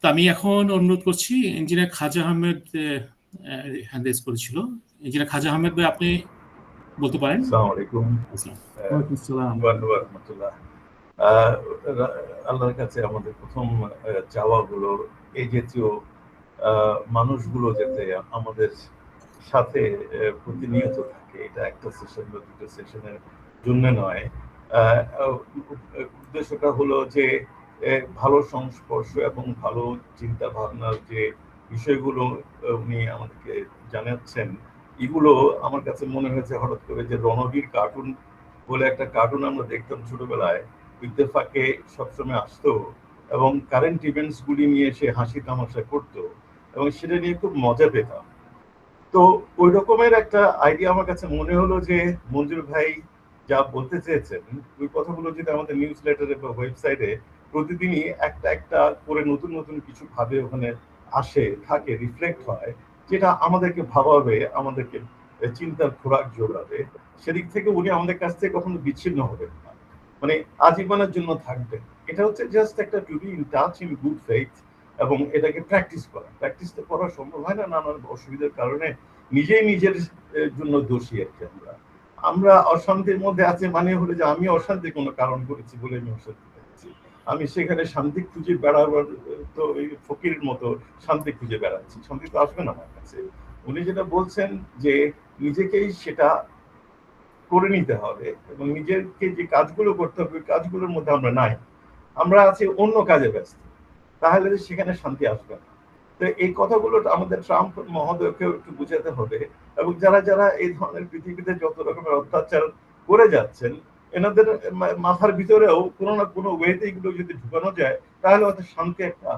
Speaker 1: তো আমি এখন অনুরোধ করছি ইঞ্জিনিয়ার খাজা আহমেদ হ্যান্ড রেজ করেছিল। ইঞ্জিনিয়ার খাজা আহমেদ ভাই, আপনি বলতে পারেন।
Speaker 12: আসসালামু আলাইকুম।
Speaker 3: ওয়ালাইকুম আসসালাম।
Speaker 12: রাহমাতুল্লাহ। আল্লাহর কাছে আমাদের প্রথম চাওয়াগুলো এই জাতীয় মানুষগুলো যাতে আমাদের সাথে প্রতিনিয়ত থাকে। এটা একটা সেশন বা দুটো সেশনের জন্য নয়, উদ্দেশ্যটা হলো যে ভালো সংস্পর্শ এবং ভালো চিন্তা ভাবনার যে বিষয়গুলো উনি আমাদেরকে জানাচ্ছেন, এগুলো আমার কাছে মনে হয়েছে হঠাৎ করে যে রণবীর কার্টুন বলে একটা কার্টুন আমরা দেখতাম ছোটবেলায়, ইত্তেফাকে সবসময় আসতো এবং কারেন্ট ইভেন্টস গুলি নিয়ে সে হাসি তামাশা করতো এবং সেটা নিয়ে খুব মজা পেতাম। তো ওই রকমের একটা আইডিয়া আমার কাছে মনে হলো যে মঞ্জুর ভাই যা বলতে চেয়েছেন ওই কথাগুলো যদি আমাদের নিউজ লেটারে বা ওয়েবসাইটে প্রতিদিনই একটা একটা করে নতুন নতুন কিছু ভাবে ওখানে আসে থাকে, রিফ্লেক্ট হয়, যেটা আমাদেরকে ভাবাবে, আমাদেরকে চিন্তার খোরাক জোগাবে, সেদিক থেকে উনি আমাদের কাছ থেকে কখনো বিচ্ছিন্ন হবেন না, মানে আজীবনের জন্য থাকবেন। এটা হচ্ছে জাস্ট একটা to be in touch in good faith এবং এটাকে প্র্যাকটিস করা। প্র্যাকটিস তো করা সম্ভব হয় না নানান অসুবিধার কারণে, নিজেই নিজের জন্য দোষী আর কি। আমরা অশান্তির মধ্যে আছি মানে হলো যে আমি অশান্তির কোনো কারণ করেছি বলে আমি অশান্তি পেয়েছি, আমি সেখানে শান্তি খুঁজে বেড়াবার তো ওই ফকিরের মতো শান্তি খুঁজে বেড়াচ্ছি, শান্তি তো আসবে না আমার কাছে। উনি যেটা বলছেন যে নিজেকেই সেটা করে নিতে হবে এবং নিজেকে যে কাজগুলো করতে হবে কাজগুলোর মধ্যে আমরা নাই, আমরা আছি অন্য কাজে ব্যস্ত, তাহলে সেখানে শান্তি আসবে না। তো এই কথাগুলো আমাদের ট্রাম্প মহোদয়কে একটু বুঝাতে হবে এবং যারা যারা এই ধরনের পৃথিবীতে যত রকমের অত্যাচার করে যাচ্ছেন এনাদের মাথার ভিতরেও কোনো না কোনো ওয়েতে এগুলো যদি ঢুকানো যায় তাহলে হয়তো শান্তি একটা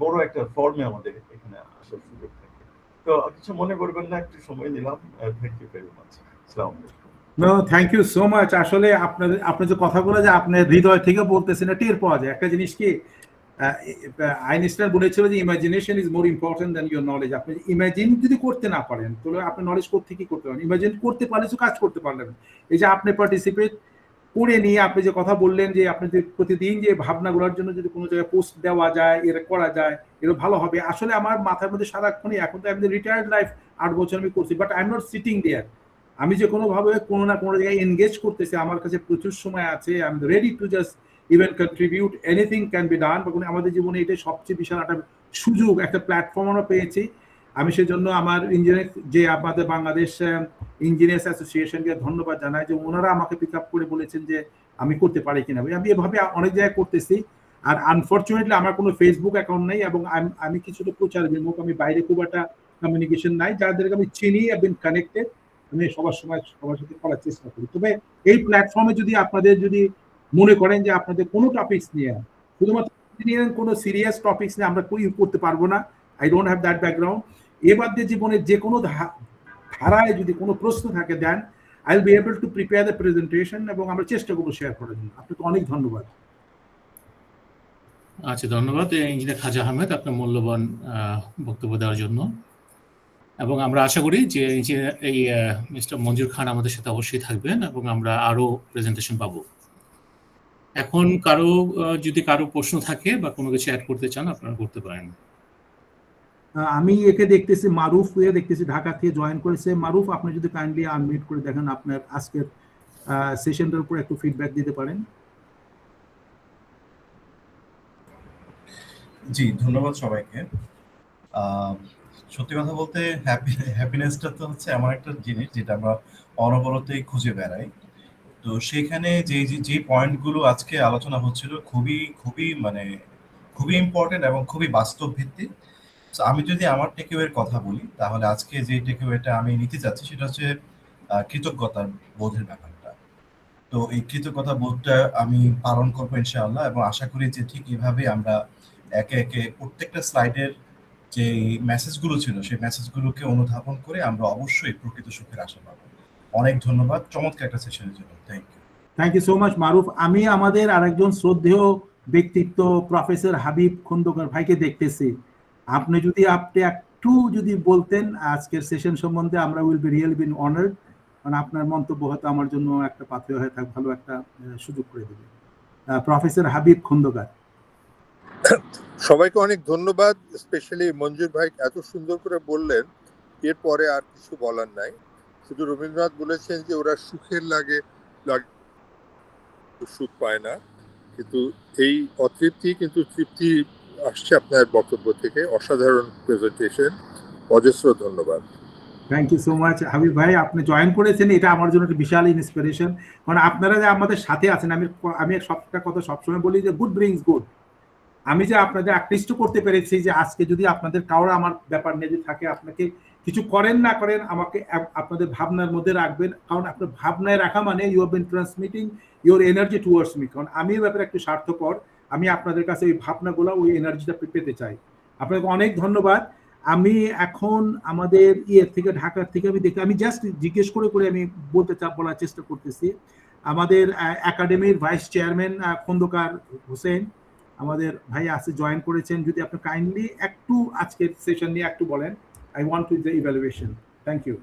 Speaker 12: বড় একটা ফর্মে আমাদের এখানে আসার সুযোগ থাকে। তো কিছু মনে করবেন না, একটু সময় নিলাম। Thank you very much. আসসালামু আলাইকুম।
Speaker 3: No, thank you so much. আসলে আপনার যে কথাগুলো যে আপনার হৃদয় থেকে বলতেছেন টের পাওয়া যায়। একটা জিনিস কি আইনস্টাইন বলেছিল যে imagination is more important than your knowledge. আপনি ইমাজিন যদি করতে না পারেন তাহলে আপনি নলেজ করতে কি করতে পারেন? ইমাজিন করতে পারলে তো কাজ করতে পারলেন। এই যে আপনি পার্টিসিপেট করে নিয়ে আপনি যে কথা বললেন যে আপনি যে প্রতিদিন যে ভাবনাগুলোর জন্য যদি কোনো জায়গায় পোস্ট দেওয়া যায়, এর করা যায়, এর ভালো হবে। আসলে আমার মাথার মধ্যে সারাক্ষণই, এখন তো আমি রিটায়ার্ড লাইফ 8 বছর আমি করছি, but I am not sitting there. আমি যে কোনোভাবে কোনো না কোনো জায়গায় এনগেজ করতেছি, আমার কাছে প্রচুর সময় আছে, I am ready to just even contribute, anything can be done. আমাদের জীবনে এটা সবচেয়ে বিশাল একটা সুযোগ, একটা প্ল্যাটফর্ম আমরা পেয়েছি। আমি সেজন্য আমার ইঞ্জিনিয়ার যে আমাদের বাংলাদেশ ইঞ্জিনিয়ার্স অ্যাসোসিয়েশনকে ধন্যবাদ জানাই যে ওনারা আমাকে পিক আপ করে বলেছেন যে আমি করতে পারি কিনা। আমি এভাবে অনেক জায়গায় করতেছি। আর আনফর্চুনেটলি আমার কোনো ফেসবুক অ্যাকাউন্ট নেই এবং আমি কিছুটা প্রচার বিমুখ, আমি বাইরে খুব একটা কমিউনিকেশন নাই। যাদেরকে আমি চিনি, আই বিন কানেক্টেড, আমি সবার সাথে করার চেষ্টা করি। তবে এই প্ল্যাটফর্মে যদি আপনাদের যদি মনে করেন যে আপনাদের কোনো টপিকস নিয়ে, শুধুমাত্র ইঞ্জিনিয়ারিং কোনো সিরিয়াস টপিকস নিয়ে আমরা করতে পারবো না, I don't have that background. এবার দিয়ে জীবনের যে কোনো ধারায় যদি কোনো প্রশ্ন থাকে then, I will be able to prepare the presentation এবং আমরা চেষ্টা করবো শেয়ার করার জন্য। আপনাকে অনেক ধন্যবাদ।
Speaker 1: আচ্ছা, ধন্যবাদ ইঞ্জিনিয়ার খাজা আহমেদ আপনার মূল্যবান বক্তব্য দেওয়ার জন্য। এবং আমরা আশা করি যে এই মিস্টার মঞ্জুর খান আমাদের সাথে অবশ্যই থাকবেন এবং আমরা আরো প্রেজেন্টেশন পাবো। এখন যদি কারো প্রশ্ন থাকে বা কোনো কিছু অ্যাড করতে চান আপনারা করতে পারেন।
Speaker 3: আমি একে দেখতেছি, মারুফ দেখতেছি ঢাকা থেকে জয়েন করেছে। মারুফ, আপনি যদি কাইন্ডলি আনমিউট করে দেখেন, আপনার আজকের সেশনটার উপর একটু ফিডব্যাক দিতে পারেন।
Speaker 13: জি, ধন্যবাদ সবাইকে। সত্যি কথা বলতে হ্যাপিনেসটা তো হচ্ছে এমন একটা জিনিস যেটা আমরা অনবরতই খুঁজে বেড়াই। তো সেখানে যে পয়েন্টগুলো আজকে আলোচনা হচ্ছিল খুবই ইম্পর্টেন্ট এবং খুবই বাস্তব ভিত্তিক। আমি যদি আমার টেকঅ্যাওয়ের কথা বলি তাহলে আজকে যে টেকঅ্যাওয়েটা আমি নিতে চাচ্ছি সেটা হচ্ছে কৃতজ্ঞতার বোধের ব্যাপারটা। তো এই কৃতজ্ঞতা বোধটা আমি পালন করবো ইনশাআল্লাহ এবং আশা করি যে ঠিক এইভাবে আমরা একে একে প্রত্যেকটা স্লাইডের যে মেসেজগুলো ছিল সেই মেসেজগুলোকে অনুধাবন করে আমরা অবশ্যই প্রকৃত সুখের আশা পাবো। অনেক ধন্যবাদ চমৎকার একটা সেশনের জন্য।
Speaker 3: থ্যাংক ইউ সো মাচ মারুফ। আমি আমাদের আরেকজন শ্রদ্ধেয় ব্যক্তিত্ব প্রফেসর হাবিব খন্দকার ভাইকে দেখতেছি। আপনি একটু যদি বলতেন আজকের সেশন সম্বন্ধে, আমরা will be really been honoured. কারণ আপনার মন্তব্য হয়তো আমার জন্য একটা পাথেয় হয়ে থাকে, ভালো একটা সুযোগ করে দেবে। প্রফেসর হাবিব খন্দকার।
Speaker 14: সবাইকে অনেক ধন্যবাদ, স্পেশালি মঞ্জুর ভাই এত সুন্দর করে বললেন, এরপরে আর কিছু বলার নাই। শুধু রবীন্দ্রনাথ বলেছেন যে ওরা সুখের লাগে সুখ পায় না, কিন্তু এই অতৃপ্তি কিন্তু তৃপ্তি আসছে আপনার বক্তব্য থেকে। অসাধারণ প্রেজেন্টেশন, অজস্র ধন্যবাদ।
Speaker 3: Thank you so much Habib ভাই, আপনি জয়েন করেছেন, এটা আমার জন্য একটা বিশাল ইন্সপিরেশন। কারণ আপনারা যে আমাদের সাথে আছেন, আমি একটা কথা সবসময় বলি যে গুড ব্রিংস গুড। আমি যে আপনাদের আকৃষ্ট করতে পেরেছি যে আজকে যদি আপনাদের কারোর আমার ব্যাপার নিয়ে যদি থাকে, আপনাকে কিছু করেন না করেন আমাকে আপনাদের ভাবনার মধ্যে রাখবেন, কারণ আপনার ভাবনায় রাখা মানে you have been transmitting your energy towards me. কারণ আমি এই ব্যাপারে একটু স্বার্থপর, আমি আপনাদের কাছে ওই ভাবনাগুলো ওই এনার্জিটা পেতে চাই। আপনাকে অনেক ধন্যবাদ। আমি এখন আমাদের থেকে ঢাকা থেকে আমি জাস্ট জিজ্ঞেস করে আমি বলার চেষ্টা করতেছি। আমাদের একাডেমির ভাইস চেয়ারম্যান খন্দকার হোসেন আমাদের ভাই আছে, জয়েন করেছেন। যদি আপনি কাইন্ডলি একটু আজকের সেশন নিয়ে একটু বলেন। I want to the evaluation. Thank you.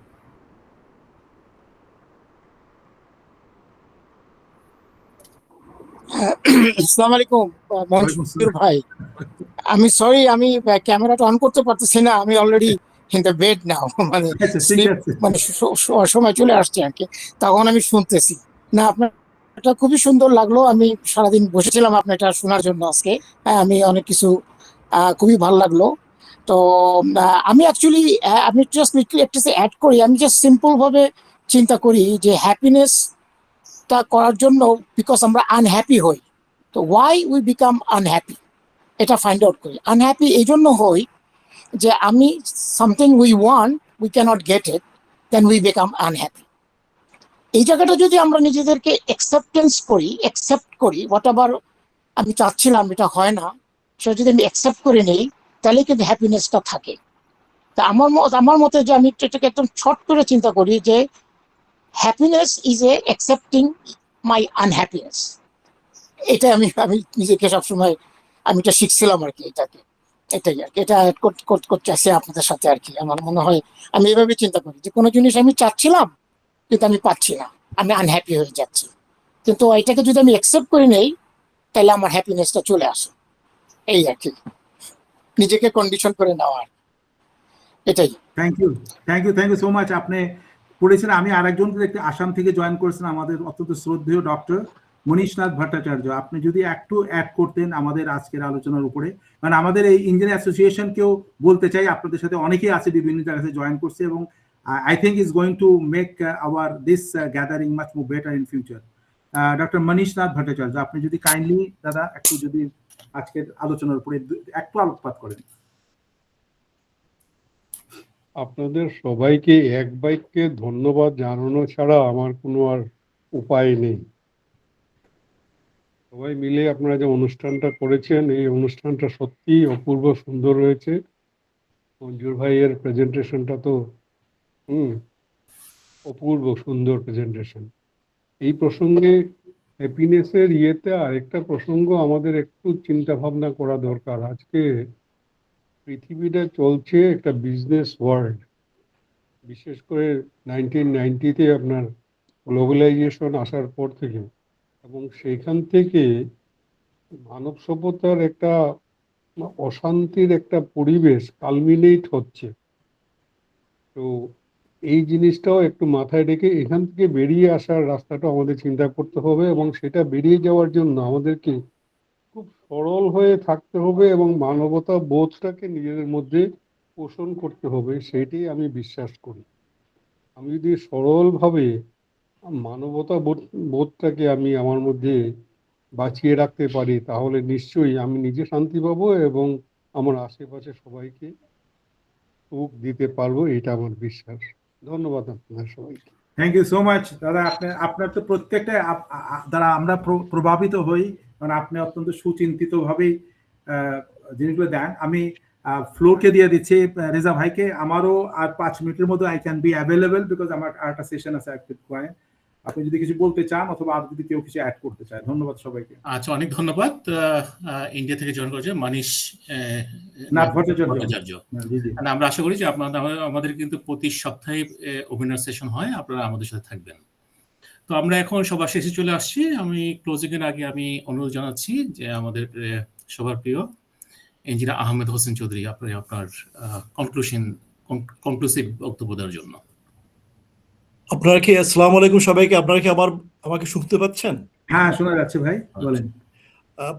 Speaker 15: আসসালামু আলাইকুম মনসুর ভাই। আমি সরি, আমি ক্যামেরাটা অন করতে পারতেছি না, আমি already in the bed now, মানে সময় চলে আসছে আর কি, তখন আমি শুনতেছি না। আপনার এটা খুবই সুন্দর লাগলো, আমি সারাদিন বসেছিলাম আপনার এটা শোনার জন্য আজকে। আমি অনেক কিছু খুবই ভালো লাগলো। তো আমি অ্যাকচুয়ালি আমি জাস্ট একটু অ্যাড করি, আমি জাস্ট সিম্পল ভাবে চিন্তা করি যে হ্যাপিনেসটা করার জন্য বিকজ আমরা আনহ্যাপি হই, তো ওয়াই উই বিকাম আনহ্যাপি এটা ফাইন্ড আউট করি। আনহ্যাপি এই জন্য হই যে আমি something we want, we can't get it, then we become unhappy. এই জায়গাটা যদি আমরা নিজেদেরকে অ্যাকসেপ্ট করি হোয়াট এভার আমি চাচ্ছিলাম এটা হয় না, সেটা যদি আমি অ্যাকসেপ্ট করে নিই তাহলে কিন্তু হ্যাপিনেসটা থাকে। তা আমার মতে যে আমি এটাকে একদম শর্ট করে চিন্তা করি যে happiness is a accepting my unhappiness. এটা আমি নিজেকে সবসময় আমি এটা শিখছিলাম আর কি, এটাই আর কি, এটা করতে আসি আপনাদের সাথে আর কি। আমার মনে হয় আমি এভাবে চিন্তা করি যে কোনো জিনিস আমি চাচ্ছিলাম কিন্তু আমি পাচ্ছি না, আমি আনহ্যাপি হয়ে যাচ্ছি, কিন্তু এটাকে যদি আমি অ্যাকসেপ্ট করে নেই তাহলে আমার হ্যাপিনেসটা চলে আসে। এই আর কি, নিজেকে কন্ডিশন করে নেওয়ার, এটাই।
Speaker 3: Thank you so much. আপনি পড়েছেন। আমি আরেকজনকে আসাম থেকে জয়েন করেছেন, আমাদের অত্যন্ত শ্রদ্ধেয় ডক্টর মনীষনাথ ভট্টাচার্য। আপনি যদি একটু অ্যাড করতেন আমাদের আজকের আলোচনার উপরে, মানে আমাদের এই ইঞ্জিনিয়ার অ্যাসোসিয়েশনকেও বলতে চাই, আপনাদের সাথে অনেকেই আছে বিভিন্ন জায়গাতে জয়েন করছে, এবং I think is going to make our this gathering much more better in future. Doctor Manishnath Bhattacharya, আপনি যদি কাইন্ডলি দাদা একটু যদি আজকের আলোচনার উপরে একটু আলোকপাত করেন।
Speaker 16: আপনাদের সবাইকে এক বাক্যে ধন্যবাদ জানানো ছাড়া আমার কোনো আর উপায় নেই। সবাই মিলে আপনারা যে অনুষ্ঠানটা করেছেন, এই অনুষ্ঠানটা সত্যি অপূর্ব সুন্দর হয়েছে। মঞ্জুর ভাইয়ের প্রেজেন্টেশনটা তো অপূর্ব সুন্দর প্রেজেন্টেশন। এই প্রসঙ্গে হ্যাপিনেসের আরেকটা প্রসঙ্গ আমাদের একটু চিন্তা ভাবনা করা দরকার। আজকে পৃথিবীটা চলছে একটা বিজনেস ওয়ার্ল্ড, বিশেষ করে 1990-তে আপনার গ্লোবালাইজেশন আসার পর থেকে, এবং সেখান থেকে মানব সভ্যতার একটা অশান্তির একটা পরিবেশ কালমিনেট হচ্ছে। তো এই জিনিসটাও একটু মাথায় রেখে এখান থেকে বেরিয়ে আসার রাস্তাটা আমাদের চিন্তা করতে হবে, এবং সেটা বেরিয়ে যাওয়ার জন্য আমাদেরকে খুব সরল হয়ে থাকতে হবে এবং মানবতা বোধটাকে নিজেদের মধ্যে পোষণ করতে হবে, সেটাই আমি বিশ্বাস করি। আমি যদি সরলভাবে মানবতা বোধটাকে আমি আমার মধ্যে বাঁচিয়ে রাখতে পারি, তাহলে নিশ্চয়ই আমি নিজে শান্তি পাবো এবং আমার আশেপাশে সবাইকে সুখ দিতে পারবো, এটা আমার বিশ্বাস। ধন্যবাদ আপনার সবাইকে।
Speaker 3: থ্যাংক ইউ সো মাচ দাদা। আপনার তো প্রত্যেকটা দ্বারা আমরা প্রভাবিত হই, কারণ আপনি অত্যন্ত সুচিন্তিত ভাবেই জিনিসগুলো দেন। আমি ফ্লোরকে দিয়ে দিচ্ছি রেজা ভাইকে। আমারও আর 5 মিনিটের মধ্যে I can be available, because আমার আরেকটা সেশন আছে। আপনি যদি কিছু বলতে চান অথবা আর যদি কেউ কিছু অ্যাড করতে চায়। ধন্যবাদ সবাইকে।
Speaker 1: আচ্ছা, অনেক ধন্যবাদ। ইন্ডিয়া থেকে জয়েন করেছে মনীষ ভট্টাচার্য। আমরা আশা করি যে আমাদের কিন্তু প্রতি সপ্তাহে ওয়েবিনার সেশন হয়, আপনারা আমাদের সাথে থাকবেন। তো আমরা এখন সবার শেষে চলে আসছি। আমি ক্লোজিং এর আগে আমি অনুরোধ জানাচ্ছি যে আমাদের সবার প্রিয় ইঞ্জিনিয়ার আহমেদ হোসেন চৌধুরী আপনার কনক্লুসিভ বক্তব্য দেওয়ার জন্য।
Speaker 17: আপনারা কি আসসালামু আলাইকুম সবাইকে, আপনারা কি আমাকে শুনতে পাচ্ছেন?
Speaker 3: হ্যাঁ, শোনা যাচ্ছে ভাই, বলেন।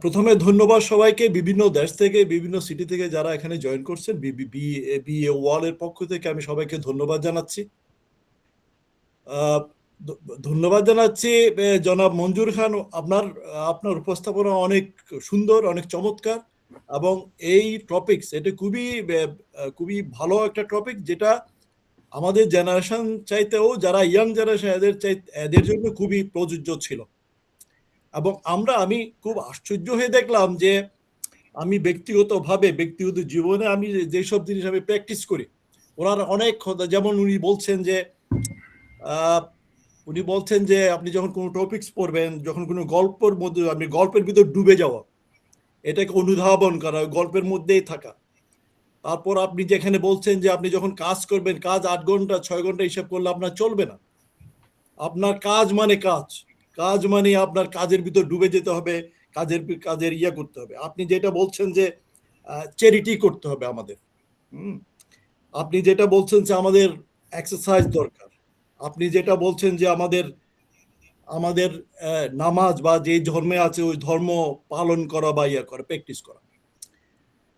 Speaker 17: প্রথমে ধন্যবাদ সবাইকে, বিভিন্ন দেশ থেকে বিভিন্ন সিটি থেকে যারা এখানে জয়েন করছেন। বিএ ওয়ালের পক্ষ থেকে আমি সবাইকে ধন্যবাদ জানাচ্ছি। ধন্যবাদ জানাচ্ছি জনাব মঞ্জুর খান, আপনার উপস্থাপনা অনেক সুন্দর, অনেক চমৎকার, এবং এই টপিকস এটা খুবই ভালো একটা টপিক, যেটা আমাদের জেনারেশন চাইতেও যারা ইয়াং জেনারেশন এদের জন্য খুবই প্রযোজ্য ছিল। এবং আমি খুব আশ্চর্য হয়ে দেখলাম যে আমি ব্যক্তিগত জীবনে আমি যেসব জিনিস আমি প্র্যাকটিস করি, ওনার অনেক কথা, যেমন উনি বলছেন যে আপনি যখন কোনো টপিকস পড়বেন, যখন কোনো গল্পের মধ্যে আপনি গল্পের ভিতর ডুবে যাওয়া, এটাকে অনুধাবন করা, গল্পের মধ্যেই থাকা। তারপর আপনি যেখানে বলছেন যে আপনি যখন কাজ করবেন, কাজ 8 ঘন্টা 6 ঘন্টা হিসাব করলে আপনার চলবে না। আপনার কাজ মানে আপনার কাজের ভিতর ডুবে যেতে হবে, কাজের ইয়া করতে হবে। আপনি যেটা বলছেন যে চ্যারিটি করতে হবে আমাদের, আপনি যেটা বলছেন যে আমাদের এক্সারসাইজ দরকার, আপনি যেটা বলছেন যে আমাদের নামাজ বা যে ধর্মে আছে ওই ধর্ম পালন করা বা ইয়া করা, প্র্যাকটিস করা।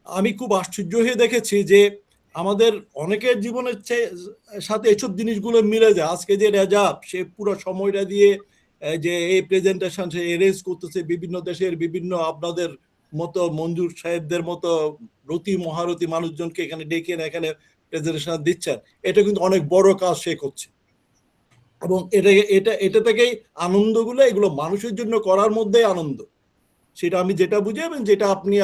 Speaker 17: আমি খুব আশ্চর্য হয়ে দেখেছি যে আমাদের অনেকের জীবনের সাথে এইসব জিনিসগুলো মিলে যায়। আজকে যে রেজাব, সে পুরো সময়টা দিয়ে যে এই প্রেজেন্টেশন সে অ্যারেঞ্জ করতেছে, বিভিন্ন দেশের বিভিন্ন আপনাদের মতো মঞ্জুর সাহেবদের মতো রতি মহারতি মানুষজনকে এখানে ডেকে এখানে প্রেজেন্টেশন দিচ্ছেন, এটা কিন্তু অনেক বড় কাজ সে করছে। এবং এটা থেকেই আনন্দগুলো, এগুলো মানুষের জন্য করার মধ্যেই আনন্দ, সেটা আমি যেটা বুঝি এবং যেটা আপনি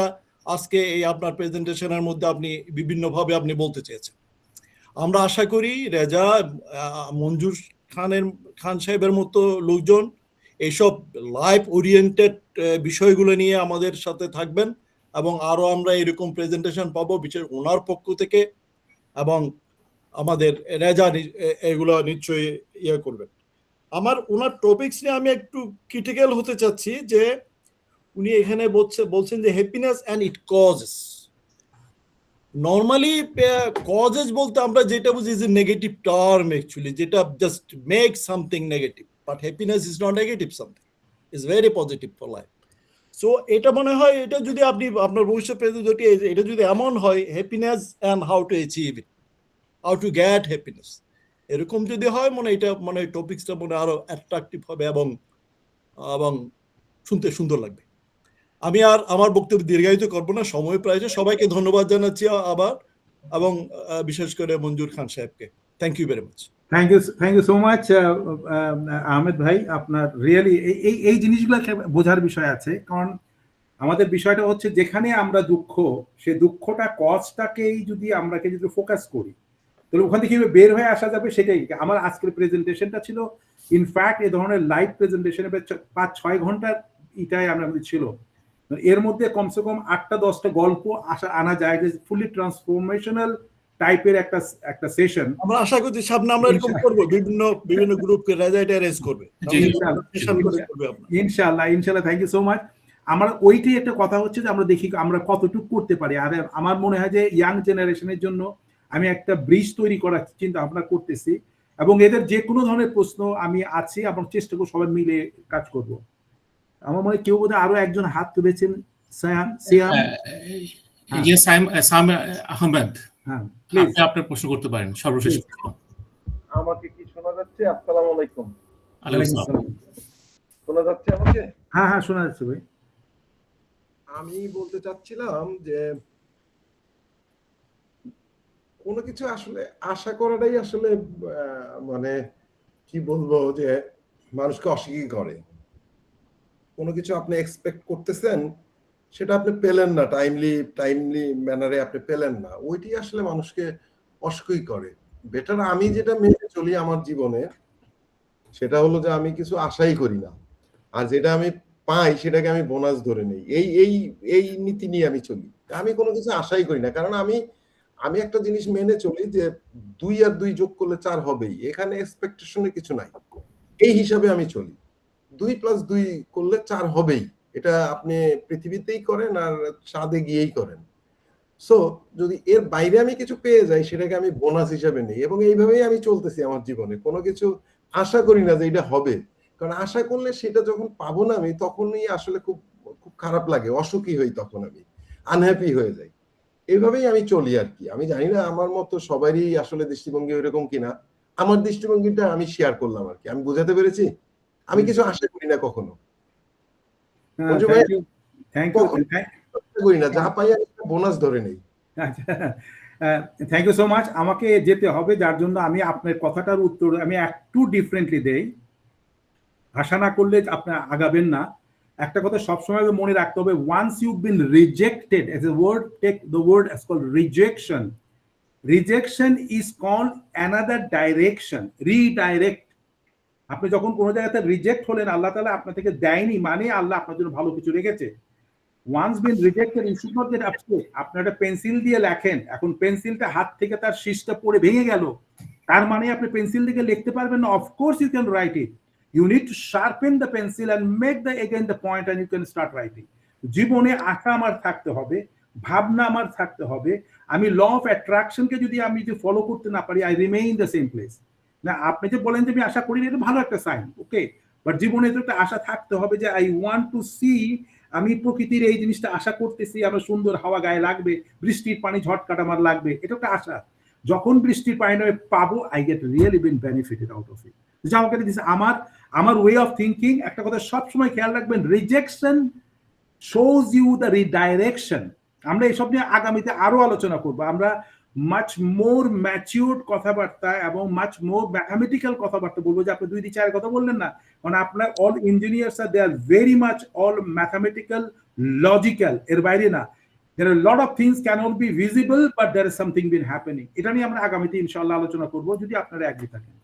Speaker 17: আজকে এই আপনার প্রেজেন্টেশনের মধ্যে আপনি বিভিন্নভাবে আপনি বলতে চেয়েছেন। আমরা আশা করি রেজা, মঞ্জুর খান সাহেবের মতো লোকজন এইসব লাইফ ওরিয়েন্টেড বিষয়গুলো নিয়ে আমাদের সাথে থাকবেন এবং আরো আমরা এরকম প্রেজেন্টেশন পাবো, বিশেষ ওনার পক্ষ থেকে। এবং আমাদের রেজা এগুলো নিশ্চয়ই ইয়ে করবেন। ওনার টপিকস নিয়ে আমি একটু ক্রিটিক্যাল হতে চাচ্ছি যে উনি এখানে বলছেন যে happiness and it causes. Normally causes বলতে আমরা যেটা বুঝি is a negative term actually, যেটা just make something negative, but happiness is not negative something, is very positive for life. So এটা মনে হয়, এটা যদি আপনি আপনার ভবিষ্যৎ প্রতিযোগী, এটা যদি এমন হয় happiness and how to achieve it, how to get happiness, এরকম যদি হয় এটা টপিকসটা আরো অ্যাট্রাকটিভ হবে এবং শুনতে সুন্দর লাগবে। আমি আর আমার বক্তব্য দীর্ঘায়িত করবো না, সময় প্রায়। সবাইকে ধন্যবাদ জানাচ্ছি আবার, এবং বিশেষ করে মঞ্জুর খান সাহেবকে thank you very much.
Speaker 3: Thank you so much Ahmed ভাই। আপনার রিয়েলি এই জিনিসগুলো বোঝার বিষয় আছে, কারণ আমাদের বিষয়টা হচ্ছে যেখানে আমরা সে দুঃখটা কজটাকেই যদি আমরা যদি ফোকাস করি, তাহলে ওখান থেকে বের হয়ে আসা যাবে। সেটাই আমার আজকের প্রেজেন্টেশনটা ছিল। ইনফ্যাক্ট এই ধরনের লাইভ প্রেজেন্টেশনে 5-6 ঘন্টার এটাই আমাদের ছিল। এর মধ্যে কমসে কম 8টা-10টা গল্প আনা যায়, যে ফুলি ট্রান্সফরমেশনাল টাইপের একটা সেশন।
Speaker 17: আমরা আশা করছি সামনে আমরা এরকম করব, বিভিন্ন গ্রুপকে রেজাইটা অ্যারেঞ্জ করবে
Speaker 3: ইনশাআল্লাহ। Thank you so much. আমার ওইটাই একটা কথা হচ্ছে যে আমরা দেখি আমরা কতটুকু করতে পারি। আর আমার মনে হয় যে ইয়াং জেনারেশনের জন্য আমি একটা ব্রিজ তৈরি করার চিন্তা ভাবনা করতেছি, এবং এদের যে কোনো ধরনের প্রশ্ন আমি আছি এবং চেষ্টা করব সবাই মিলে কাজ করব। আমার মনে হয় কেউ বোধহয় আরো একজন হাত তুলেছেন,
Speaker 1: আহমেদ। হ্যাঁ, আপনি আপনার প্রশ্ন করতে পারেন সর্বশেষ।
Speaker 12: আমাকে কি শোনা যাচ্ছে? আসসালামু আলাইকুম।
Speaker 1: ওয়ালাইকুম আসসালাম।
Speaker 12: শোনা যাচ্ছে আমাকে?
Speaker 3: হ্যাঁ শোনা যাচ্ছে ভাই।
Speaker 12: আমি বলতে চাচ্ছিলাম যে কোনো কিছু আসলে আশা করাটাই আসলে মানে কি বলবো, যে মানুষকে অস্বীকার করে। কোনো কিছু আপনি এক্সপেক্ট করতেছেন, সেটা আপনি পেলেন না, টাইমলি ম্যানারে আপনি পেলেন না, ওইটি আসলে মানুষকে অস্বীকার করে। বেটার আমি যেটা মেনে চলি আমার জীবনে, সেটা হলো যে আমি কিছু আশাই করি না, আর যেটা আমি পাই সেটাকে আমি বোনাস ধরে নেই। এই নীতি নিয়ে আমি চলি। আমি কোনো কিছু আশাই করি না, কারণ আমি একটা জিনিস মেনে চলি যে 2 আর 2 যোগ করলে 4 হবেই। এখানে এক্সপেকটেশনের কিছু নাই, এই হিসাবে আমি চলি। 2 + 2 করলে 4 হবেই, এটা আপনি পৃথিবীতেই করেন আর সাদে গিয়েই করেন। সো যদি এর বাইরে আমি কিছু পেয়ে যাই, সেটাকে আমি বোনাস হিসাবে নিই, এবং এইভাবেই আমি চলতেছি আমার জীবনে। কোনো কিছু আশা করি না যে এটা হবে, কারণ আশা করলে সেটা যখন পাবো না আমি, তখনই আসলে খুব খুব খারাপ লাগে, অসুখী হই, তখন আমি আনহ্যাপি হয়ে যাই। এইভাবেই আমি চলি আর কি। আমি জানি না আমার মতো সবারই আসলে দৃষ্টিভঙ্গি ওইরকম কিনা। আমার দৃষ্টিভঙ্গিটা আমি শেয়ার করলাম আর কি। আমি বোঝাতে পেরেছি? আমি কিছু আশা করি না কখনো, করি না, যা পাই আমি বোনাস ধরে নেই।
Speaker 3: Thank you so much. আমাকে যেতে হবে, যার জন্য আমি আপনার কথাটার উত্তর আমি একটু ডিফারেন্টলি দেই। আশা না করলে আপনি আগাবেন না। একটা কথা সবসময় মনে রাখতে হবে, once you been rejected, as a word, take the word as called rejection. Rejection is called another direction, redirect. আপনি যখন কোনো জায়গাতে রিজেক্ট হলেন, আল্লাহ তাআলা আপনার থেকে দেয়নি মানে আল্লাহ আপনার জন্য ভালো কিছু রেখেছে। Once been rejected, you should not get upset. আপনি একটা পেন্সিল দিয়ে লেখেন, এখন পেন্সিলটা হাত থেকে তার শীষটা পড়ে ভেঙে গেল, তার মানে আপনি পেন্সিল থেকে লিখতে পারবেন না? Of course you can write it. You need to sharpen the pencil and make the point and you can start writing. জীবনে আশা আমার থাকতে হবে, ভাবনা আমার থাকতে হবে। আমি ল অফ অ্যাট্রাকশনকে যদি ফলো করতে না পারি, I remain the same place. না, আপনি যে বলেন যে আমি আশা করি না, এটা ভালো একটা সাইন, ওকে, বাট জীবনে তো একটা আশা থাকতে হবে যে আই ওয়ান্ট টু সি, আমি প্রকৃতির এই জিনিসটা আশা করতেছি, আমার সুন্দর হাওয়া গায়ে লাগবে, বৃষ্টির পানি ঝটকাটা আমার লাগবে, এটা একটা আশা। যখন বৃষ্টির পানি পাবো, I get really been benefited out of it. যা আমাকে দিচ্ছে আমার ওয়ে অফ থিঙ্কিং। একটা কথা সবসময় খেয়াল রাখবেন, rejection shows you the redirection. আমরা এসব নিয়ে আগামীতে আরো আলোচনা করবো। আমরা মাচ মোর ম্যাচিউরড কথাবার্তা এবং মাচ মোর ম্যাথামেটিক্যাল কথাবার্তা বলবো। যে আপনি 2-4 কথা বললেন না, মানে আপনার all engineers are they are very much all mathematical, logical, এর বাইরে না। There are a lot of things cannot be visible, but there is something been happening. এটা নিয়ে আমরা আগামীতে ইনশাআল্লাহ আলোচনা করবো, যদি আপনারা এগ্রি থাকেন।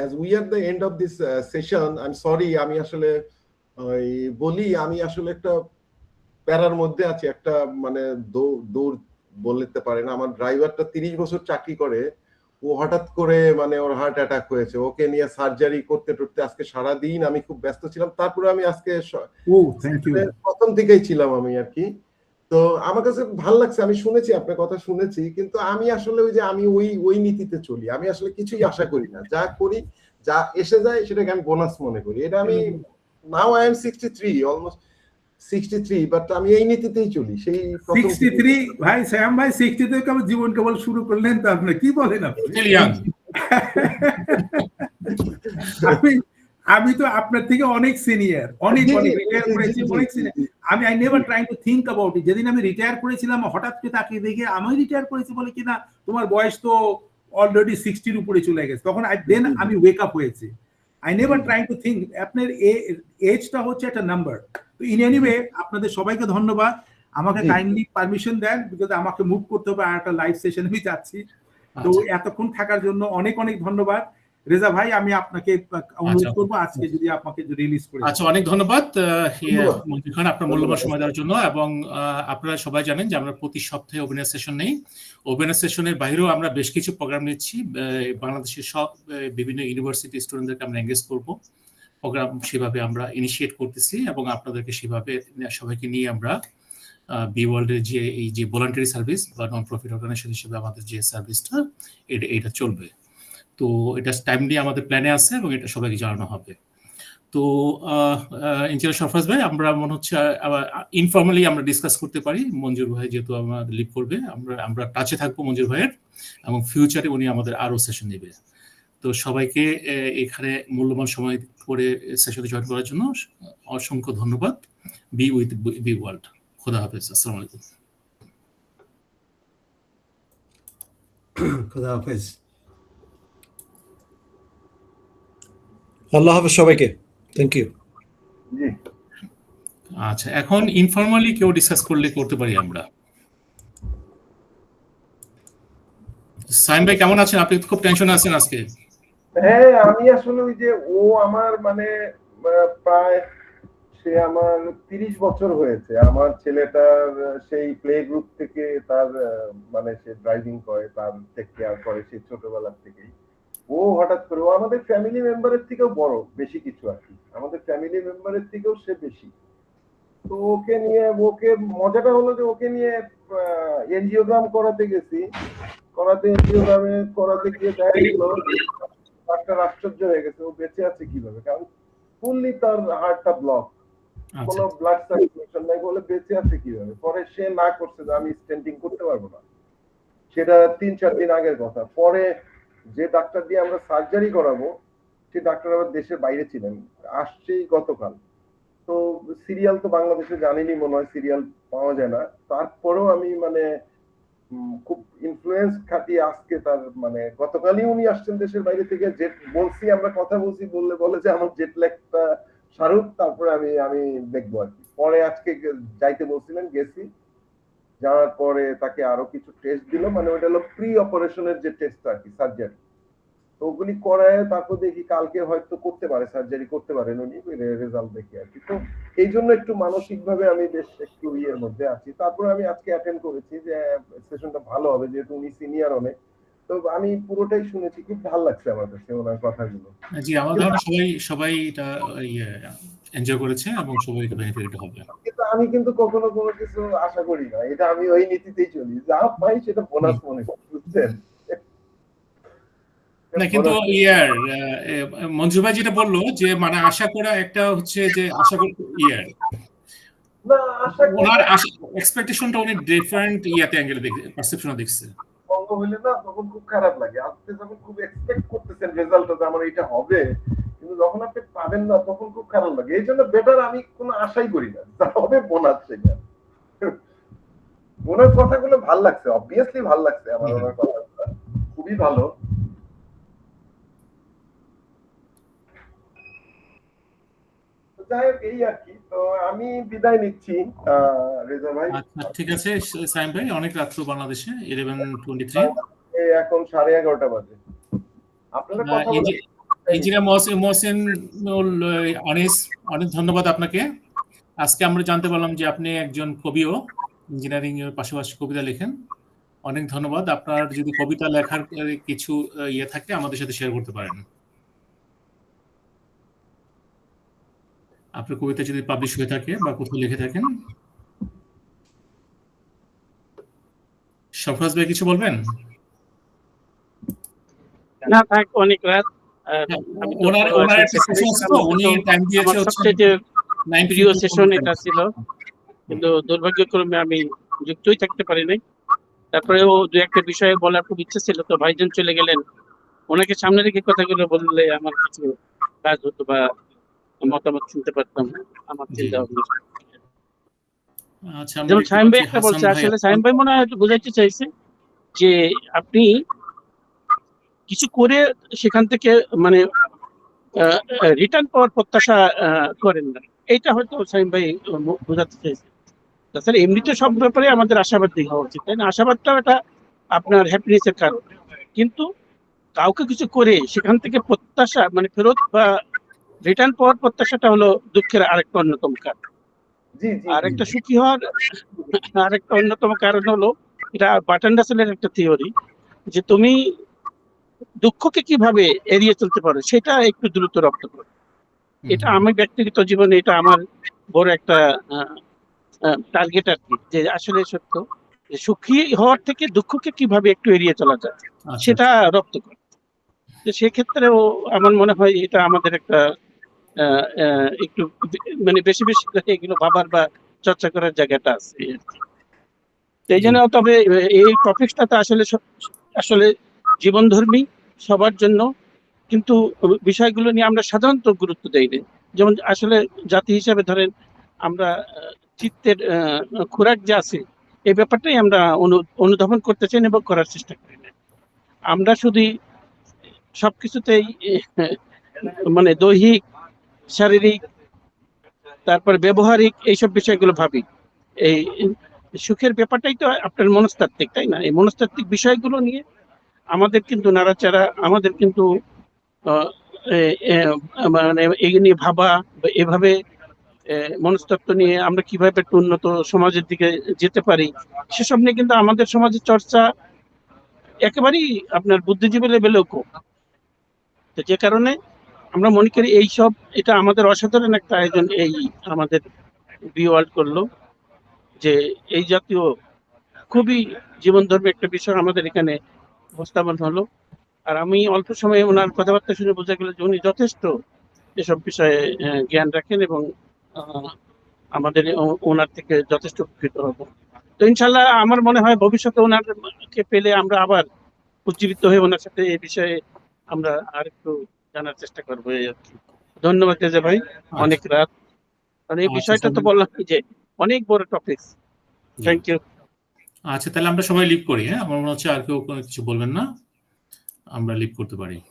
Speaker 18: As we are the end of this session, I'm sorry, আমি আসলে বলি, আমি আসলে একটা প্যারার মধ্যে আছি, একটা মানে দৌড় বলতে পারে না। আমার ড্রাইভারটা 30 বছর চাকরি করে, ও হঠাৎ করে মানে ওর হার্ট অ্যাটাক হয়েছে, ওকে নিয়ে সার্জারি করতে আজকে সারাদিন আমি খুব ব্যস্ত ছিলাম। তারপরে আমি আজকে প্রথম থেকেই ছিলাম আমি আর কি। তো আমার কাছে ভালো লাগছে, আমি শুনেছি আপনার কথা শুনেছি, কিন্তু আমি আসলে আমি ওই নীতিতে চলি। আমি আসলে কিছুই আশা করি না, যা করি যা এসে যায় সেটাকে আমি বোনাস মনে করি। এটা আমি নাও আই এম 63, অলমোস্ট 63, বাট আমি এই নীতিতেই চলি। সেই
Speaker 3: 63 ভাই, শ্যাম ভাই 60 থেকে কেবল জীবন কেবল শুরু করলেন তো আপনি, কি বলেন আপনি? আমি তো আপনার থেকে অনেক সিনিয়র, অনেক রিটায়ার করেছি, অনেক senior. I never trying to think about it. যেদিন আমি রিটায়ার করেছিলাম, হঠাৎ করে তাকিয়ে দেখে আমি রিটায়ার করেছি বলে কিনা তোমার বয়স তো অলরেডি 60-র উপরে চলে গেছে, তখন আমি ওয়েক আপ হয়েছি। I never trying to think. আপনার এজটা হচ্ছে একটা নাম্বার। তো ইন এনি ওয়ে, আপনাদের সবাইকে ধন্যবাদ। আমাকে কাইন্ডলি পারমিশন দেন, বিকজ আমাকে মুভ করতে হবে, আর একটা লাইভ সেশন আমি যাচ্ছি। তো এতক্ষণ থাকার জন্য অনেক অনেক ধন্যবাদ। রেজা ভাই, আমি আপনাকে অনুরোধ করবো আজকে যদি আপনাকে রিলিজ করে।
Speaker 1: আচ্ছা, অনেক ধন্যবাদ মঞ্জুর খান আপনার মূল্যবান সময় দেওয়ার জন্য। এবং আপনারা সবাই জানেন যে আমরা প্রতি সপ্তাহে ওপেনার সেশন নেই। ওপেনার সেশনের বাইরেও আমরা বেশ কিছু প্রোগ্রাম নিচ্ছি। বাংলাদেশের সব বিভিন্ন ইউনিভার্সিটি স্টুডেন্টদেরকে আমরা এঙ্গেজ করবো, প্রোগ্রাম সেভাবে আমরা ইনিশিয়েট করতেছি এবং আপনাদেরকে সেভাবে সবাইকে নিয়ে আমরা বি ওয়ার্ল্ডের যে এই যে ভলান্টারি সার্ভিস বা নন প্রফিট অর্গানাইজেশন হিসেবে আমাদের যে সার্ভিসটা এটা চলবে। তো এটা টাইমলি আমাদের প্ল্যানে আছে এবং এটা সবাইকে জানানো হবে। তো ইনশাআল্লাহ সরফরাজ ভাই, আমরা মনে হচ্ছে ইনফর্মালি আমরা ডিসকাস করতে পারি। মঞ্জুর ভাই যেহেতু আমাদের লিড করবে, আমরা টাচে থাকবো মঞ্জুর ভাইয়ের, এবং ফিউচারে উনি আমাদের আরো সেশন নেবে। তো সবাইকে এখানে মূল্যবান সময় করে সেশনে জয়েন করার জন্য অসংখ্য ধন্যবাদ। Be with be world. খোদা হাফেজ। আসসালামু আলাইকুম।
Speaker 8: খোদা হাফেজ।
Speaker 17: আল্লাহ হাফেজ সবাইকে। Thank you.
Speaker 1: আচ্ছা, এখন ইনফর্মালি কেউ ডিসকাস করতে পারি আমরা। সাইম ভাই কেমন আছেন? আপনি খুব টেনশনে আছেন আজকে।
Speaker 18: হ্যাঁ, আমি আসলে ওই যে আমার মানে প্রায় সে আমার 30 বছর হয়েছে। আমার ছেলেটার সেই প্লে গ্রুপ থেকে তার মানে সে ড্রাইভিং করে, তার টেক কেয়ার করে সেই ছোটবেলার থেকেই। ও হঠাৎ করে, ও আমাদের ফ্যামিলি মেম্বারের থেকেও বড়, বেশি কিছু আর কি, আমাদের ফ্যামিলি মেম্বারের থেকেও সে বেশি। তো ওকে মজাটা হলো যে ওকে নিয়ে এনজিওগ্রাম করাতে গেছি। এনজিওগ্রামে করাতে গিয়ে দেখা গেল ডাক্তার আশ্চর্য হয়ে গেছে, ও বেঁচে আছে কিভাবে, কারণ ফুললি তার হার্টটা ব্লক, কোনো ব্লাড সার্কুলেশন নাই, বলে বেঁচে আছে কিভাবে। পরে সে না করছে যে আমি স্টেন্টিং করতে পারবো না, সেটা 3-4 দিন আগের কথা। পরে যে ডাক্তার দিয়ে আমরা সার্জারি করাবো, সেই ডাক্তার আবার দেশের বাইরে ছিলেন, আসছেই গতকাল। তো সিরিয়াল তো বাংলাদেশে জানেনই মনে হয় সিরিয়াল পাওয়া যায় না, তারপরেও আমি মানে খুব ইনফ্লুয়েন্স খাটিয়ে আজকে তার মানে গতকালই উনি আসছেন দেশের বাইরে থেকে, জেট বলছি আমরা কথা বলছি, বলে যে আমার জেট ল্যাগটা সারুক তারপরে আমি দেখবো আর কি। পরে আজকে যাইতে বলছিলেন, গেছি, যাওয়ার পরে তাকে আরো কিছু টেস্ট দিল, মানে ওটা হলো প্রি অপারেশনের যে টেস্ট আর কি, সার্জারি, তো ওগুলি করায় তারপর দেখি কালকে হয়তো করতে পারে, সার্জারি করতে পারেন উনি, রেজাল্ট দেখি আর কি। তো এই জন্য একটু মানসিক ভাবে আমি বেশ একটু ইয়ের মধ্যে আছি। তারপরে আমি আজকে অ্যাটেন্ড করেছি যে সেশনটা ভালো হবে, যেহেতু উনি সিনিয়র অনেক, তো আমি পুরোটাই শুনেছি, খুব ভালো লাগছে আমার কাছে ওনার কথাগুলো।
Speaker 1: জি, আমার ধারণা সবাই এটা এনজয় করেছে এবং সবাই এটা বেনিফিট হবে।
Speaker 18: কিন্তু আমি কিন্তু কখনো কোনো কিছু আশা করি না, এটা আমি ওই নীতিতেই চলি, যা পাই সেটা বোনাস মনে করি, বুঝছেন?
Speaker 1: না কিন্তু মঞ্জু ভাই যেটা বললো যে মানে আশা করা একটা হচ্ছে যে আশা করি
Speaker 18: না, আশা
Speaker 1: ওনার এক্সপেকটেশনটা উনি ডিফারেন্ট অ্যাঙ্গেলে পারসেপশনে দেখছে।
Speaker 18: বন্ধ হইলে না তখন খুব খারাপ লাগে, আপনি যখন খুব এক্সপেক্ট করতেছেন রেজাল্টটা যে আমার এটা হবে, কিন্তু যখন আপনি পাবেন না তখন খুব খারাপ লাগে। এই জন্য বেটার আমি কোনো আশাই করি না, যা হবে বোনাস সেটা। ওনার কথাগুলো ভাল লাগছে, অবভিয়াসলি ভাল লাগছে আমার ওনার কথাগুলো, খুবই ভালো। যাই হোক এই আর কি, তো আমি বিদায় নিচ্ছি রেজা ভাই।
Speaker 1: আচ্ছা ঠিক আছে সাইম ভাই, অনেক রাত্র বাংলাদেশে 11:23,
Speaker 18: এখন 11:30 বাজে। আপনারা কথা বলেন।
Speaker 1: ইঞ্জিনিয়ার মহসিন আনিস, অনেক ধন্যবাদ আপনাকে। আজকে আমরা জানতে পারলাম যে আপনি একজন কবিও, ইঞ্জিনিয়ারিং এর পাশাপাশি কবিতা লেখেন। অনেক ধন্যবাদ। আপনার যদি কবিতা লেখার কিছু থাকে আমাদের সাথে শেয়ার করতে পারেন। আপনার কবিতা যদি পাবলিশ হয়ে থাকে বা কোথাও লিখে থাকেন। সরফরাজ ভাই কিছু বলবেন?
Speaker 19: না থাক, অনেক রাত।
Speaker 1: ওনার উনি টাইম দিয়েছে
Speaker 19: সবচেয়ে প্রিয় সেশন এটা ছিল, কিন্তু দুর্ভাগ্যক্রমে আমি যুক্তই থাকতে পারি নাই। তারপরেও দু একটা বিষয়ে বলার খুব ইচ্ছা ছিল, তো ভাইজান চলে গেলেন, ওনাকে সামনে রেখে কথাগুলো বললে আমার কিছু কাজ হতো বা মতামত শুনতে পারতাম আমার চিন্তা ভাবনা। যেমন সাইম ভাই একটা বলছে, আসলে সাইম ভাই মনে হয় বোঝাইতে চাইছে যে আপনি কিছু করে সেখান থেকে মানে রিটার্ন পাওয়ার প্রত্যাশা করেন না, এইটা হয়তো সাইম ভাই বোঝাতে চাইছে। তাছাড়া এমনিতে সব ব্যাপারে আমাদের আশাবাদী হওয়া উচিত, তাই না? আশাবাদটাও এটা আপনার হ্যাপিনেসের কারণ, কিন্তু কাউকে কিছু করে সেখান থেকে প্রত্যাশা মানে ফেরত বা রিটার্ন পাওয়ার প্রত্যাশাটা হলো দুঃখের আরেকটা অন্যতম কারণ। আর একটা সুখী হওয়ার আরেকটা অন্যতম কারণ হলো, এটা বার্ট্রান্ড রাসেলের একটা থিওরি, যে তুমি দুঃখকে কিভাবে এড়িয়ে চলতে পারো সেটা একটু দ্রুত রপ্ত করো। এটা আমি ব্যক্তিগত জীবনে এটা আমার বড় একটা টার্গেট আর কি, যে আসলে সত্য যে সুখী হওয়ার থেকে দুঃখকে কিভাবে একটু এড়িয়ে চলা যায় সেটা রপ্ত করে। তো সেক্ষেত্রেও আমার মনে হয় এটা আমাদের একটা একটু মানে বেশি বেশি এগুলো ভাবার বা চর্চা করার জায়গাটা আছে। এই জন্য তবে এই টপিকটা আসলে আসলে জীবনধর্মী সবার জন্য, কিন্তু বিষয়গুলো নিয়ে আমরা সাধারণত গুরুত্ব দেই না। যেমন আসলে জাতি হিসাবে ধরেন আমরা চিত্তের খোরাক যে আছে এই ব্যাপারটাই আমরা অনুধাবন করতে চাই এবং করার চেষ্টা করি না। আমরা শুধু সবকিছুতেই মানে দৈহিক, শারীরিক, তারপর ব্যবহারিক এইসব বিষয়গুলো ভাবি। এই সুখের ব্যাপারটাই তো আপনার মনস্তাত্ত্বিক, তাই না? এই মনস্তাত্ত্বিক বিষয়গুলো নিয়ে আমাদের কিন্তু নাড়াচাড়া, আমাদের কিন্তু মানে এই নিয়ে ভাবা, এভাবে মনস্তত্ত্ব নিয়ে আমরা কিভাবে একটা উন্নত সমাজের দিকে যেতে পারি সেসব নিয়ে কিন্তু আমাদের সমাজের চর্চা একেবারেই আপনার বুদ্ধিজীবী লেভেলেও কম। তো যে কারণে আমরা মনে করি এইসব, এটা আমাদের অসাধারণ একটা আয়োজন এই আমাদের বি ওয়ার্ল্ড করলো, যে এই জাতীয় খুবই জীবনধর্মী একটা বিষয় আমাদের এখানে উপস্থাপন হলো। আর আমি অল্প সময়ে ওনার কথাবার্তা শুনে বোঝা গেল যে উনি যথেষ্ট এসব বিষয়ে জ্ঞান রাখেন এবং আমাদের ওনার থেকে যথেষ্ট উপকৃত হব। তো ইনশাল্লাহ আমার মনে হয় ভবিষ্যতে ওনাকে পেলে আমরা আবার উজ্জীবিত হয়ে ওনার সাথে এই বিষয়ে আমরা আরেকটু জানার চেষ্টা করবো। এই আর কি। ধন্যবাদ রেজা ভাই, অনেক রাত। কারণ এই
Speaker 1: আচ্ছা,
Speaker 19: বিষয়টা তো
Speaker 1: সবাই-
Speaker 19: বললাম যে অনেক বড় টপিক। Thank you.
Speaker 1: আচ্ছা, তাহলে আমরা সবাই লিভ করি। হ্যাঁ, আমার মনে হচ্ছে আর কেউ কোনো কিছু বলবেন না, আমরা লিভ করতে পারি।